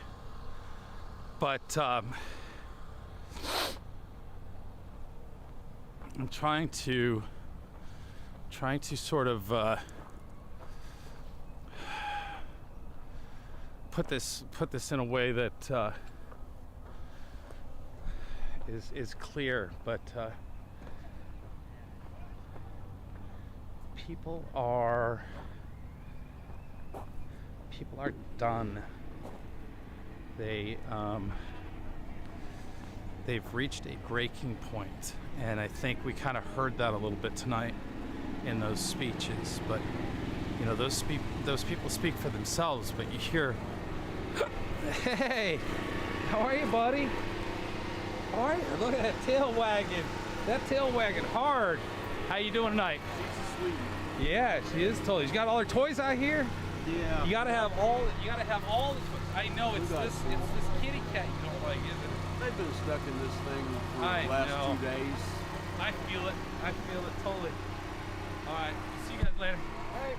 But I'm trying to sort of put this in a way that is clear. But people are done. They've reached a breaking point, and I think we kind of heard that a little bit tonight in those speeches. But you know, those people speak for themselves. But you hear, hey, how are you, buddy? How are you? Look at that tail wagging. That tail wagging hard. How you doing tonight? She's sweet. Yeah, she is totally. She's got all her toys out here. Yeah. You gotta have all the toys. I know it's this kitty cat you don't like, is it? They've been stuck in this thing for the last 2 days. I feel it. I feel it totally. All right. See you guys later. All right.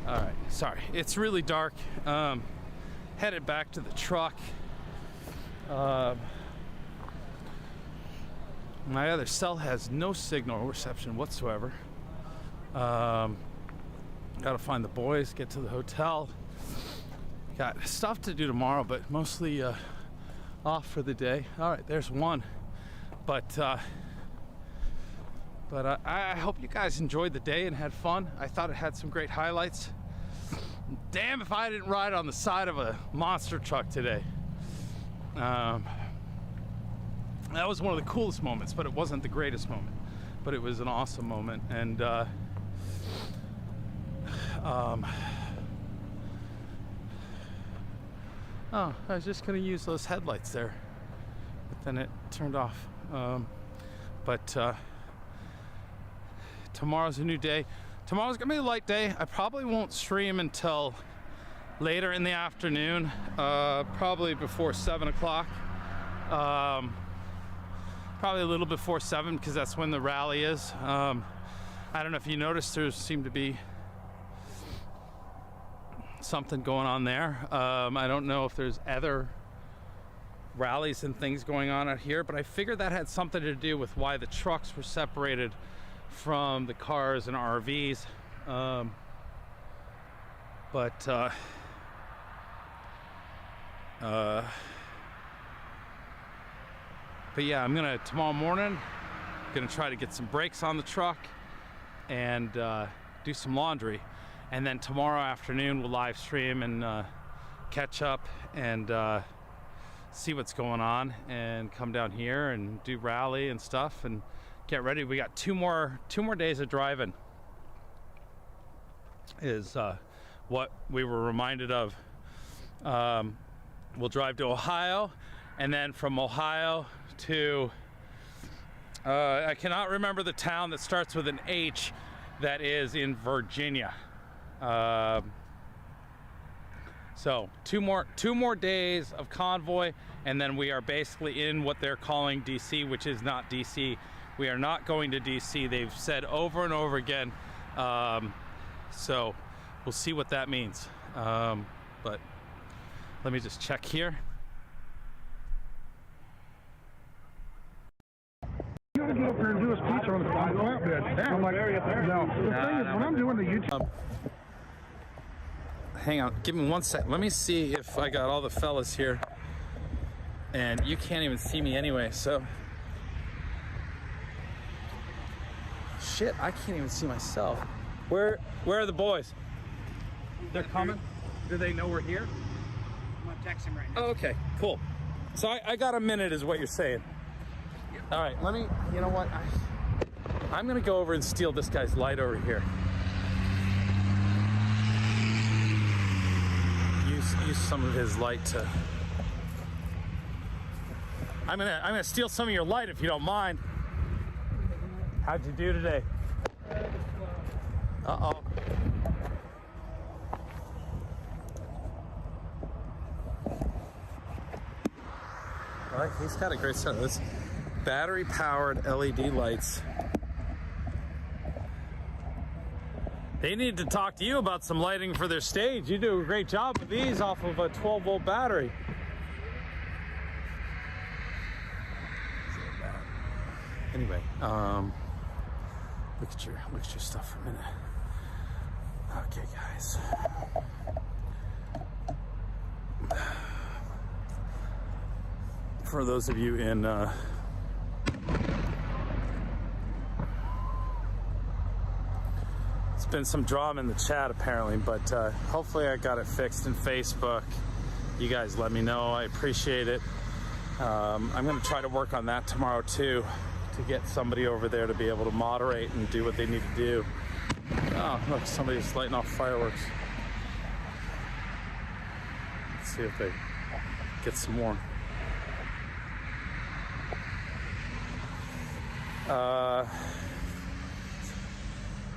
All right. Sorry. It's really dark. Headed back to the truck. My other cell has no signal reception whatsoever. Gotta find the boys, get to the hotel. Got stuff to do tomorrow, but mostly off for the day. All right, there's one. But I hope you guys enjoyed the day and had fun. I thought it had some great highlights. Damn if I didn't ride on the side of a monster truck today. That was one of the coolest moments, but it wasn't the greatest moment. But it was an awesome moment, and oh, I was just gonna use those headlights there, but then it turned off. But tomorrow's a new day. Tomorrow's gonna be a light day. I probably won't stream until later in the afternoon, probably before 7 o'clock. Probably a little before 7, because that's when the rally is. I don't know if you noticed, there seemed to be something going on there. I don't know if there's other rallies and things going on out here, but I figured that had something to do with why the trucks were separated from the cars and RVs. But yeah, I'm gonna, tomorrow morning, gonna try to get some brakes on the truck and do some laundry. And then tomorrow afternoon we'll live stream and catch up and see what's going on, and come down here and do rally and stuff and get ready. We got two more days of driving is what we were reminded of. We'll drive to Ohio, and then from Ohio to I cannot remember the town that starts with an H that is in Virginia. So two more days of Convoy, and then we are basically in what they're calling DC, which is not DC. We are not going to DC. They've said over and over again. So we'll see what that means. But let me just check here. You gotta get up here and do a speech on the flatbed. I'm like, no. The thing is, when I'm doing the YouTube. hang on, give me 1 sec. Let me see if I got all the fellas here. And you can't even see me anyway, so. Shit, I can't even see myself. Where are the boys? They're coming? Do they know we're here? I'm gonna text him right now. Oh, okay, cool. So I got a minute is what you're saying. All right, let me, you know what? I'm gonna go over and steal this guy's light over here. Use some of his light to. I'm gonna steal some of your light if you don't mind. How'd you do today? Uh-oh. Well, he's got a great set of this battery-powered LED lights. They need to talk to you about some lighting for their stage. You do a great job with these off of a 12-volt battery. Anyway, look at your stuff for a minute. Okay, guys. For those of you in it's been some drama in the chat apparently, but hopefully I got it fixed in Facebook. You guys let me know. I appreciate it. I'm going to try to work on that tomorrow too, to get somebody over there to be able to moderate and do what they need to do. Oh, look, somebody's lighting off fireworks. Let's see if they get some more.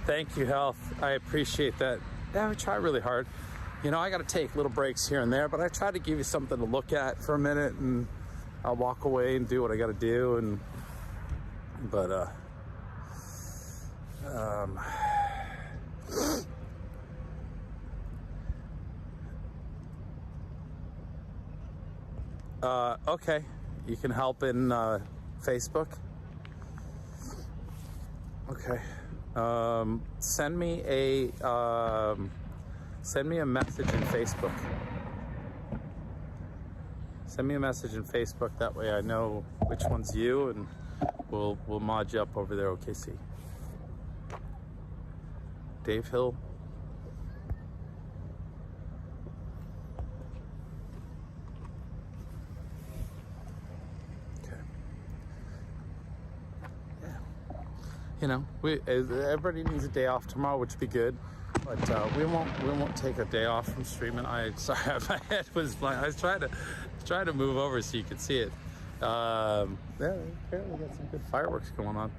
Thank you, Health. I appreciate that. Yeah, I try really hard. You know, I got to take little breaks here and there, but I try to give you something to look at for a minute, and I'll walk away and do what I got to do. Okay, you can help in Facebook. Okay, send me a message in Facebook. Send me a message in Facebook. That way I know which one's you, and we'll mod you up over there, OKC. Dave Hill. Okay. Yeah. You know, everybody needs a day off tomorrow, which would be good. But we won't take a day off from streaming. Sorry, my head was blind. I was trying to move over so you could see it. Yeah, apparently we got some good fireworks going on.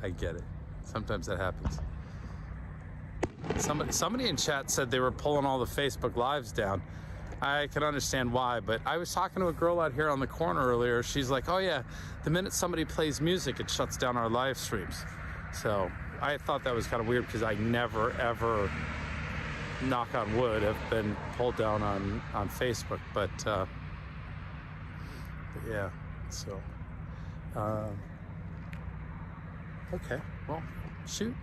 I get it. Sometimes that happens. Somebody in chat said they were pulling all the Facebook lives down. I can understand why, but I was talking to a girl out here on the corner earlier. She's like, oh yeah, the minute somebody plays music, it shuts down our live streams. So I thought that was kind of weird because I never, ever, knock on wood, have been pulled down on Facebook. But yeah, so, okay, well, shoot.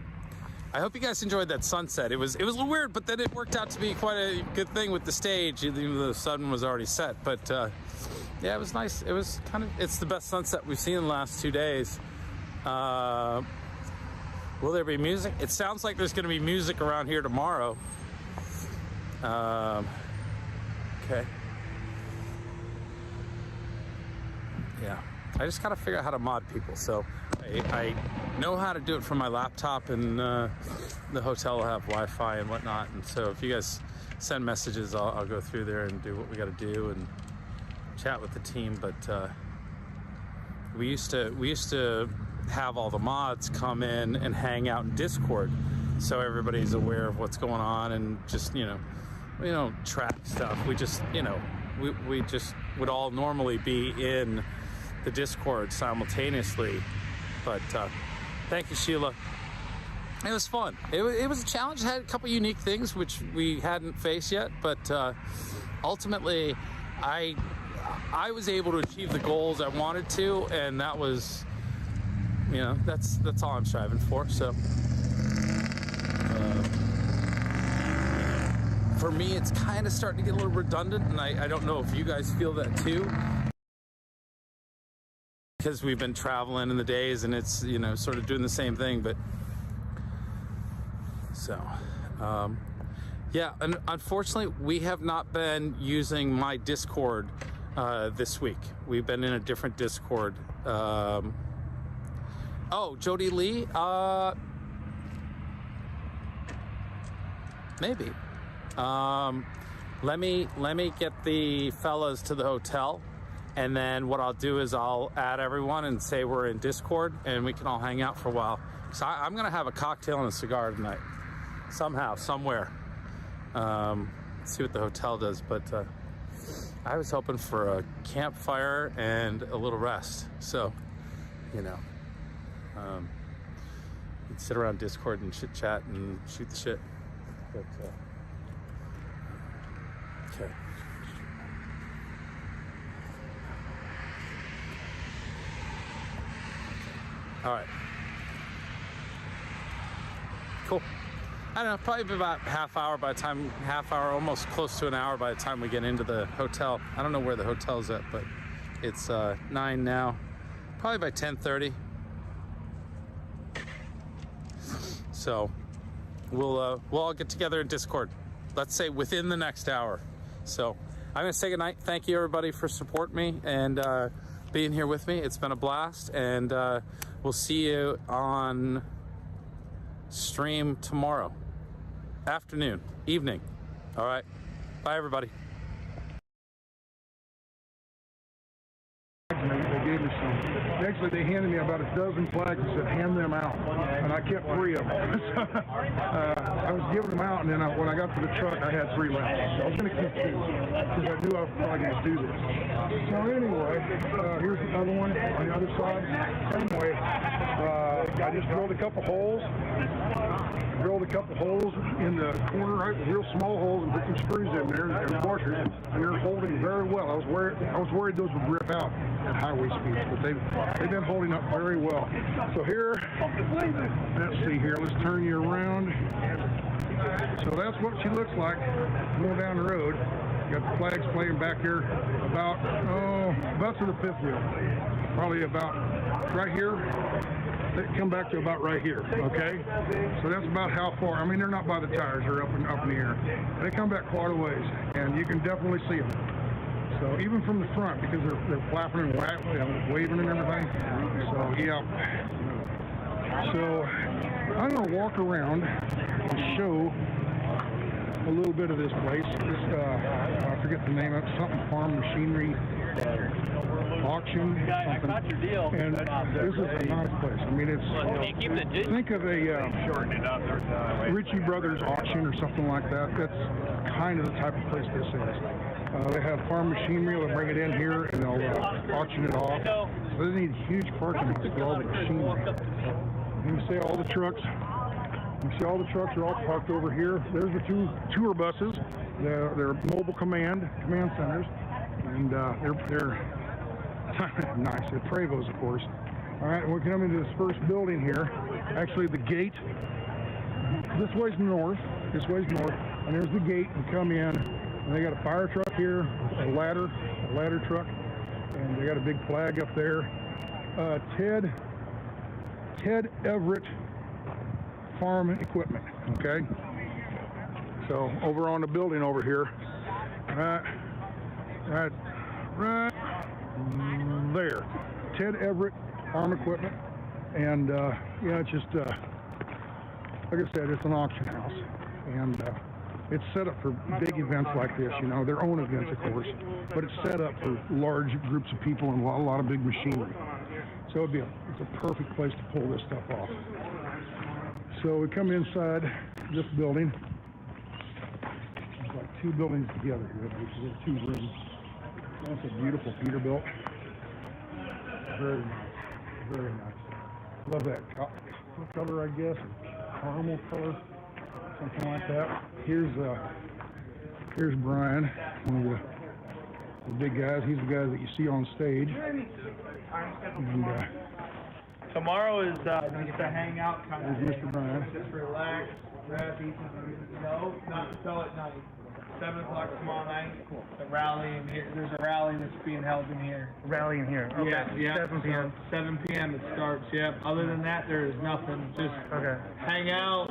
I hope you guys enjoyed that sunset. It was a little weird, but then it worked out to be quite a good thing with the stage, even though the sun was already set. But yeah, it was nice. It was it's the best sunset we've seen in the last 2 days. Will there be music? It sounds like there's going to be music around here tomorrow. Okay. Yeah, I just gotta figure out how to mod people. So I know how to do it from my laptop, and the hotel will have Wi-Fi and whatnot. And so if you guys send messages, I'll go through there and do what we got to do and chat with the team. But we used to have all the mods come in and hang out in Discord, so everybody's aware of what's going on, and just we don't track stuff. We just we just would all normally be in the Discord simultaneously. But thank you, Sheila. It was fun. It was a challenge. It had a couple unique things which we hadn't faced yet, but ultimately I was able to achieve the goals I wanted to, and that was, that's all I'm striving for. So for me, it's kind of starting to get a little redundant, and I don't know if you guys feel that too. Because we've been traveling in the days, and it's, you know, sort of doing the same thing, but so, yeah, and unfortunately, we have not been using my Discord this week. We've been in a different Discord. Oh, Jody Lee? Maybe. Let me get the fellas to the hotel, and then what I'll do is I'll add everyone and say we're in Discord, and we can all hang out for a while. So I'm gonna have a cocktail and a cigar tonight, somehow, somewhere. See what the hotel does, but I was hoping for a campfire and a little rest. So, you know, you'd sit around Discord and chit chat and shoot the shit. But okay. All right. Cool. I don't know, probably about half hour, almost close to an hour by the time we get into the hotel. I don't know where the hotel's at, but it's 9 now. Probably by 10:30. So we'll all get together in Discord. Let's say within the next hour. So I'm gonna say goodnight. Thank you everybody for supporting me and being here with me. It's been a blast, and we'll see you on stream tomorrow. Afternoon, evening. All right. Bye, everybody. They gave me some. Actually, they handed me about a dozen flags and said, hand them out. And I kept 3 of them. I was giving them out, and then when I got to the truck, I had 3 left. So I was going to keep 2 because I knew I was probably going to do this. So anyway, here's another one on the other side. Same way. I just drilled a couple holes. In the corner, right, real small holes, and put some screws in there and washers, and they're holding very well. I was worried those would rip out at highway speeds, but they've been holding up very well. So here, let's see here. Let's turn you around. So that's what she looks like going down the road. Got the flags playing back here about to the 5th wheel, probably about right here. They come back to about right here, okay? So that's about how far. I mean, they're not by the tires, they're up in the air. They come back quite a ways, and you can definitely see them. So even from the front, because they're flapping and waving and everything. So yeah. So I'm gonna walk around and show a little bit of this place. I forget the name of it, something farm machinery auction. And this is a nice place. I mean, it's, think of a Ritchie Brothers auction or something like that. That's kind of the type of place this is. They have farm machinery, they'll bring it in here and they'll auction it off. So they need huge parking lots for all the machinery. You can see all the trucks. You see all the trucks are all parked over here. There's the 2 tour buses. They're mobile command centers, and they're nice. They're Prevos, of course. All right, we're coming into this first building here. Actually, the gate. This way's north. And there's the gate. You come in, and they got a fire truck here, a ladder truck, and they got a big flag up there. Ted Everett Farm Equipment, okay? So over on the building over here, right there, Ted Everett Farm Equipment, and yeah, it's just like I said, it's an auction house, and it's set up for big events like this, you know, their own events, of course, but it's set up for large groups of people and a lot of big machinery. So it's a perfect place to pull this stuff off. So we come inside this building. There's like 2 buildings together here, which is 2 rooms. That's a beautiful Peterbilt. Very nice, very nice. Love that color, I guess, caramel color, something like that. Here's Brian, one of the big guys. He's the guy that you see on stage. And, tomorrow is just a hangout kind of Mr. Brian. Just relax, grab pieces, no, not until at night. 7 o'clock tomorrow night. A rally in here. There's a rally that's being held in here. Rally in here. Okay. Yeah. 7 p.m. 7 p.m. it starts. Yep. Other than that, there is nothing. Just hang out.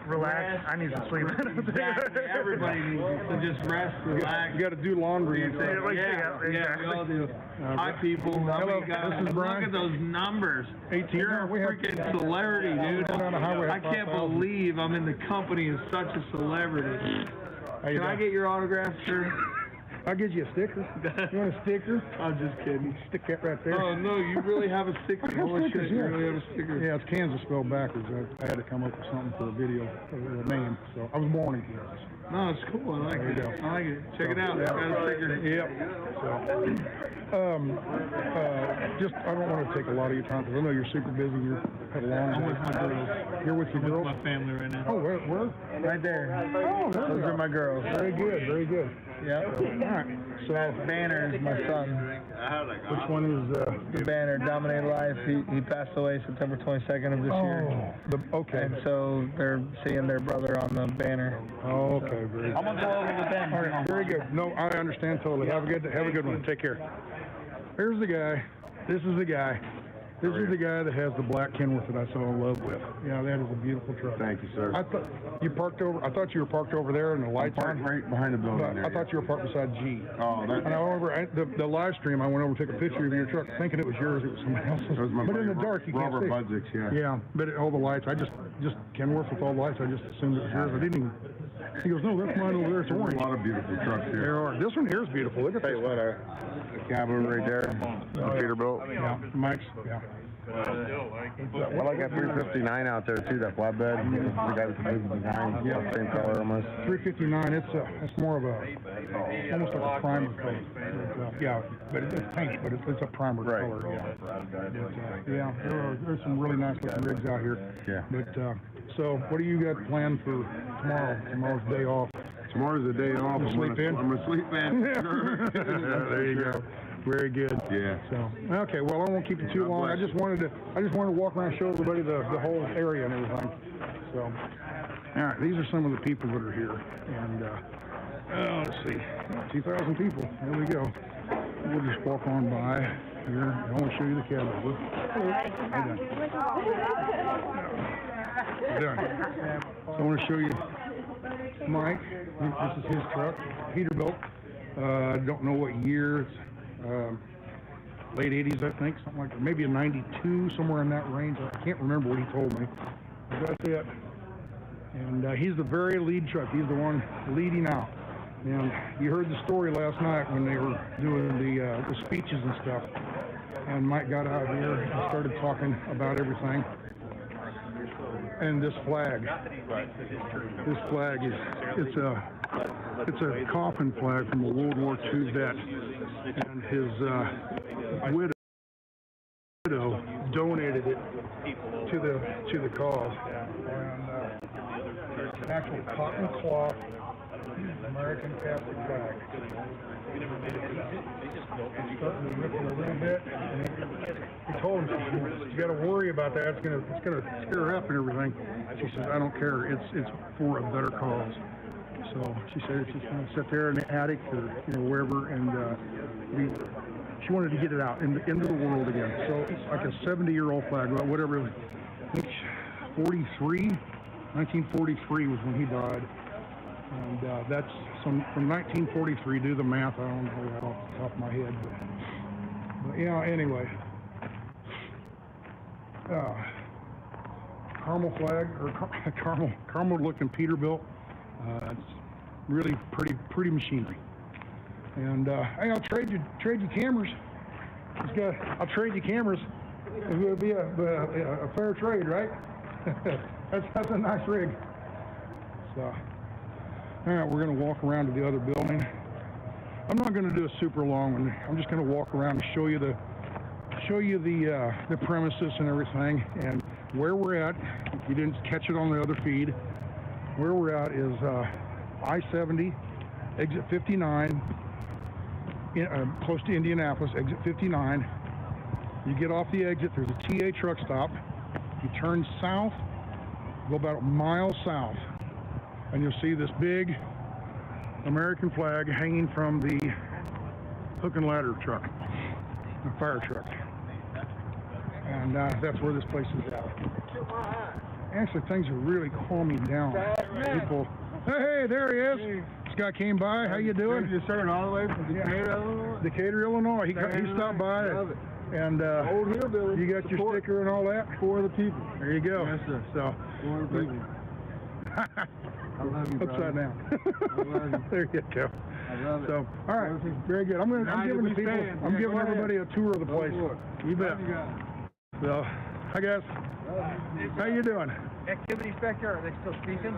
Relax. Rest. I need to sleep. Exactly. Everybody needs to just rest, relax. You got to do laundry and things. Yeah, we all do. Hi, people. Hello, this is Brian. Look at those numbers. 18. You're a freaking celebrity, dude. I can't believe I'm in the company of such a celebrity. Can I get your autograph, sir? I'll get you a sticker. You want a sticker? I'm just kidding. Stick that right there. Oh, no, you really have a sticker. Holy shit, you really have a sticker. Yeah, it's Kansas spelled backwards. I had to come up with something for a video, for a name. So I was born in Kansas. No, it's cool. I like it. I like it. Check it out. It's got a sticker. Yep. So, just, I don't want to take a lot of your time because I know you're super busy. You're heading along. I'm with my girls. You're with your girls? With my family right now. Oh, where? Right there. Oh, those are my girls. Very good, very good. Yeah. All right. So Banner is my son. Which one is the Banner? Dominated Life. He passed away September 22nd of this year. Okay. And so they're seeing their brother on the Banner. Oh, okay. Very good. I'm gonna go over with them. All right. Very good. No, I understand totally. Have a good one. Take care. Here's the guy. This is the guy. This is the guy that has the black Kenworth that I fell in love with. Yeah, that is a beautiful truck. Thank you, sir. I thought you parked over. I thought you were parked over there, and the lights on. Right behind the building there. I thought you were parked beside G. Oh, that. And I went over the live stream. I went over and took a picture of your truck, thinking it was yours. It was somebody else's. That was my but in the buddy, dark, you can't Robert see. Budzik, yeah. Yeah, but all the lights. I just Kenworth with all the lights. I just assumed it was yours. I didn't even. He goes, no, that's mine over there. It's There's orange. a lot of beautiful trucks here. There are. This one here is beautiful. Look at Tell this. you what, the cabin right there, Peterbilt. Yeah, Mike's. Yeah. I like that 359 out there too. That flatbed. The guy with the big design. Yeah, same color almost. 359. It's more of a almost like a primer color. Yeah, but it's paint, but it's a primer color. Yeah. There's some really nice looking rigs out here. Yeah. But so, what do you got planned for tomorrow? Tomorrow's day off. Tomorrow's the day off. I'm gonna sleep in. There you go. Very good. Yeah. So okay, well I won't keep you too long. I just wanted to walk around and show everybody the whole area and everything. So all right, these are some of the people that are here, and let's see, 2,000 people. There we go. We'll just walk on by here. I want to show you the cabin. Done. So I want to show you Mike. This is his truck, Peterbilt. I don't know what year. It's late 80s, I think, something like that. Maybe a 92, somewhere in that range. I can't remember what he told me. But that's it. And he's the very lead truck. He's the one leading out. And you heard the story last night when they were doing the speeches and stuff. And Mike got out here and started talking about everything. And this flag is, it's a coffin flag from a World War II vet. And his widow donated it to the cause. And it's an actual cotton cloth American Catholic flag. It's starting to ripple a little bit. He told him, you got to worry about that. It's gonna scare her up and everything. She said, I don't care. It's for a better cause. So she said she's going to sit there in the attic or wherever, and she wanted to get it out into the world again. So it's like a 70-year-old flag, whatever. I think 1943 was when he died, and that's from 1943. Do the math. I don't know that off the top of my head, but yeah. Anyway, caramel flag or caramel-looking Peterbilt. It's really pretty machinery. And hey, I'll trade you cameras. I'll trade you cameras. It'll be a fair trade, right? that's a nice rig. So, all right, we're gonna walk around to the other building. I'm not gonna do a super long one. I'm just gonna walk around and show you the premises and everything and where we're at. If you didn't catch it on the other feed, where we're at is I-70, exit 59, close to Indianapolis, exit 59. You get off the exit, there's a TA truck stop. You turn south, go about a mile south, and you'll see this big American flag hanging from the hook and ladder truck, the fire truck. And that's where this place is at. Actually, things are really calming down. People, hey, there he is. This guy came by. How you doing? You're serving all the way from Decatur, Illinois? Decatur, Illinois. He stopped by. And Old hillbilly. you got your sticker and all that? For the people. There you go. Yes, sir. So, For the people. I love you, brother. upside down. I love you. There you go. I love it. So, all right, very good. I'm giving the people, I'm giving everybody a tour of the place. You bet. So, hi guys. How you doing? Activity inspector, are they still speaking?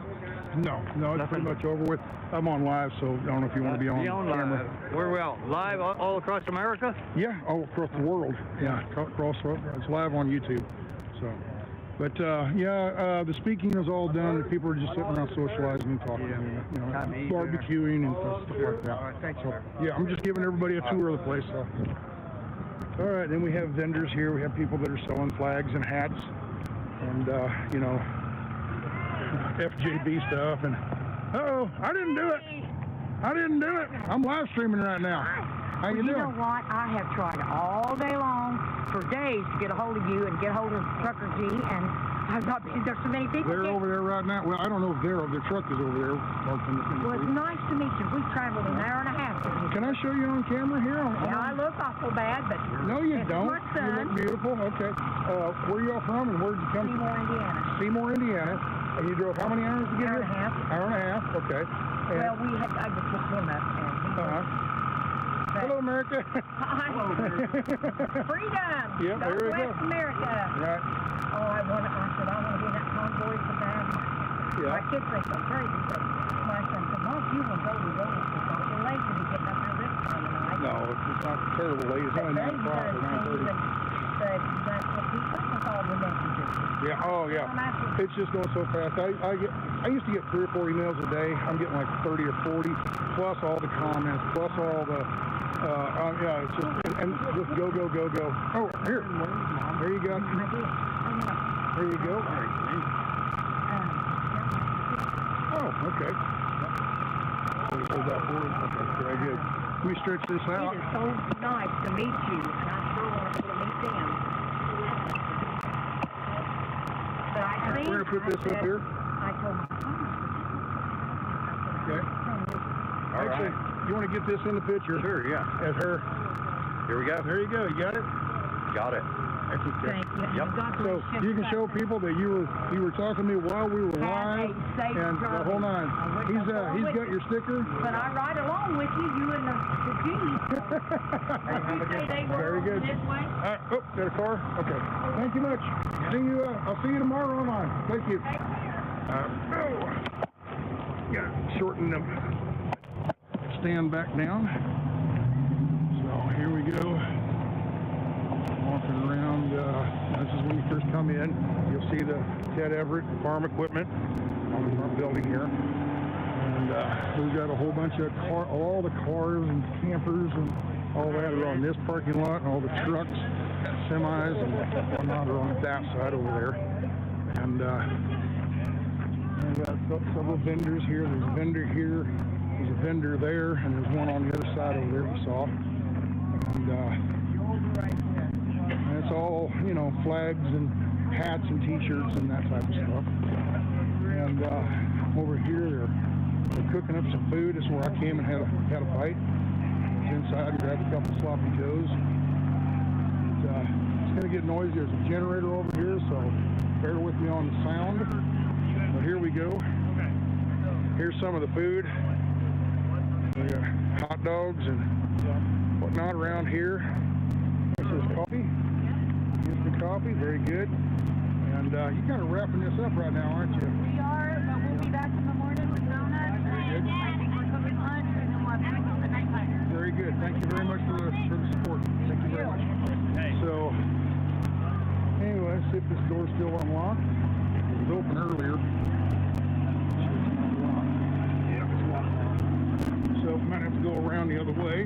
No, it's pretty much over with. I'm on live, so I don't know if you want to be on camera. Where are we on? Live all across America? Yeah, all across the world. Yeah, across. It's live on YouTube. So, but the speaking is all done. People are just sitting around socializing and talking, barbecuing and stuff like that. All right, thanks, so, yeah, I'm just giving everybody a tour of the place. So. All right, then we have vendors here. We have people that are selling flags and hats, and FJB stuff. And I didn't do it. I'm live streaming right now. How you doing? You know what? I have tried all day long for days to get a hold of you and get a hold of Trucker G, and I've not been. There's so many people. They're over there right now. Well, I don't know if their truck is over there. Well, it's nice to meet you. We've traveled an hour and a half. Can I show you on camera here? Yeah, I look awful bad, but no, you don't. My son. You look beautiful. Okay. Where are y'all from, and where did you come from? Seymour, Indiana. And you drove how many hours to get here? Hour and a half. Okay. And well, I just took him up. Hello, America. Hello, Freedom. Yep, there we go. Southwest America. Right. Oh, I said, I want to be in that convoy so bad. Yeah. My kids think I'm crazy, but my son said, Mom, you will go to road. It's not too late to be getting up there this time of night. No, it's not terrible late. It's only 9 o'clock or 9:30. Yeah, oh yeah. It's just going so fast. I used to get 3 or 4 emails a day. I'm getting like 30 or 40, plus all the comments, plus all the, it's just, and just go. Oh, here. There you go. There you go. Oh, okay. Okay, very good. Let me stretch this out. It is so nice to meet you, and I sure want to meet them. We're going to put this up here. I told my son. Okay. All right. You want to get this in the picture? Sure, yeah. As her. Here we go. There you go. You got it? Got it. Thank you. Yep. So you can show people that you were talking to me while we were live, and the whole nine. He's got your sticker. But I ride along with you. You and the Jeep. Very good. This way. Oh, got a car. Okay. Thank you much. I'll see you tomorrow online. Thank you. Got to shorten the stand back down. So here we go. Walking around, this is when you first come in. You'll see the Ted Everett farm equipment on the front building here. And we've got a whole bunch of all the cars and campers and all that are on this parking lot, and all the trucks, semis, and whatnot are on that side over there. And we've got several vendors here. There's a vendor here, there's a vendor there, and there's one on the other side over there we saw. And it's all, flags and hats and t-shirts and that type of stuff. And over here, they're cooking up some food. This is where I came and had a bite. I was inside and grabbed a couple sloppy joes. It's going to get noisy. There's a generator over here, so bear with me on the sound. But here we go. Here's some of the food. We got hot dogs and whatnot around here. This is coffee. Here's the coffee. Very good. And you're kind of wrapping this up right now, aren't you? We are, but we'll be back in the morning with donuts. I think we're cooking lunch, and then we'll have pizza the next night. Very good. Thank you very much for the support. Thank you very much. So, anyway, let's see if this door's still unlocked. It was open earlier. Yeah, it's locked. So, we might have to go around the other way.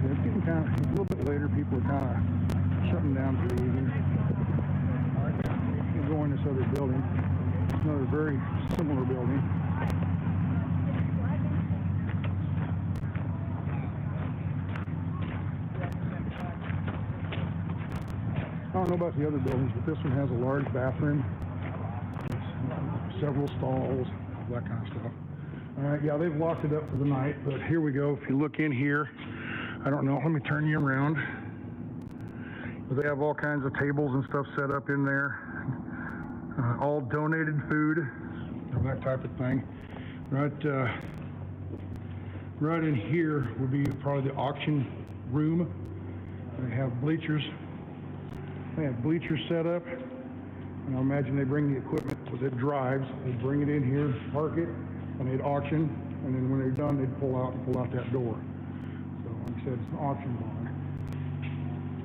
It's getting kind of, a little bit later, people are kind of shutting down for the evening. We'll go in this other building. Another very similar building. I don't know about the other buildings, but this one has a large bathroom, several stalls, that kind of stuff. All right, yeah, they've locked it up for the night, but here we go. If you look in here, I don't know, let me turn you around. But they have all kinds of tables and stuff set up in there. All donated food, that type of thing. Right in here would be probably the auction room. They have bleachers. They have bleachers set up. And I imagine they bring the equipment with it drives. They bring it in here, park it, and they'd auction. And then when they're done, they'd pull out that door. So like I said, it's an auction barn.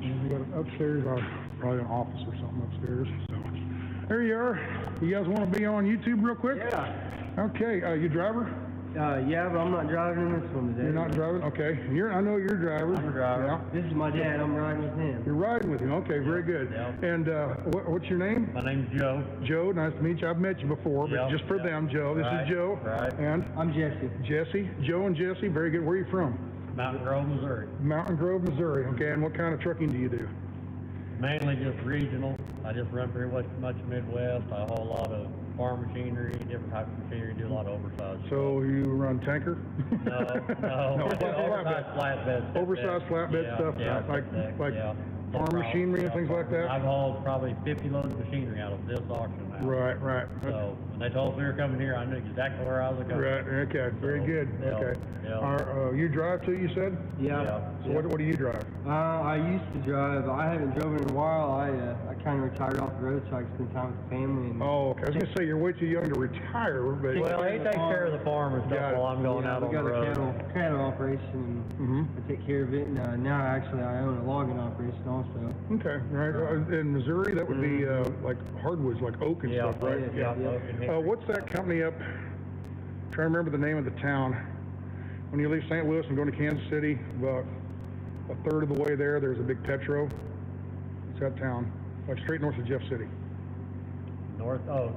And they got upstairs, probably an office or something upstairs. So there you are. You guys want to be on YouTube real quick? Yeah. Okay. You driver? Yeah, but I'm not driving in this one today. You're not driving? Okay. I know you're a driver. I'm a driver. Yeah. This is my dad. I'm riding with him. You're riding with him. Okay, very good. Yeah. And what's your name? My name's Joe. Joe, nice to meet you. I've met you before, but just for them, Joe. This is Joe. Right. And? I'm Jesse. Jesse. Joe and Jesse. Very good. Where are you from? Mountain Grove, Missouri. Mountain Grove, Missouri. Okay, and what kind of trucking do you do? Mainly just regional. I just run pretty much Midwest. I haul a lot of farm machinery, different types of machinery, do a lot of oversized. So you run tanker? No. Oversized flatbed. Oversized flatbed stuff, like farm machinery and things like that? I've hauled probably 50 loads of machinery out of this auction house. Right. So when they told us we were coming here, I knew exactly where I was going. Right, okay, very good. Okay. You drive too, you said? Yeah. So what do you drive? I used to drive. I haven't driven in a while. I kind of retired off the road so I could spend time with the family. And okay. I was going to say you're way too young to retire, but... Well, he takes care of the farm and stuff while I'm going out on the road. We got a cattle operation, and I take care of it. And now, actually, I own a logging operation also. Okay, right. In Missouri, that would be like hardwoods, like oak and stuff, right? Yeah. What's that company up? Trying to remember the name of the town. When you leave St. Louis and go to Kansas City, about a third of the way there, there's a big Petro. It's that town, like straight north of Jeff City.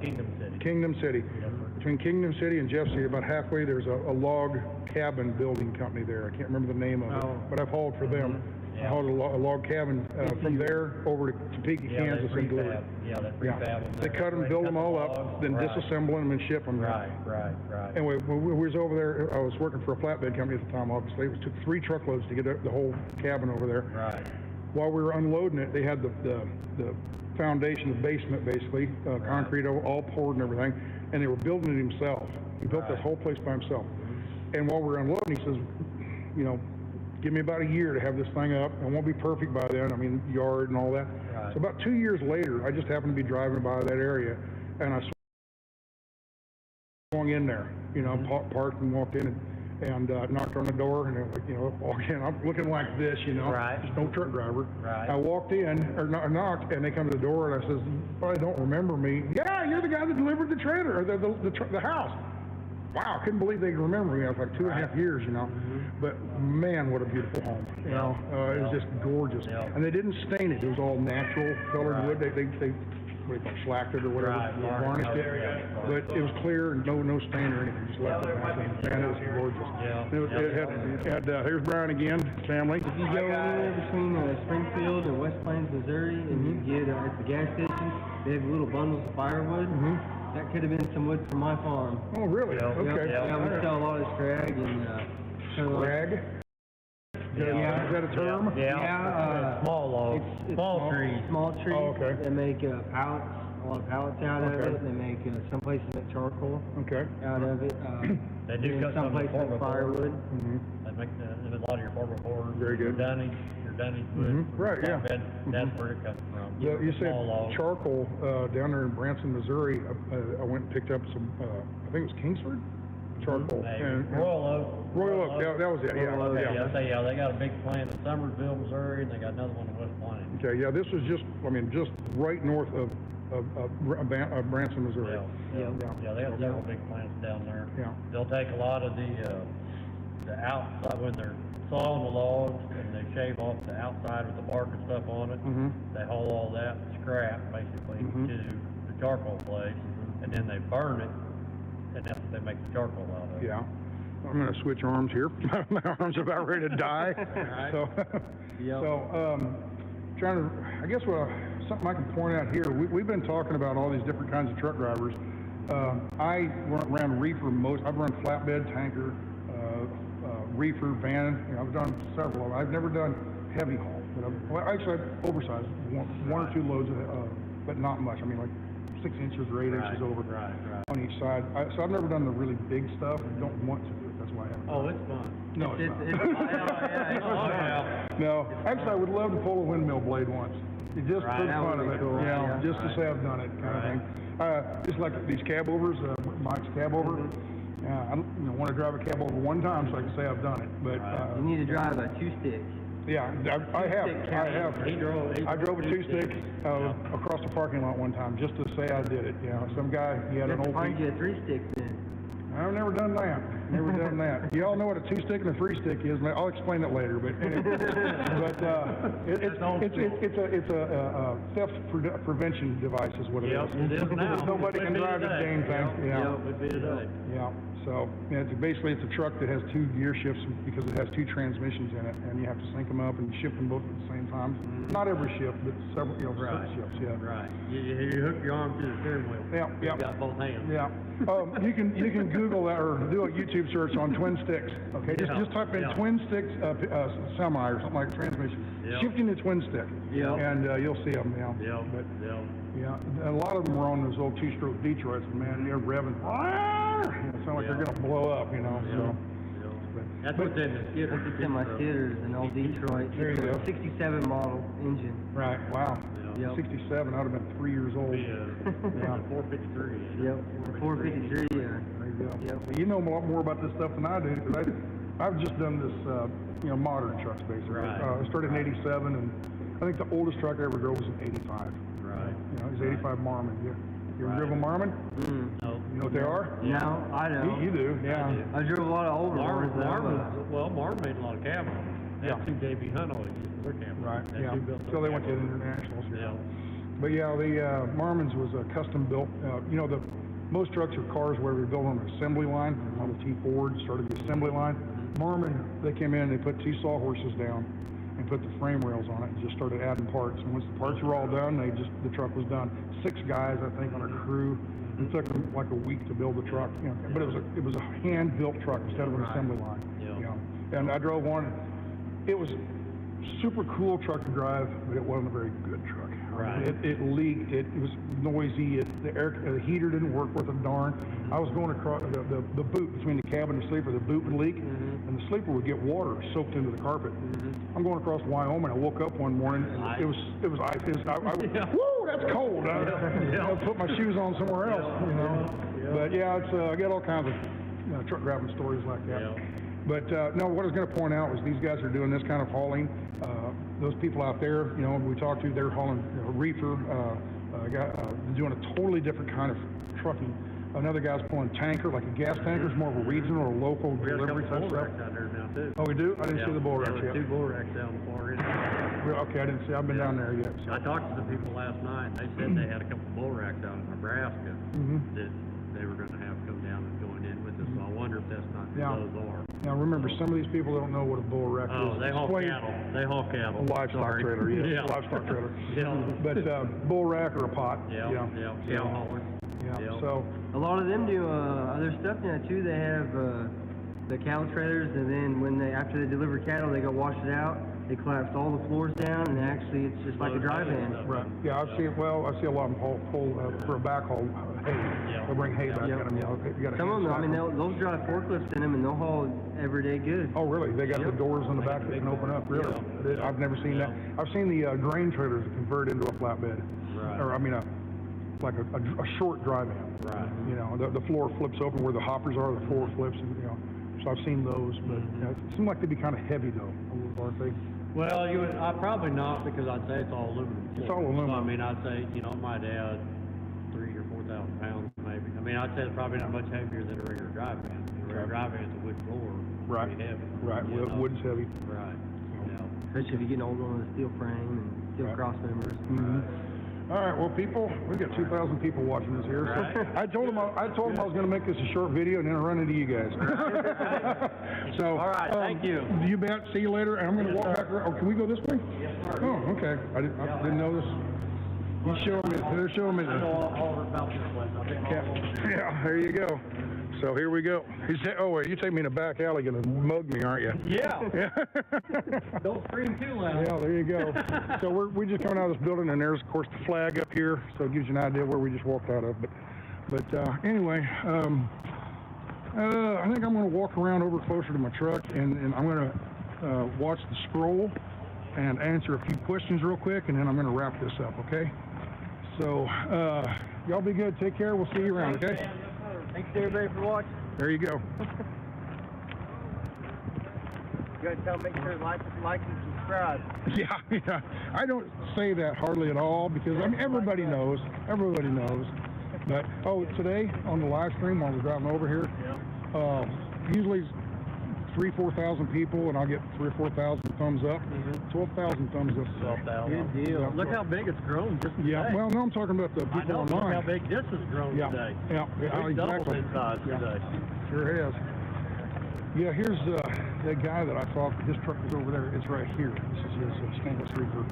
Kingdom City. Kingdom City. Yep. Between Kingdom City and Jeff City, about halfway, there's a log cabin building company there. I can't remember the name of it, but I've hauled for them. I hauled a log cabin from there over to Topeka, Kansas, and delivered. They prefab them. They cut them, build them all up, then disassemble them and ship them. Right. Anyway, when we was over there, I was working for a flatbed company at the time, obviously. It took 3 truckloads to get the whole cabin over there. Right. While we were unloading it, they had the foundation, the basement, basically, concrete all poured and everything, and they were building it himself. He built this whole place by himself. And while we were unloading, he says, give me about a year to have this thing up. It won't be perfect by then. I mean, yard and all that. Right. So about 2 years later, I just happened to be driving by that area, and I swung in there, parked and walked in and knocked on the door, and again, I'm looking like this, Right. just no truck driver. Right. I walked in, or knocked, and they come to the door, and I says, you probably don't remember me. Yeah, you're the guy that delivered the trailer, or the house. Wow, I couldn't believe they could remember me. I was like 2.5 years, But man, what a beautiful home. It was just gorgeous. And they didn't stain it. It was all natural colored wood. They what do you call it, slacked it or whatever, varnished it. But it was clear and no stain or anything. Just left it back in. Man, it was gorgeous. Here's Brian again, family. If you go anywhere between Springfield and West Plains, Missouri, and you get at the gas station, they have little bundles of firewood. That could have been some wood from my farm. Oh, really? Okay. Yeah, we sell a lot of scrag and scrag? Is that a term? Yeah. Small logs. Small trees. Small trees. Oh, okay. They make pallets. A lot of pallets out of it. They make some places make charcoal. Out of it. They do cut some places make firewood. They make a lot of your former boards. Very good. Your dunnies wood. Right. Yeah. That's where it comes from. You said charcoal down there in Branson, Missouri. I went and picked up some. I think it was Kingsford. Charcoal. Royal Oak. Royal Oak. That was it. They got a big plant in Summersville, Missouri, and they got another one in West Plains. Okay. Yeah. This was just right north of Branson, Missouri. They have several big plants down there. Yeah. They'll take a lot of the outside when they're sawing the logs and they shave off the outside with the bark and stuff on it. They haul all that scrap basically to the charcoal place, and then they burn it, and that's what they make the charcoal out of. Yeah. I'm going to switch arms here. My arm's about ready to die. Right. So, trying to, I guess something I can point out here, we've been talking about all these different kinds of truck drivers. I ran reefer I've run flatbed, tanker, reefer, van. I've done several of them. I've never done heavy haul. But actually, I've oversized one or two loads, but not much. I mean, like 6 inches or 8 inches over on each side. So I've never done the really big stuff. I don't want to do it. That's why I haven't. Oh, it's fun. No, it's not. Yeah. No, actually, I would love to pull a windmill blade once. Just for the fun of it. Cool. Yeah, just to say I've done it, kind of thing. Just like these cab overs, Mike's cab over. I want to drive a cab over one time so I can say I've done it. But Right. You need to drive a two-stick. yeah, I have. I drove a two-stick across the parking lot one time just to say I did it. Some guy, he had an old. Find you a three-stick then. I've never done that. Never done that. You all know what a two-stick and a three-stick is. I'll explain it later. But anyway, it's a theft prevention device, is what it is. It is now. Nobody can drive this dang thing. Would be today. Yeah. So basically it's a truck that has 2 gear shifts because it has 2 transmissions in it, and you have to sync them up and shift them both at the same time. Not every shift, but several, certain shifts. Yeah. Right. You hook your arm to the steering wheel. Yeah. You got both hands. Yeah. You can Google that or do a YouTube search on twin sticks. Okay. Just type in twin sticks semi or something like transmission. Shifting to twin stick. And you'll see them. Yeah, a lot of them are on those old 2-stroke Detroits, and man, they're revving. Sound like they're gonna blow up, So. That's what's in the skidder. That's in my skidders, an old Detroit. There you go. 67 model engine. Right. Wow. 67. I'd have been 3 years old. 453. Yep. 453. Yeah. There you go. Yep. You know a lot more about this stuff than I do, because I've just done this, modern trucks basically. Right. I started in '87, and I think the oldest truck I ever drove was an '85. Right. It was 85 Marmon. You ever driven Marmon? No. You know what they are? No, I know. You do, yeah. I drove a lot of older ones. Marmon made a lot of cabins. That's who Davey Hunt always used their cabins. Right, That's who built So they went to the internationals. But the Marmon's was a custom built. Most trucks or cars where we built on an assembly line. Model T Ford started the assembly line. Marmon, they came in and they put 2 sawhorses down and put the frame rails on it and just started adding parts. And once the parts were all done, the truck was done. 6 guys, I think, on a crew. It took them like a week to build the truck. But it was a hand-built truck instead of an assembly line. And I drove one. It was a super cool truck to drive, but it wasn't a very good truck. Right. It leaked. It was noisy. The heater didn't work worth a darn. I was going across the boot between the cab and the sleeper. The boot would leak, and the sleeper would get water soaked into the carpet. I'm going across Wyoming. I woke up one morning, and it was ice. Woo, that's cold. I put my shoes on somewhere else. But I got all kinds of truck driving stories like that. But no, what I was going to point out was these guys are doing this kind of hauling. Those people out there, we talked to, they're hauling reefer, doing a totally different kind of trucking. Another guy's pulling tanker, like a gas tanker. It's more of a regional or local delivery type stuff. Out there now too. Oh, we do? I didn't see the bull racks yet. 2 bull racks down the far end. Okay, I didn't see. I've been down there yet. So. I talked to the people last night. And they said they had a couple bull racks out in Nebraska that they were going to have come down and join in with us. So I wonder if that's not who those are. Now remember, some of these people don't know what a bull rack is. Oh, they haul cattle. They haul cattle. Livestock trailer, livestock trailer. But bull rack or a pot. So a lot of them do other stuff now too. They have the cattle trailers, and then after they deliver cattle, they go wash it out. They collapse all the floors down, and actually it's just like a dry van. Right. Yeah, I see a lot of them pull for a backhaul hay. They'll bring hay back at them. Some of them, I mean, they'll drive forklifts in them, and they'll haul everyday goods. Oh, really? They got the doors on the back that can open up. Really? I've never seen that. I've seen the grain trailers that convert into a flatbed. Right. Or like a short dry van. Right. The floor flips open where the hoppers are. The floor flips, and So I've seen those, but it seems like they'd be kind of heavy though, aren't they? Well, probably not, because I'd say it's all aluminum. It's all aluminum. So, I mean, I'd say, it might add 3,000 or 4,000 pounds maybe. I mean, I'd say it's probably not much heavier than a regular dry van. A regular dry van's a wood floor. Right. Pretty heavy. Right. Wood's heavy. Right. Especially if you get old on the steel frame and steel cross members. All right, well, people, we've got 2,000 people watching this here. So I told them I was going to make this a short video and then run into you guys. So, all right, thank you. You bet. See you later. And I'm going to walk back around. Oh, can we go this way? Yes, sir. Oh, okay. I didn't know this. He's showing me. They're showing me. I know all about this place. Yeah, there you go. So here we go. Oh wait, you take me in a back alley, gonna mug me, aren't you? Yeah. Don't scream too loud. Yeah, there you go. So we just coming out of this building, and there's of course the flag up here, so it gives you an idea where we just walked out of. But anyway, I think I'm gonna walk around over closer to my truck, and I'm gonna watch the scroll and answer a few questions real quick, and then I'm gonna wrap this up. Okay? So y'all be good. Take care. We'll see you around. Okay? Thanks everybody for watching. There you go. You guys tell make sure to like and subscribe. Yeah. I don't say that hardly at all because I mean everybody knows. Everybody knows. But today on the live stream while we're driving over here, usually 3,000-4,000 people, and I'll get 3,000 or 4,000 thumbs up. 12,000 thumbs up. 12,000. Good deal. Look how big it's grown just today. Yeah. Well, no, I'm talking about the people online. Look how big this has grown today. Yeah. It's doubled in size today. Sure has. Yeah. Here's that guy that I thought his truck was over there. It's right here. This is his stainless reefer.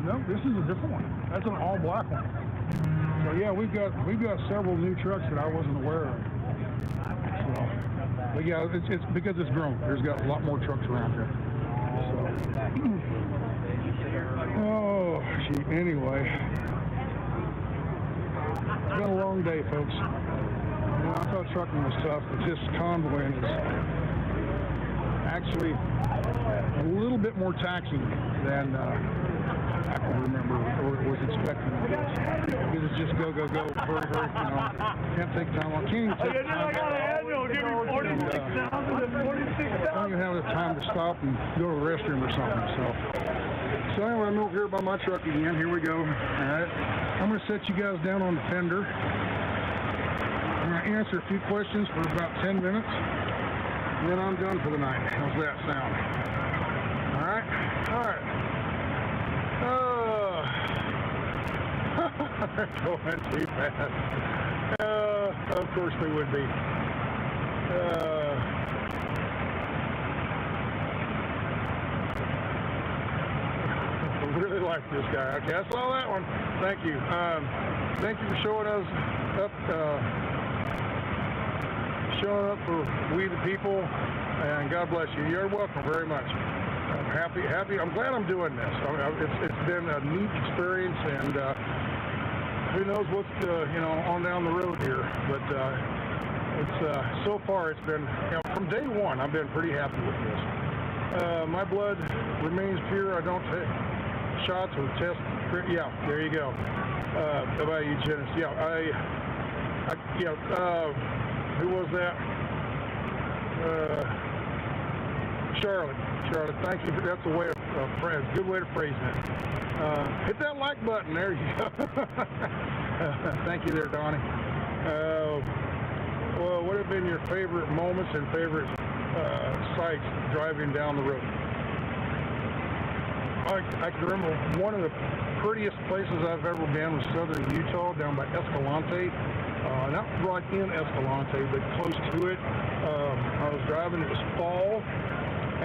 No, this is a different one. That's an all black one. So yeah, we've got several new trucks that I wasn't aware of. So, but yeah, it's because it's grown. There's got a lot more trucks around here. So, anyway, it's been a long day, folks. I thought trucking was tough, but this convoying is actually a little bit more taxing than I can remember or was expecting. Because it's just go, very, can't take time on. Can't even take time. Don't even have the time to stop and go to the restroom or something. So anyway, I'm over here by my truck again. Here we go. All right. I'm going to set you guys down on the fender. I'm going to answer a few questions for about 10 minutes. And then I'm done for the night. How's that sound? All right. They're going too fast. Of course they would be. I really like this guy. Okay, I saw that one. Thank you. Thank you for showing us up. Showing up for we the people, and God bless you. You're welcome very much. I'm happy. I'm glad I'm doing this. It's been a neat experience, and who knows what's on down the road here. But it's so far it's been from day one. I've been pretty happy with this. My blood remains pure. I don't take shots or tests. Yeah, there you go. About eugenics. Who was that? Charlotte, thank you. That's a way of phrase. Good way to phrase it. Hit that like button. There you go. Thank you there, Donnie. Well, what have been your favorite moments and favorite sights driving down the road? I can remember one of the prettiest places I've ever been was southern Utah, down by Escalante. Not right in Escalante, but close to it. I was driving, it was fall,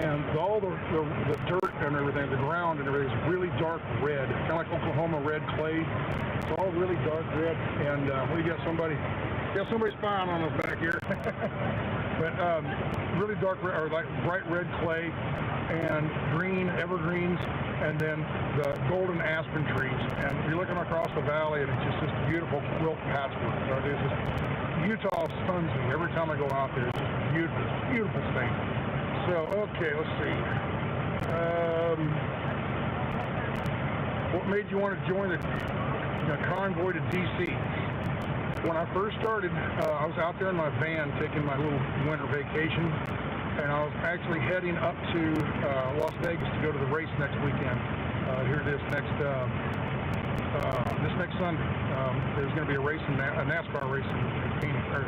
and all the dirt and everything, the ground and everything is really dark red, kind of like Oklahoma red clay. It's all really dark red, and we got somebody spying on us back here. But really dark red, or like bright red clay, and green evergreens, and then the golden aspen trees. And you're looking across the valley, and it's just this beautiful quilt patchwork. So it's just, Utah stuns me every time I go out there. It's just beautiful, beautiful state. So, okay, let's see. What made you want to join the convoy to D.C.? When I first started, I was out there in my van taking my little winter vacation, and I was actually heading up to Las Vegas to go to the race next weekend. Here this next Sunday. There's going to be a race, a NASCAR race in Phoenix, or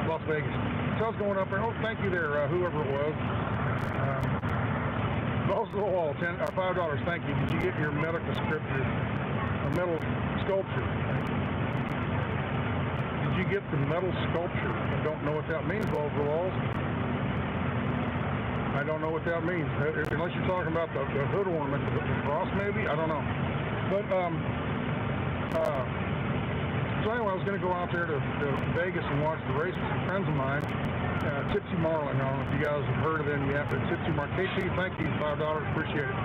Las Vegas. So I was going up there. Oh, thank you there, whoever it was. Balls to the wall, $5. Thank you. Did you get your medical scripture, or metal sculpture? Did you get the metal sculpture? I don't know what that means, balls to the walls. I don't know what that means. Unless you're talking about the hood ornament, the cross maybe? I don't know. But, so anyway, I was going to go out there to Vegas and watch the race with some friends of mine. Tipsy Marlin, I don't know if you guys have heard of them yet, but Tipsy Marlin. KC, thank you, $5, appreciate it.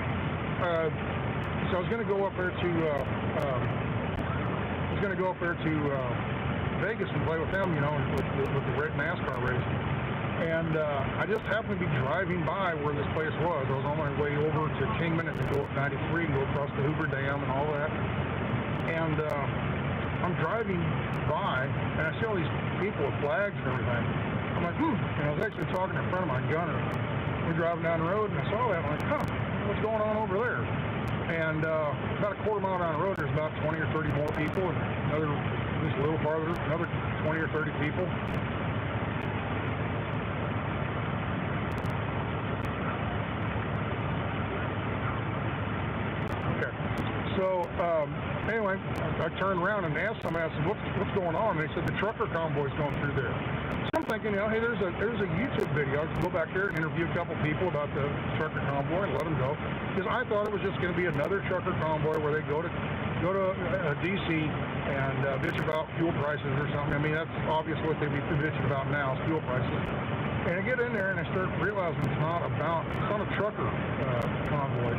So I was going to go up there to, Vegas and play with them, you know, with the red NASCAR race. And I just happened to be driving by where this place was. I was on my way over to Kingman and go up 93 and go across the Hoover Dam and all that. And I'm driving by, and I see all these people with flags and everything. I'm like, And I was actually talking to a friend of mine, Gunner. We're driving down the road, and I saw that. I'm like, what's going on over there? And about a quarter mile down the road, there's about 20 or 30 more people, and another, just a little farther, another 20 or 30 people. So, anyway, I turned around and asked somebody, I said, what's going on? And they said, the trucker convoy's going through there. So I'm thinking, you know, hey, there's a YouTube video. I could go back there and interview a couple people about the trucker convoy and let them go. Because I thought it was just going to be another trucker convoy where they go to D.C. and bitch about fuel prices or something. I mean, that's obviously what they'd be bitching about now, is fuel prices. And I get in there and I start realizing it's not a trucker convoy.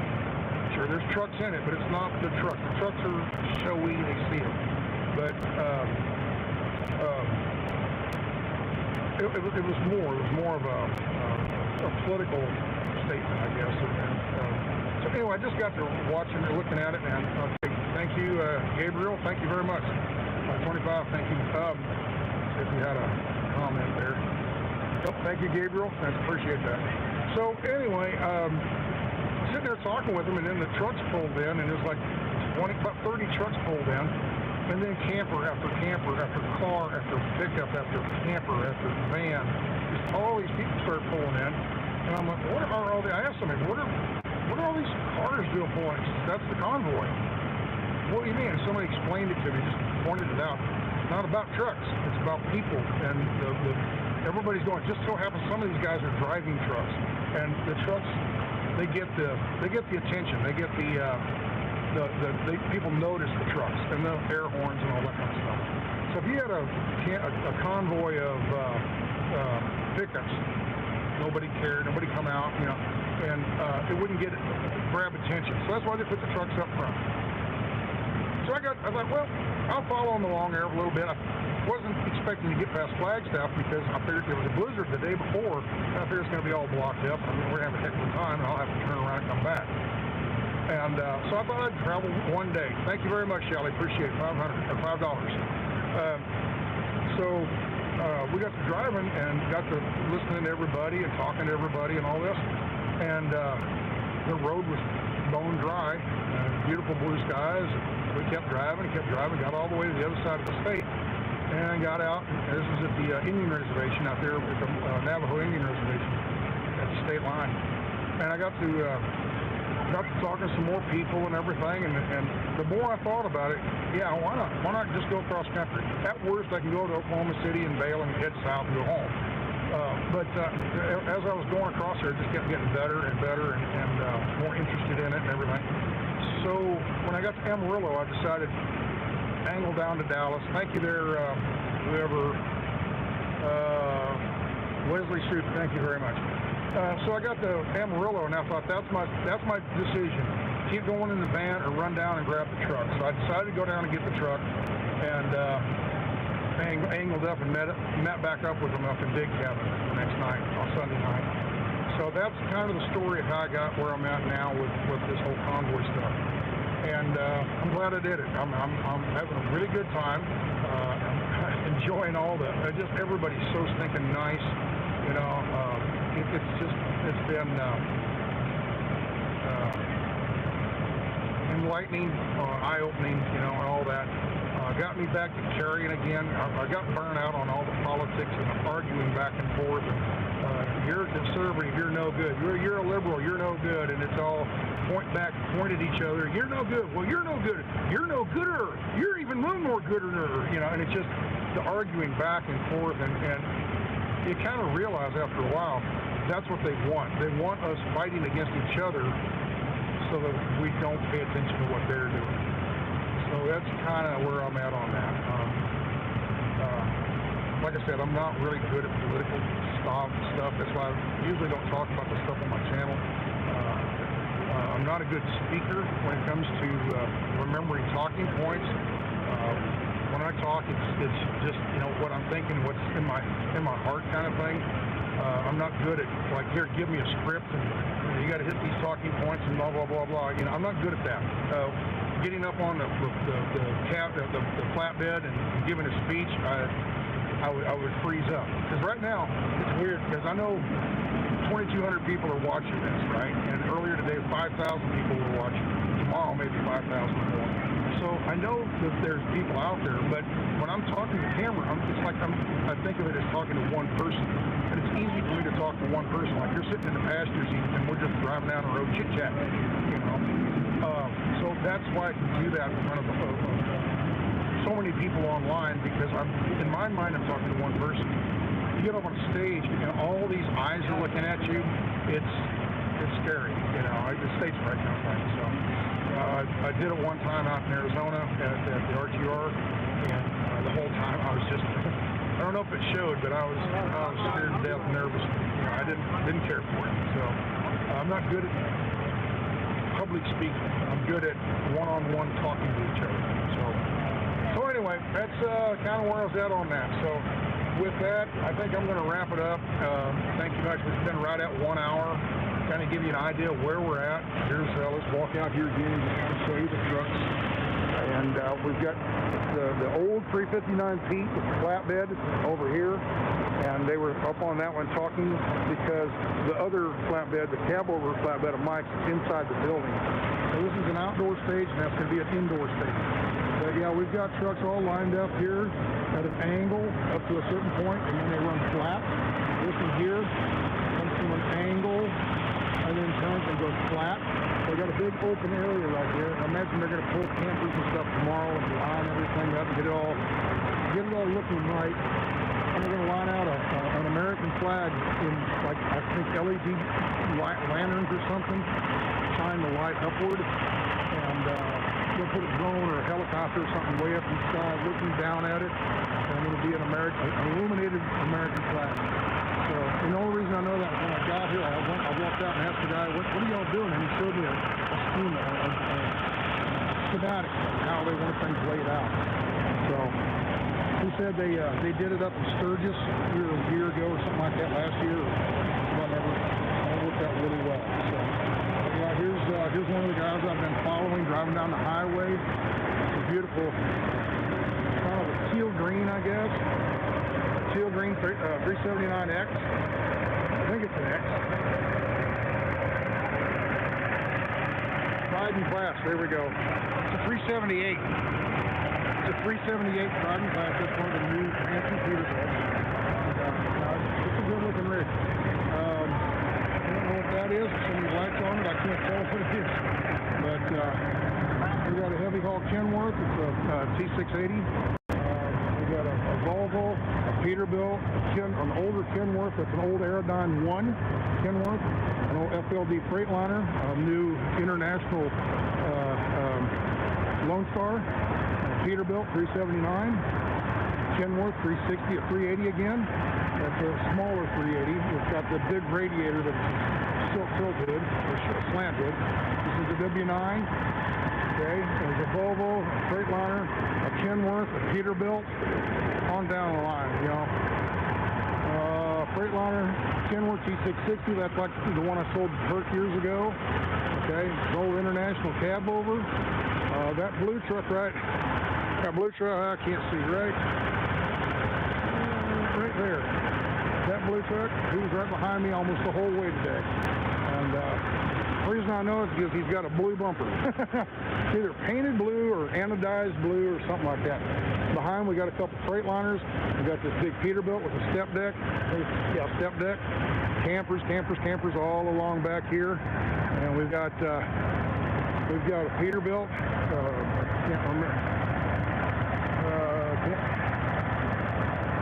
Sure, there's trucks in it, but it's not the trucks. The trucks are showy, they see them. But it was more of a political statement, I guess. So anyway, I just got to watching or looking at it, and thank you, Gabriel. Thank you very much. 25, thank you. If you had a comment there. Oh, thank you, Gabriel. I appreciate that. So anyway, sitting there talking with them, and then the trucks pulled in, and there's like about 30 trucks pulled in, and then camper after camper after car after pickup after camper after van. Just all these people started pulling in, and I'm like, what are all the? I asked somebody, what are all these cars doing pulling? That's the convoy. What do you mean? And somebody explained it to me, just pointed it out. It's not about trucks. It's about people, and everybody's going. Just so happens some of these guys are driving trucks, and the trucks. They get the attention. They get the people notice the trucks and the air horns and all that kind of stuff. So if you had a convoy of pickups, nobody cared. Nobody come out, you know, and it wouldn't grab attention. So that's why they put the trucks up front. So I thought, well, I'll follow them along there a little bit. I wasn't expecting to get past Flagstaff because I figured there was a blizzard the day before. I figured it's going to be all blocked up. I mean, we're going to have a heck of a time, and I'll have to turn around and come back. And so I thought I'd travel one day. Thank you very much, Shelley. Appreciate it. $5. So we got to driving and got to listening to everybody and talking to everybody and all this. And the road was bone dry, beautiful blue skies. We kept driving, got all the way to the other side of the state. And got out. This was at the Indian reservation out there, at the Navajo Indian reservation at the state line. And I got to talking to some more people and everything. And the more I thought about it, yeah, why not? Why not just go across country? At worst, I can go to Oklahoma City and bail and head south and go home. But as I was going across there, it just kept getting better and better and more interested in it and everything. So when I got to Amarillo, I decided. Angle down to Dallas. Thank you there, whoever. Wesley Shoup, thank you very much. So I got to Amarillo, and I thought that's my decision. Keep going in the van or run down and grab the truck. So I decided to go down and get the truck, and angled up and met back up with them up in Big Cabin the next night on Sunday night. So that's kind of the story of how I got where I'm at now with this whole convoy stuff. And I'm glad I did it. I'm having a really good time, enjoying all just everybody's so stinking nice, you know. It's been enlightening, eye-opening, you know, and all that. Got me back to carrying again. I got burned out on all the politics and the arguing back and forth, and you're a conservative, you're no good. You're a liberal, you're no good. And it's all point at each other. You're no good. Well, you're no good. You're no gooder. You're even a little more gooder, you know. And it's just the arguing back and forth, and you kind of realize after a while that's what they want. They want us fighting against each other so that we don't pay attention to what they're doing. So that's kind of where I'm at on that. Like I said, I'm not really good at political stuff. That's why I usually don't talk about the stuff on my channel. I'm not a good speaker when it comes to remembering talking points. When I talk, it's just, you know, what I'm thinking, what's in my heart kind of thing. I'm not good at, like, here, give me a script, and you got to hit these talking points and blah, blah, blah, blah. You know, I'm not good at that. Getting up on the flatbed and giving a speech, I would freeze up. Because right now, it's weird, because I know 2,200 people are watching this, right? And earlier today, 5,000 people were watching. Tomorrow, maybe 5,000 more. So I know that there's people out there, but when I'm talking to the camera, it's like I think of it as talking to one person. And it's easy for me to talk to one person. Like, you're sitting in the passenger seat, and we're just driving down the road chit-chatting, you know? So that's why I can do that in front of so many people online, because in my mind, I'm talking to one person. You get up on stage, and all these eyes are looking at you. It's scary, you know. It's stage fright kind of thing. So I did it one time out in Arizona at the RTR, and the whole time I was just, I don't know if it showed, but I was scared to death, nervous. You know, I didn't care for it. So I'm not good at public speaking. I'm good at one-on-one talking to each other. So anyway, that's kind of where I was at on that. So with that, I think I'm going to wrap it up. Thank you much. It's been right at 1 hour. Kind of give you an idea of where we're at. Here's, let's walk out here again and show you the trucks. And we've got the old 359 Pete with the flatbed over here. And they were up on that one talking because the other flatbed, the cab over flatbed of Mike's, is inside the building. So this is an outdoor stage, and that's going to be an indoor stage. But yeah, we've got trucks all lined up here at an angle up to a certain point, and then they run flat. This one here comes from an angle and then turns and goes flat. So we got a big open area right here. I imagine they're going to pull campers and stuff tomorrow and line everything up and get it all looking right. And they're going to line out an American flag in, like, I think LED lanterns or something, shine the light upward, and they'll put a drone or a helicopter or something way up in the sky looking down at it, and it'll be an illuminated American flag. So, and the only reason I know that is when I got here, I walked out and asked the guy, what are y'all doing? And he showed me a scheme, a schematic of how they want things laid out. So he said they did it up in Sturgis a year ago or something like that last year, or whatever. It worked out really well. So yeah, here's one of the guys I've been following, driving down the highway. It's a beautiful, kind of a teal green, I guess. Teal green 379X. I think it's an X. Pride and Class, there we go. It's a 378. It's a 378 Pride and Class. That's one of the new fancy Peterbilts. It's a good looking rig. I don't know what that is. There's so many lights on it, I can't tell what it is. But we got a heavy haul Kenworth. It's a T680. We got a Volvo, a Peterbilt, an older Kenworth. That's an old Aerodyne 1 Kenworth, an old FLD Freightliner, a new International Lone Star, Peterbilt 379, Kenworth 360, a 380 again. That's a smaller 380. It's got the big radiator that's still tilted or slant hood. This is a W9. Okay, there's a Volvo, a Freightliner, a Kenworth, a Peterbilt, on down the line, you know. Freightliner, Kenworth T660, that's like the one I sold to Turk years ago. Okay, it's old International cab over. That blue truck, right? That blue truck, I can't see, right there. That blue truck, he was right behind me almost the whole way today. And the reason I know it is because he's got a blue bumper. It's either painted blue or anodized blue or something like that. Behind we got a couple Freightliners. We got this big Peterbilt with a step deck. Yeah, step deck. campers all along back here. And we've got a Peterbilt. Can't remember.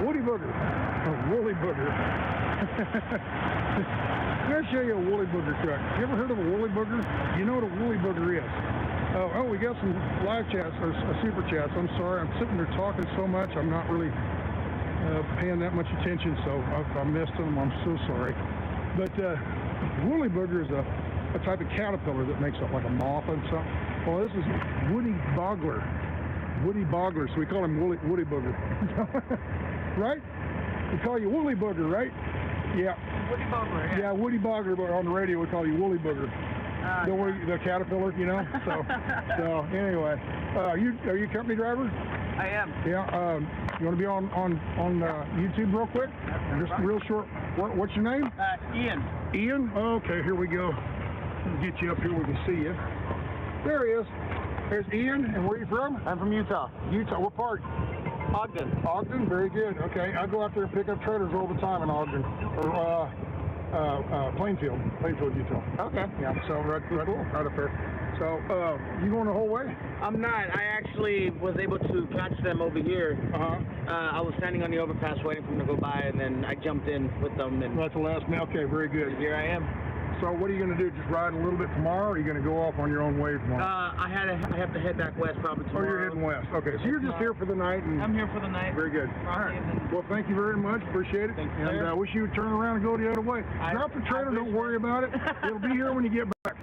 Woody Booger. Woolly Booger. I'm going to show you a Woolly Booger truck. You ever heard of a Woolly Booger? You know what a Woolly Booger is. Oh, we got some live chats, or super chats. I'm sorry, I'm sitting there talking so much, I'm not really paying that much attention, so if I missed them, I'm so sorry. But Woolly Booger is a type of caterpillar that makes up like a moth and something. Well, this is Woody Boggler. Woody Boggler, so we call him Woody Booger. Right? We call you Woolly Booger, right? Yeah. Woody Boggler, yeah. Yeah, Woody Boggler, but on the radio we call you Woolly Booger. The caterpillar, you know. So anyway, are you a company driver? I am. Yeah. You want to be on YouTube real quick? Just real short. What's your name? Ian. Ian? Okay, here we go. Let's get you up here. We can see you. There he is. There's Ian. And where are you from? I'm from Utah. Utah. What part? Ogden. Ogden. Very good. Okay. I go out there and pick up trailers all the time in Ogden. Or Plainfield, Utah. Okay. Yeah, so right up there. So, you going the whole way? I'm not. I actually was able to catch them over here. I was standing on the overpass waiting for them to go by, and then I jumped in with them. And that's the last minute. Okay, very good. Here I am. So what are you going to do? Just ride a little bit tomorrow, or are you going to go off on your own way tomorrow? I have to head back west probably tomorrow. Oh, you're heading west. Okay, so you're just here for the night. And I'm here for the night. Very good. All right. Well, thank you very much. Appreciate it. Thank you, and I wish you would turn around and go the other way. Drop the trailer. Don't worry about it. It'll be here when you get back.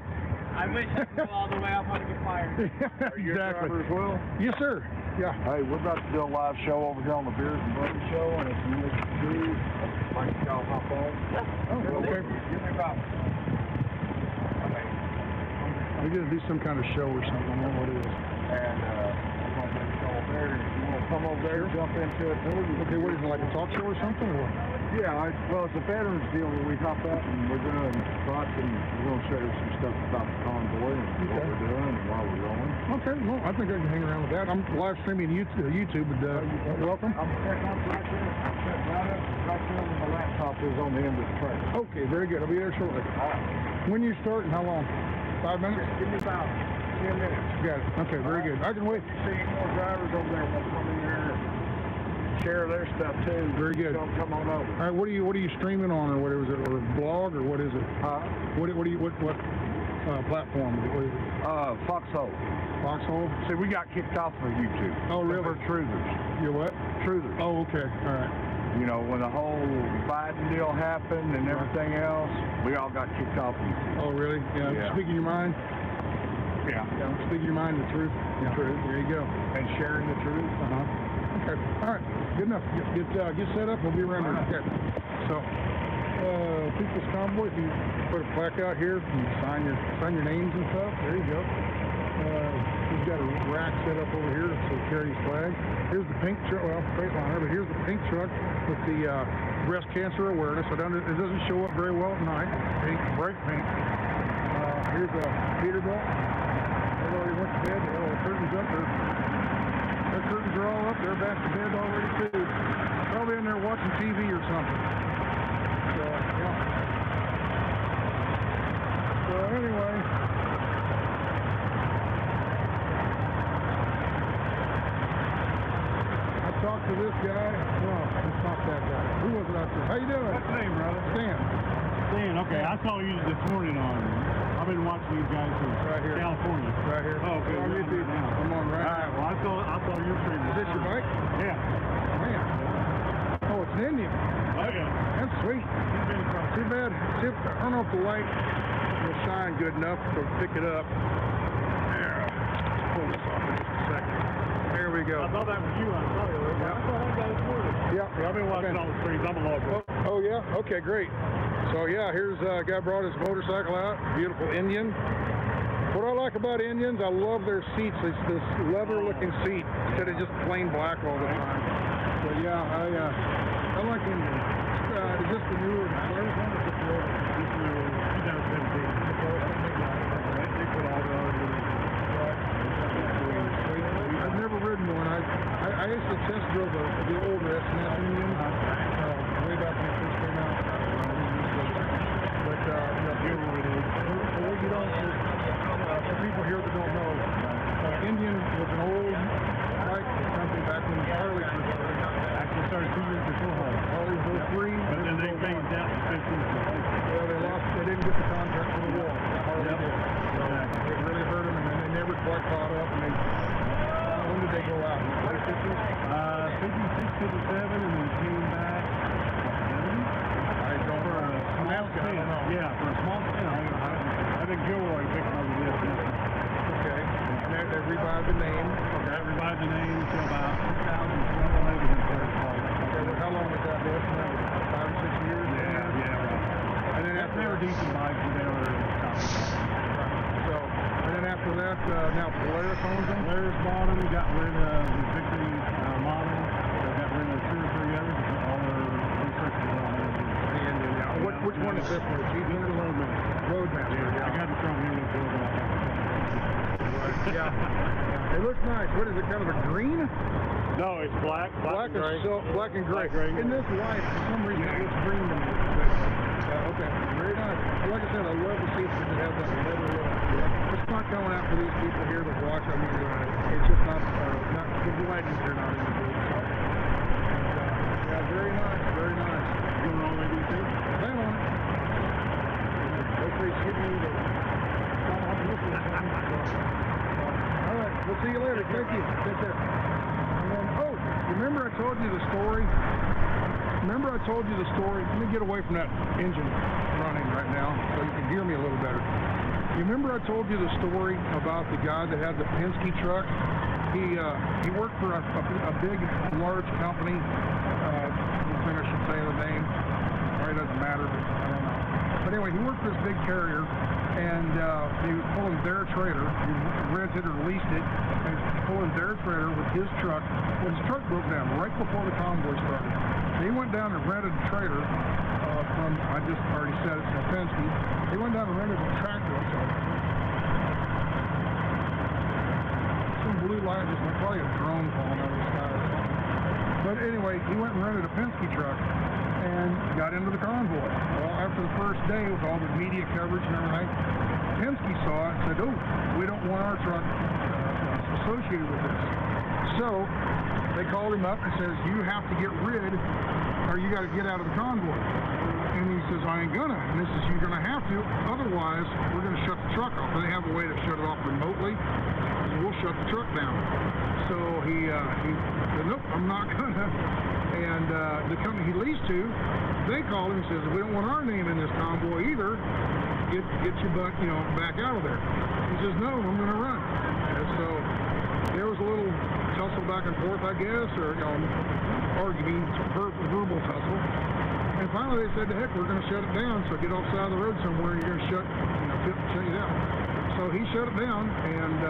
I wish I could go all the way. I'll probably get fired. Exactly. Are you a driver as well? Yes, sir. Yeah. Hey, we're about to do a live show over here on the Beers and Butter Show, and if you listen to like y'all hop on. Oh, okay. Give me about. We're going to do some kind of show or something. I don't know what it is. And we're going to go over there. If you want to come over there, jump into it. Okay, what is it, like a talk show or something? Or what? Yeah, well, it's a veterans deal where we hop out and we're doing spots and we're going to show you some stuff about the convoy and what we're doing and why we're going. Okay, well, I think I can hang around with that. I'm live streaming YouTube, but welcome. I'm checking on right there. Right there where my laptop is on the end of the trailer. Okay, very good. I'll be there shortly. All right. When you start and how long? 5 minutes? Give me about 10 minutes. Got it. Okay, very good. I can wait. See more drivers over there want to come in there and share their stuff too. Very good. Come on over. All right, what are you streaming on, or what is it, or blog, or what is it? What platform? What is it? Foxhole. Foxhole? See, we got kicked off of YouTube. Oh, really? For truthers. You what? Truthers. Oh, okay. All right. You know, when the whole Biden deal happened and everything else, we all got kicked off YouTube. Oh, really? Yeah. Speaking your mind? Yeah. Speaking your mind, the truth. The truth. There you go. And sharing the truth. Okay. All right. Good enough. Get set up. We'll be around here. Okay. So, People's Convoy. If you put a plaque out here, and sign your names and stuff. There you go. We've got a rack set up over here to carry his flag. Here's the pink truck. Well, Freightliner, but here's the pink truck with the breast cancer awareness. It doesn't show up very well at night. Pink, bright pink. Here's a Peterbilt. They already went to bed. The curtains up there. Their curtains are all up. They're back to bed already too. Probably in there watching TV or something. So, yeah. So anyway. Talk to this guy. Well, let's talk to that guy. Who was it out there? How you doing? What's your name, brother? Stan. Stan, okay. I saw you this morning on. I've been watching these guys from California. Right here. Oh, okay. I'm YouTube now. I'm on right now. Well, I saw your stream. Is this your bike? Yeah. Man. Oh, it's an Indian. Okay. That's sweet. Too bad. See, I don't know if the light will shine good enough to pick it up. There. Pull this off in just a second. There we go. I thought that was you. I saw you. I saw that guy this morning. Yeah. I've been watching all the streams. I'm a logger. Oh, yeah? Okay, great. So, yeah, here's a guy brought his motorcycle out. Beautiful Indian. What I like about Indians, I love their seats. It's this leather-looking seat instead of just plain black all the time. So, yeah, I like Indians. Is this the newer latest one? This is the older? This is 2017. They put all the I've never ridden one. I used to test drove the older S&S Indian way back when it first came out. 3. But then they phased out to 15. Well, they didn't get the contract for the war. Yep. So it really hurt them, and then they never quite caught up. And when did they go out? Late 50s? 56, 57, and then came back. I don't for a small stint. Yeah, for a small stint. I think Gilroy picked over this. Okay. And they revived the name. That revived the name until about 2012. Okay, well, how long was that? 5 or 6 years? Yeah, right. And then they were decent bikes, and they were So, and then after that, now Polaris owns them? Polaris bought them, got rid of the Victory model, got rid of 2 or 3 others, all their restrictions on them. Which one is this one? This is the Roadmaster. Yeah, I got it from here with the Right, yeah. It looks nice. What is it, kind of a green? No, it's black. Black and gray. Black and gray. In this light, for some reason, it looks green to me. Okay, very nice. Like I said, I love to see it because it has that leather look. It's not going out for these people here that watch. I mean, it's just not the lightnings are not in the booth. So. Yeah, very nice, very nice. You want all they do too? Plan on it. Hopefully it's getting you to come on with it. All right, we'll see you later. Thank you. Take care. And then, remember I told you the story? Let me get away from that engine running right now so you can hear me a little better. You remember I told you the story about the guy that had the Penske truck? He worked for a big, large company. I don't think I should say the name. It doesn't matter, but I don't know. But anyway, he worked for this big carrier, and he was pulling their trailer. He rented or leased it, and he was pulling their trailer with his truck. Well, his truck broke down right before the convoy started. So he went down and rented a trailer from, I just already said it's from Penske. He went down and rented a tractor. Some blue light just like probably a drone falling out of the sky or something. But anyway, he went and rented a Penske truck and got into the convoy. Well, after the first day with all the media coverage and everything, Penske saw it and said, we don't want our truck associated with this. So they called him up and says, you have to get rid, or you got to get out of the convoy. And he says, I ain't gonna. And this is, you're gonna have to, otherwise we're gonna shut the truck off. And they have a way to shut it off remotely. And we'll shut the truck down. So he said, nope, I'm not gonna. And the company he leased to, they called him and says, we don't want our name in this convoy either. Get your butt, back out of there. He says, no, I'm gonna run. And so there was a little tussle back and forth, I guess, or arguing, verbal tussle. And finally they said, heck, we're going to shut it down, so get off the side of the road somewhere, you're going to shut you down. So he shut it down, and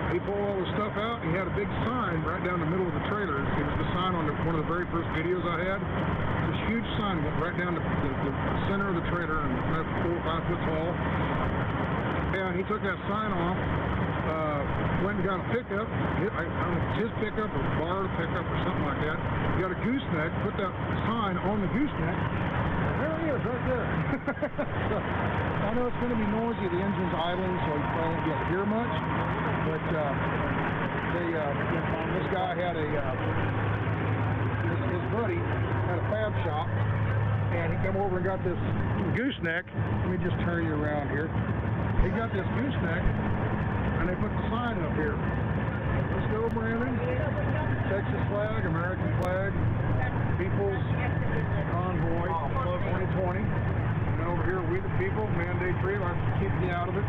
he pulled all the stuff out. He had a big sign right down the middle of the trailer. It was the sign on one of the very first videos I had. This huge sign went right down the center of the trailer, and 4 or 5 foot tall. And he took that sign off, went and got a pickup, I don't know if it's his pickup or borrowed a pickup or something like that. He got a gooseneck, put that sign on the gooseneck. There he is, right there. So, I know it's going to be noisy, the engine's idling, so you probably won't be able to hear much. But this guy had his buddy had a fab shop, and he come over and got this gooseneck. Let me just turn you around here. He got this gooseneck, and they put the sign up here. Let's go, Brandon. Texas flag, American flag, People's Convoy, Club 2020. And over here, we the people, mandate freedom. I'm keeping you out of it.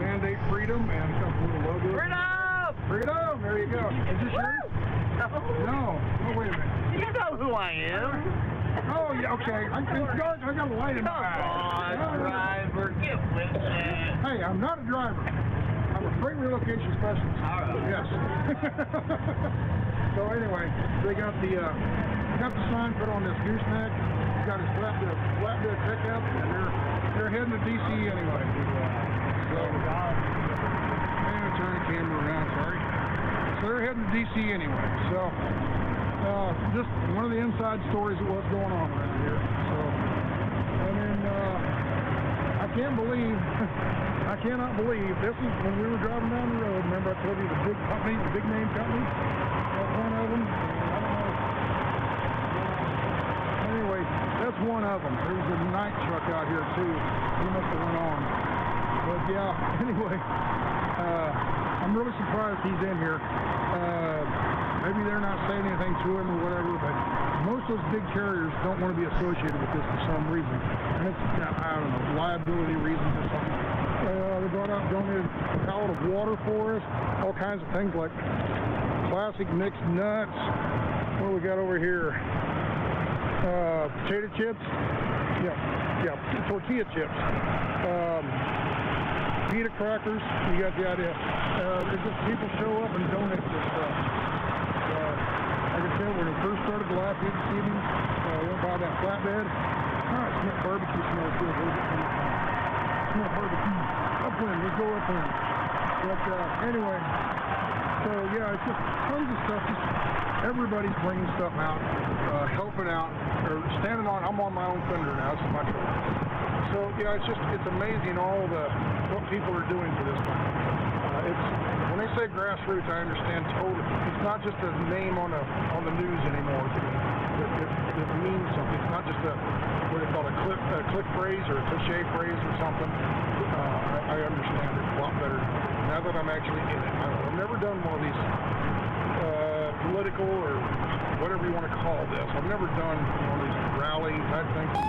Mandate freedom, and a couple little logos. Freedom! Freedom! There you go. Is this yours? No. Oh, wait a minute. You know who I am. Oh, yeah, okay. I got a light in my eye. Come on, driver. Get with it. Hey, I'm not a driver. I'm a freight relocation specialist. All right. Yes. So anyway, they got the sign put on this gooseneck. He's got his flatbed pickup, and they're heading to DC anyway. So, and turn the camera around. Sorry. So they're heading to DC anyway. So. Just one of the inside stories of what's going on around here. So, and then I cannot believe this is when we were driving down the road. Remember I told you the big company, the big name company? One of them. I don't know. one of them. There's a night truck out here too. He must have went on. But yeah, anyway, I'm really surprised he's in here. Maybe they're not saying anything to him or whatever, but most of those big carriers don't want to be associated with this for some reason. And it's, I don't know, liability reasons or something. They brought out, donated a pallet of water for us, all kinds of things like classic mixed nuts. What do we got over here? Potato chips. Yeah, tortilla chips. Pita crackers. You got the idea. There's just people show up and donate this stuff. Like I said, when we first started the last week this evening, went by that flatbed. Barbecue smells good. Where's it coming from? Smell barbecue. Upwind. Let's go upwind. But anyway, so yeah, it's just tons of stuff. Just everybody's bringing stuff out, helping out, or standing on. I'm on my own thunder now. It's my turn. So yeah, it's amazing what people are doing for this thing. When they say grassroots, I understand totally. It's not just a name on the news anymore. It means something. It's not just what they call a click phrase or a cliche phrase or something. I understand it a lot better now that I'm actually in it. I've never done one of these political or whatever you want to call this. I've never done one of these rally type things before.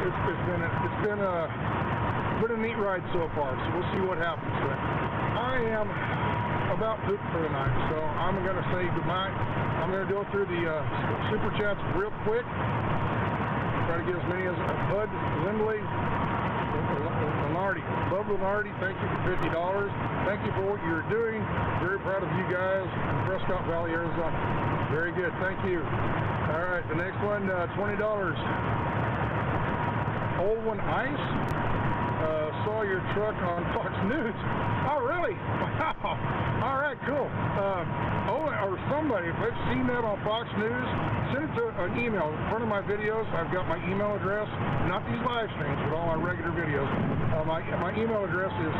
It's been a neat ride so far, so we'll see what happens. But I am about pooped for the night, so I'm going to say goodnight. I'm going to go through the super chats real quick. Try to get as many as Bud Lindley, Lenardi. Bub Lenardi, thank you for $50. Thank you for what you're doing. Very proud of you guys in Prescott Valley, Arizona. Very good, thank you. All right, the next one, $20. Old One Ice, saw your truck on Fox News. Oh, really? Wow. All right, cool. Or somebody, if they've seen that on Fox News, send it to an email. In front of my videos, I've got my email address, not these live streams, but all my regular videos. My email address is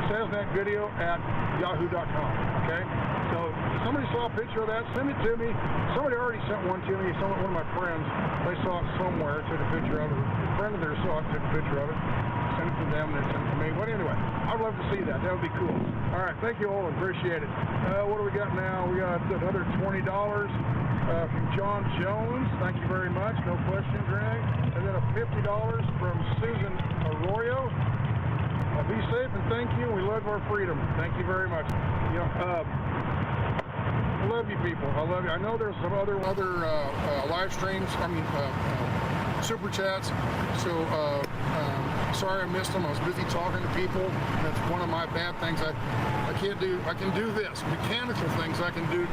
sasnacvideo@yahoo.com. Okay? So if somebody saw a picture of that, send it to me. Somebody already sent one to me. One of my friends, they saw it somewhere, took a picture of it. A friend of theirs saw it, took a picture of it. Sent it to them, and then sent it to me. But anyway, I'd love to see that. That would be cool. All right, thank you all. Appreciate it. What do we got now? We got another $20 from John Jones. Thank you very much. No questions or anything. And then a $50 from Susan Arroyo. Be safe and thank you. We love our freedom. Thank you very much. You know, I love you people. I love you. I know there's some other live streams. I mean, super chats. So sorry I missed them. I was busy talking to people. That's one of my bad things. I can't do. I can do this mechanical things. I can do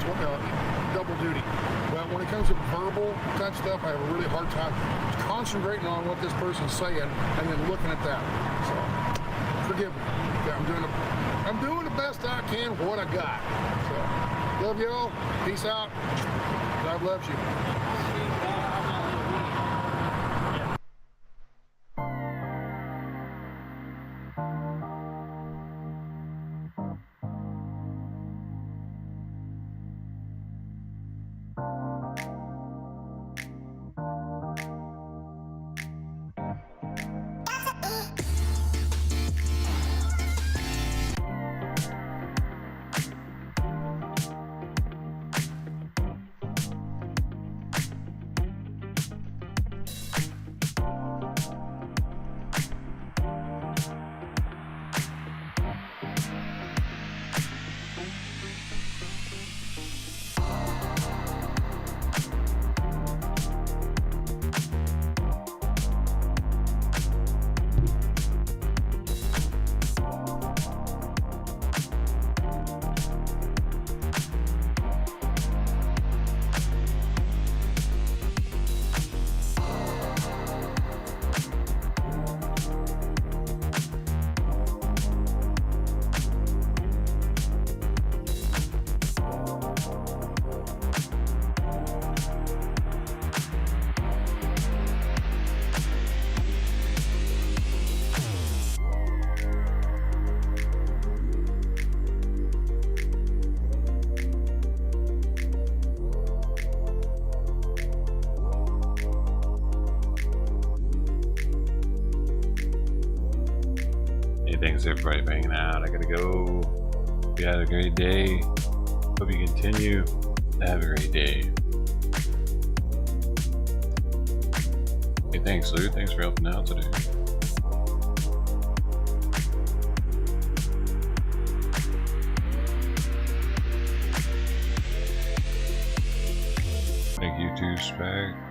double duty. But when it comes to verbal type stuff, I have a really hard time concentrating on what this person's saying and then looking at that. So. Forgive me. Yeah, I'm doing the best I can with what I got. So, love y'all. Peace out. God loves you. Hey, thanks everybody for hanging out. I gotta go. Hope you had a great day. Hope you continue to have a great day. Hey, thanks, Lou. Thanks for helping out today. Thank you too, Spag.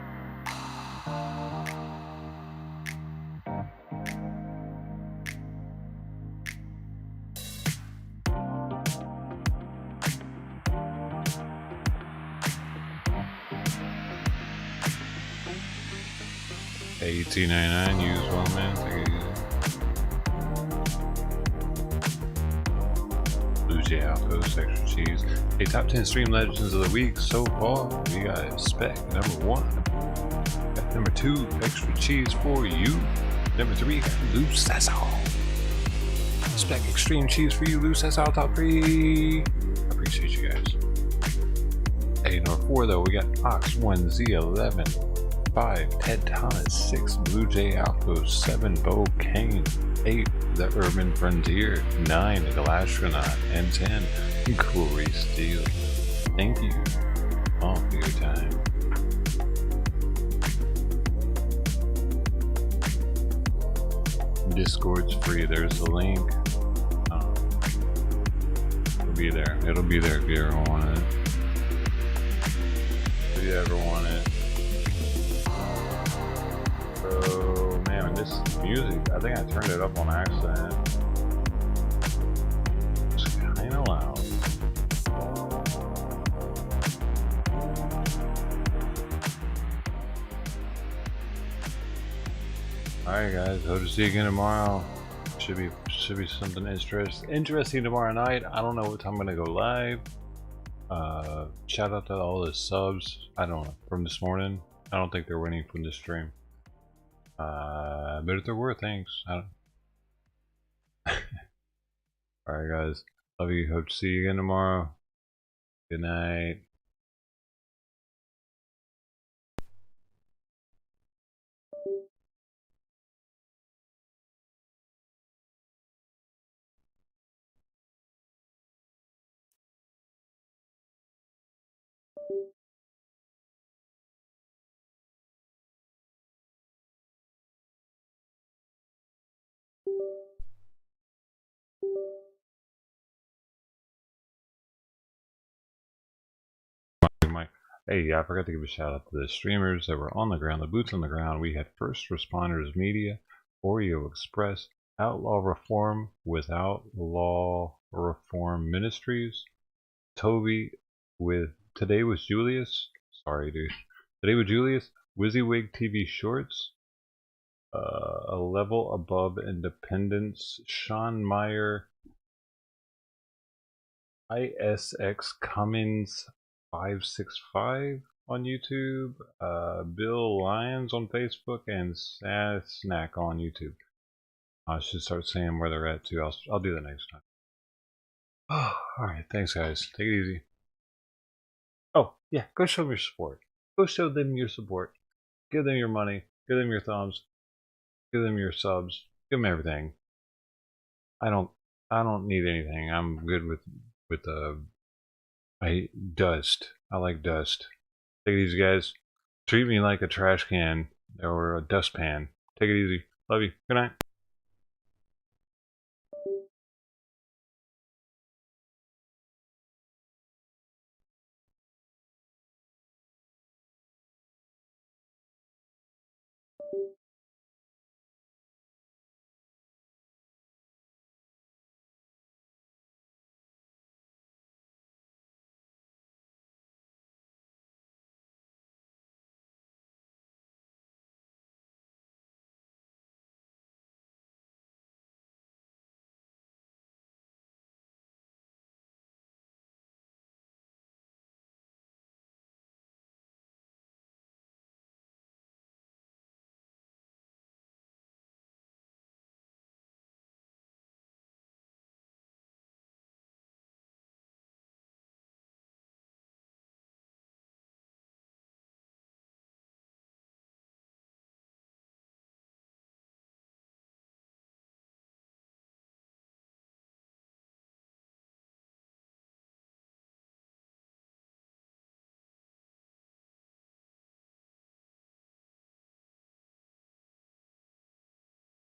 AT99, use well, man. Take it easy. Blue Jay Outpost, extra cheese. Hey, top 10 stream legends of the week so far. We got Spec, number 1. Got number 2, extra cheese for you. Number 3, got Lou Sassal. Spec, extreme cheese for you, Lou Sassal, top 3. I appreciate you guys. Hey, number 4 though, we got Ox 1Z11. 5, Ted Thomas. 6, Blue Jay Outpost. 7, Bo Kane. 8, The Urban Frontier. 9, Galastronaut. And 10, Corey Steele. Thank you all for your time. Discord's free. There's the link. It'll be there. It'll be there if you ever want it. If you ever want it. So, man, this music, I think I turned it up on accident. It's kind of loud. Alright guys, hope to see you again tomorrow. Should be something interesting tomorrow night. I don't know what time I'm gonna go live. Shout out to all the subs. I don't know, from this morning. I don't think they're winning from this stream. But if there were, thanks. Alright guys, love you, hope to see you again tomorrow. Good night. Hey, I forgot to give a shout out to the streamers that were on the ground, the boots on the ground. We had First Responders Media, Oreo Express, Outlaw Reform Without Law Reform Ministries, Toby with Today with Julius. Sorry, dude. Today with Julius, WYSIWYG TV Shorts, A Level Above Independence, Sean Meyer, ISX Cummins 565 on YouTube, Bill Lyons on Facebook, and Sad Snack on YouTube. I should start saying where they're at too. I'll do that next time. Oh, alright, thanks guys. Take it easy. Oh, yeah, go show them your support. Go show them your support. Give them your money. Give them your thumbs. Give them your subs. Give them everything. I don't need anything. I'm good with dust. I like dust. Take it easy, guys. Treat me like a trash can or a dustpan. Take it easy. Love you. Good night.